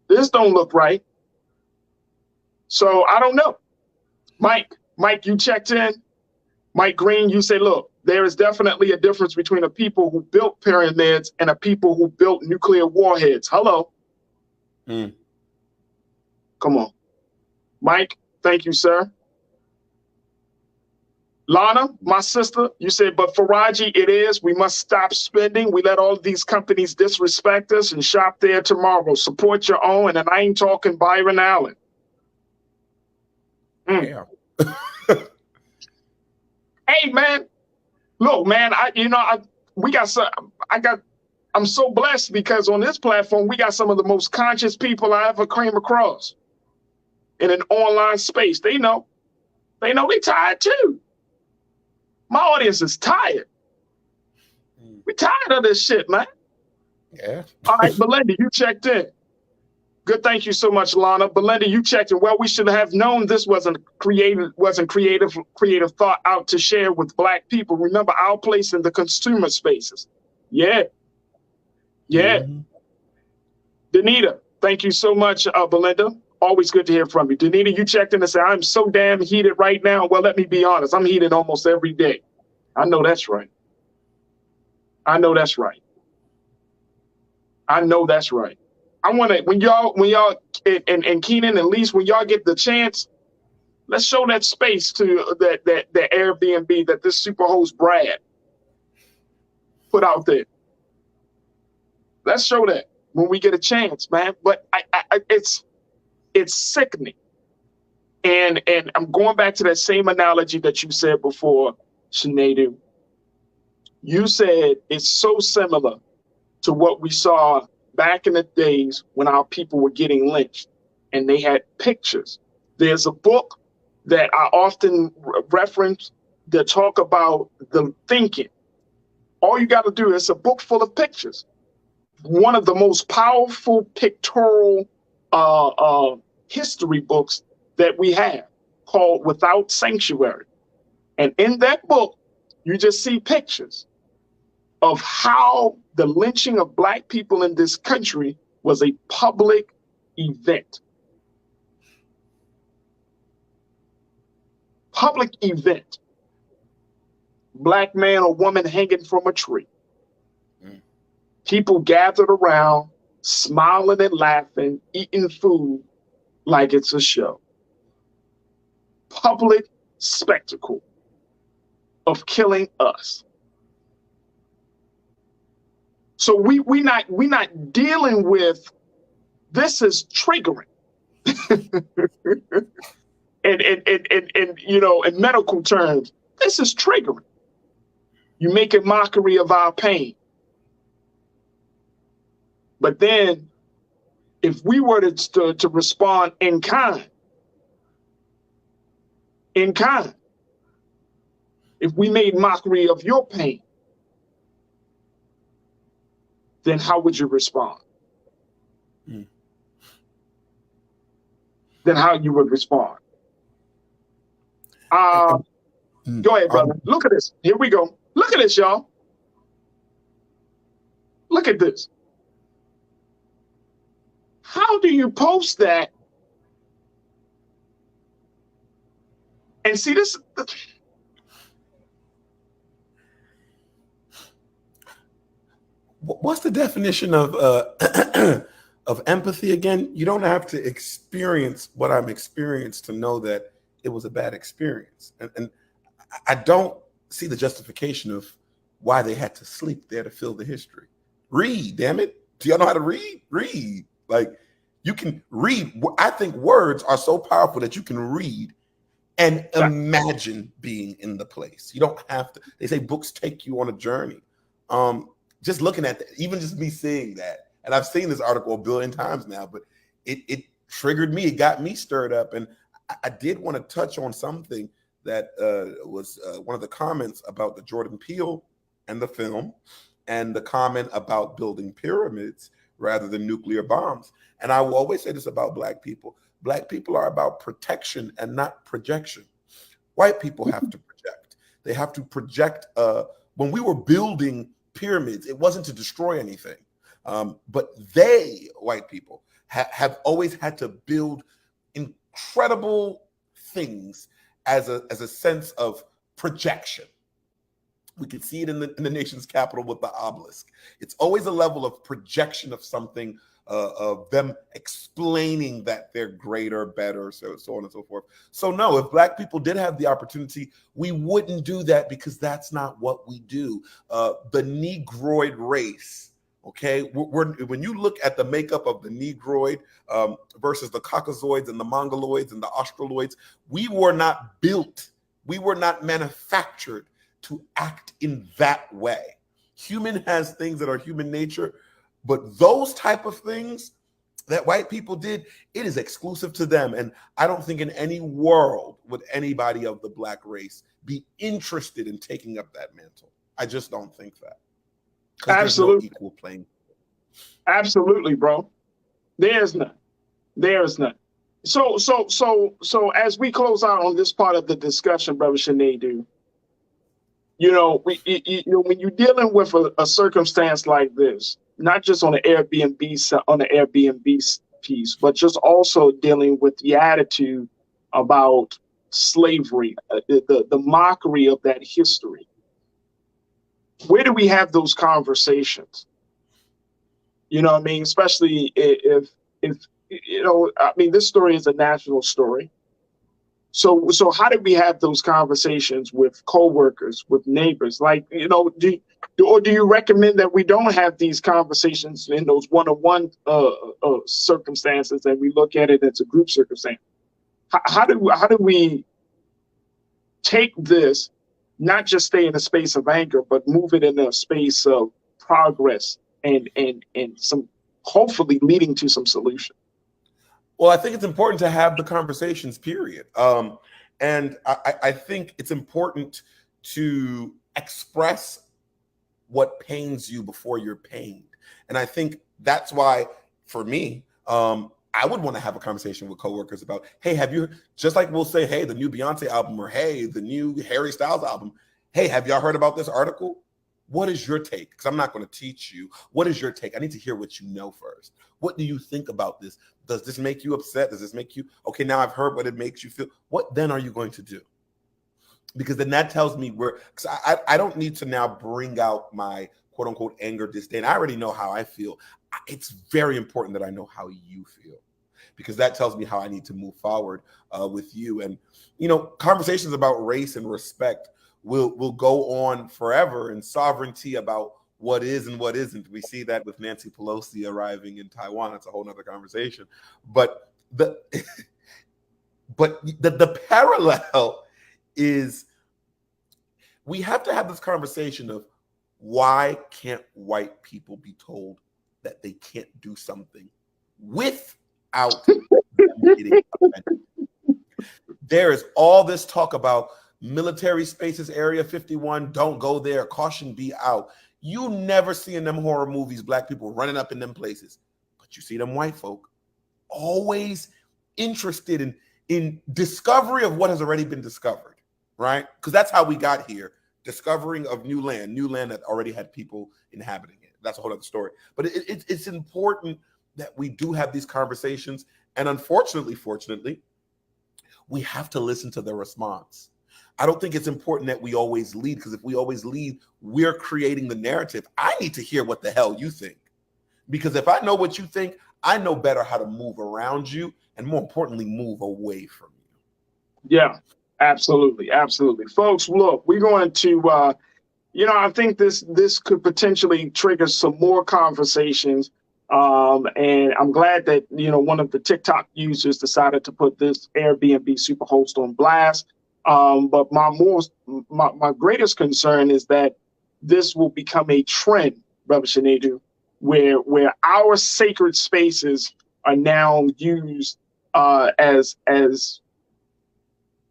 this don't look right. So I don't know. Mike, you checked in. Mike Green, you say, look, there is definitely a difference between a people who built pyramids and a people who built nuclear warheads. Hello. Come on. Mike, thank you, sir. Lana, my sister, you said, but Farajii, it is. We must stop spending. We let all of these companies disrespect us and shop there tomorrow. Support your own. And I ain't talking Byron Allen. Yeah. Hey, man. Look, man, I'm so blessed because on this platform, we got some of the most conscious people I ever came across in an online space. They know they tired too. My audience is tired. We tired of this shit, man. Yeah. All right, Belinda, you checked in. Good. Thank you so much, Lana. Belinda, you checked it. Well, we should have known this wasn't creative thought out to share with Black people. Remember our place in the consumer spaces. Yeah. Yeah. Danita, thank you so much, Belinda. Always good to hear from you. Danita, you checked in and said, I'm so damn heated right now. Well, let me be honest. I'm heated almost every day. I know that's right. I know that's right. I know that's right. I want to, when y'all, and Keenan, at least when y'all get the chance, let's show that space to that Airbnb that this superhost Brad put out there. Let's show that when we get a chance, man. But it's sickening. And I'm going back to that same analogy that you said before, Sinead. You said it's so similar to what we saw back in the days when our people were getting lynched and they had pictures. There's a book that I often reference that talk about the thinking. All you got to do is a book full of pictures. One of the most powerful pictorial history books that we have, called Without Sanctuary. And in that book, you just see pictures of how the lynching of Black people in this country was a public event. Public event. Black man or woman hanging from a tree. People gathered around, smiling and laughing, eating food like it's a show. Public spectacle of killing us. So we not dealing with, this is triggering. and you know, in medical terms, this is triggering. You make a mockery of our pain. But then if we were to respond in kind, if we made mockery of your pain, then how would you respond? Then how you would respond? Go ahead, brother. Look at this. Here we go. Look at this, y'all. Look at this. How do you post that and see this? What's the definition of of empathy again? You don't have to experience what I'm experienced to know that it was a bad experience. And I don't see the justification of why they had to sleep there to fill the history. Read, damn it. Do y'all know how to read? Read. Like, you can read. I think words are so powerful that you can read and imagine being in the place. You don't have to. They say books take you on a journey. Just looking at that, even just me seeing that, and I've seen this article a billion times now, but it triggered me. It got me stirred up. And I did want to touch on something that was one of the comments about the Jordan Peele and the film, and the comment about building pyramids rather than nuclear bombs. And I will always say this about Black people. Black people are about protection and not projection. White people have to project. They have to project. When we were building pyramids, it wasn't to destroy anything. But they, white people, have always had to build incredible things as a sense of projection. We can see it in the nation's capital with the obelisk. It's always a level of projection of something, of them explaining that they're greater, better, so on and so forth. So no, if Black people did have the opportunity, we wouldn't do that, because that's not what we do. The Negroid race, okay? When you look at the makeup of the Negroid versus the Caucasoids and the Mongoloids and the Australoids, we were not built, we were not manufactured to act in that way. Human has things that are human nature, but those type of things that white people did, it is exclusive to them. And I don't think in any world would anybody of the Black race be interested in taking up that mantle. I just don't think that. Absolutely. No equal playing. Absolutely, bro. There's none. There's none. So as we close out on this part of the discussion, Brother Sinedu, you know, when you're dealing with a circumstance like this, not just on the Airbnb piece, but just also dealing with the attitude about slavery, the mockery of that history. Where do we have those conversations? You know what I mean? Especially if you know, I mean, this story is a national story. So how do we have those conversations with coworkers, with neighbors? Like, you know, do you recommend that we don't have these conversations in those one-on-one circumstances, and we look at it as a group circumstance? How do we take this, not just stay in a space of anger, but move it in a space of progress and some, hopefully leading to some solution? Well, I think it's important to have the conversations, period. And I think it's important to express what pains you before you're pained. And I think that's why, for me, I would want to have a conversation with coworkers about, hey, have you, just like we'll say, hey, the new Beyonce album, or hey, the new Harry Styles album. Hey, have y'all heard about this article? What is your take? Because I'm not going to teach you. What is your take? I need to hear what you know first. What do you think about this? Does this make you upset? Does this make you, okay, now I've heard what it makes you feel. What then are you going to do? Because then that tells me where, because I don't need to now bring out my quote unquote anger, disdain. I already know how I feel. It's very important that I know how you feel, because that tells me how I need to move forward with you. And, you know, conversations about race and respect will go on forever, and sovereignty about what is and what isn't. We see that with Nancy Pelosi arriving in Taiwan. It's a whole nother conversation. But the parallel is, we have to have this conversation of, why can't white people be told that they can't do something without them getting offended? There is all this talk about military spaces, Area 51, don't go there, caution, be out. You never see in them horror movies black people running up in them places, but you see them white folk always interested in discovery of what has already been discovered, right? Because that's how we got here, discovering of new land that already had people inhabiting it. That's a whole other story. But it's important that we do have these conversations, and unfortunately, fortunately, we have to listen to the response. I don't think it's important that we always lead, because if we always lead, we're creating the narrative. I need to hear what the hell you think, because if I know what you think, I know better how to move around you, and more importantly, move away from you. Yeah, absolutely. Absolutely. Folks, look, we're going to, you know, I think this could potentially trigger some more conversations. And I'm glad that, you know, one of the TikTok users decided to put this Airbnb Superhost on blast. But my greatest concern is that this will become a trend, Brother Sinedu, where our sacred spaces are now used as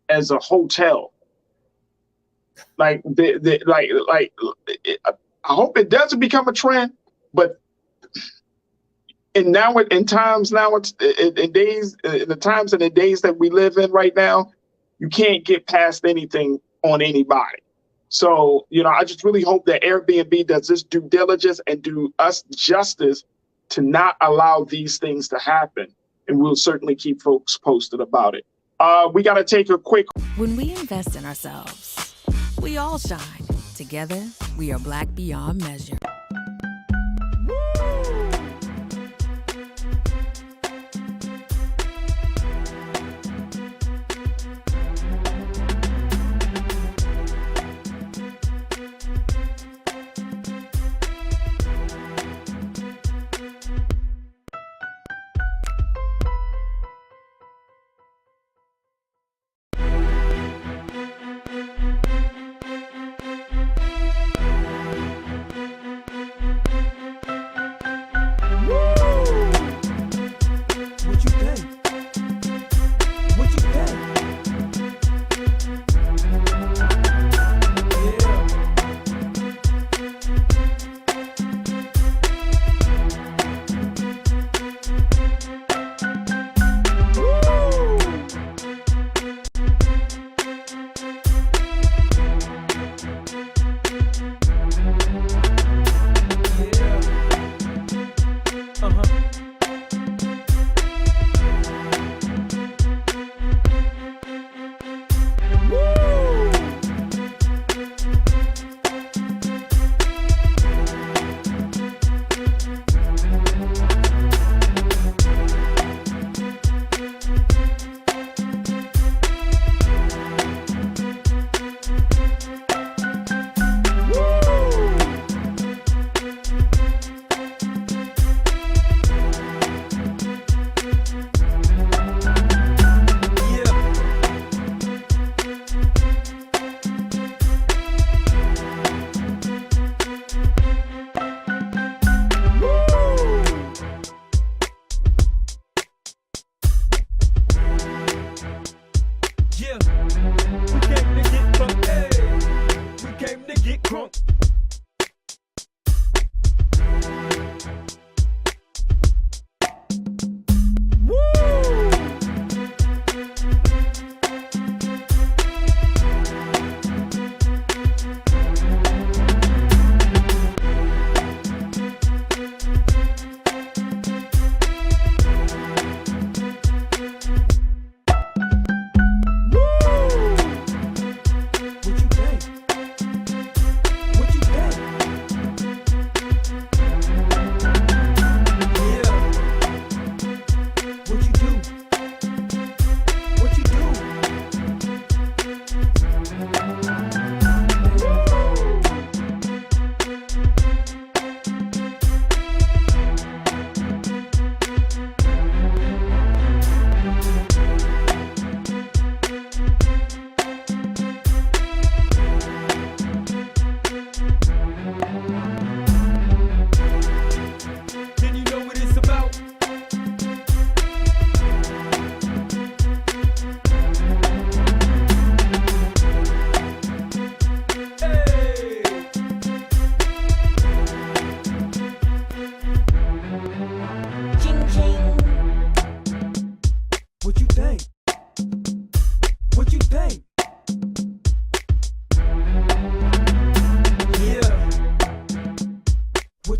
a hotel. Like I hope it doesn't become a trend, but in the times and the days that we live in right now, you can't get past anything on anybody. So, you know, I just really hope that Airbnb does this due diligence and do us justice to not allow these things to happen. And we'll certainly keep folks posted about it. We got to take a quick. When we invest in ourselves, we all shine. Together, we are Black beyond measure.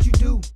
you do.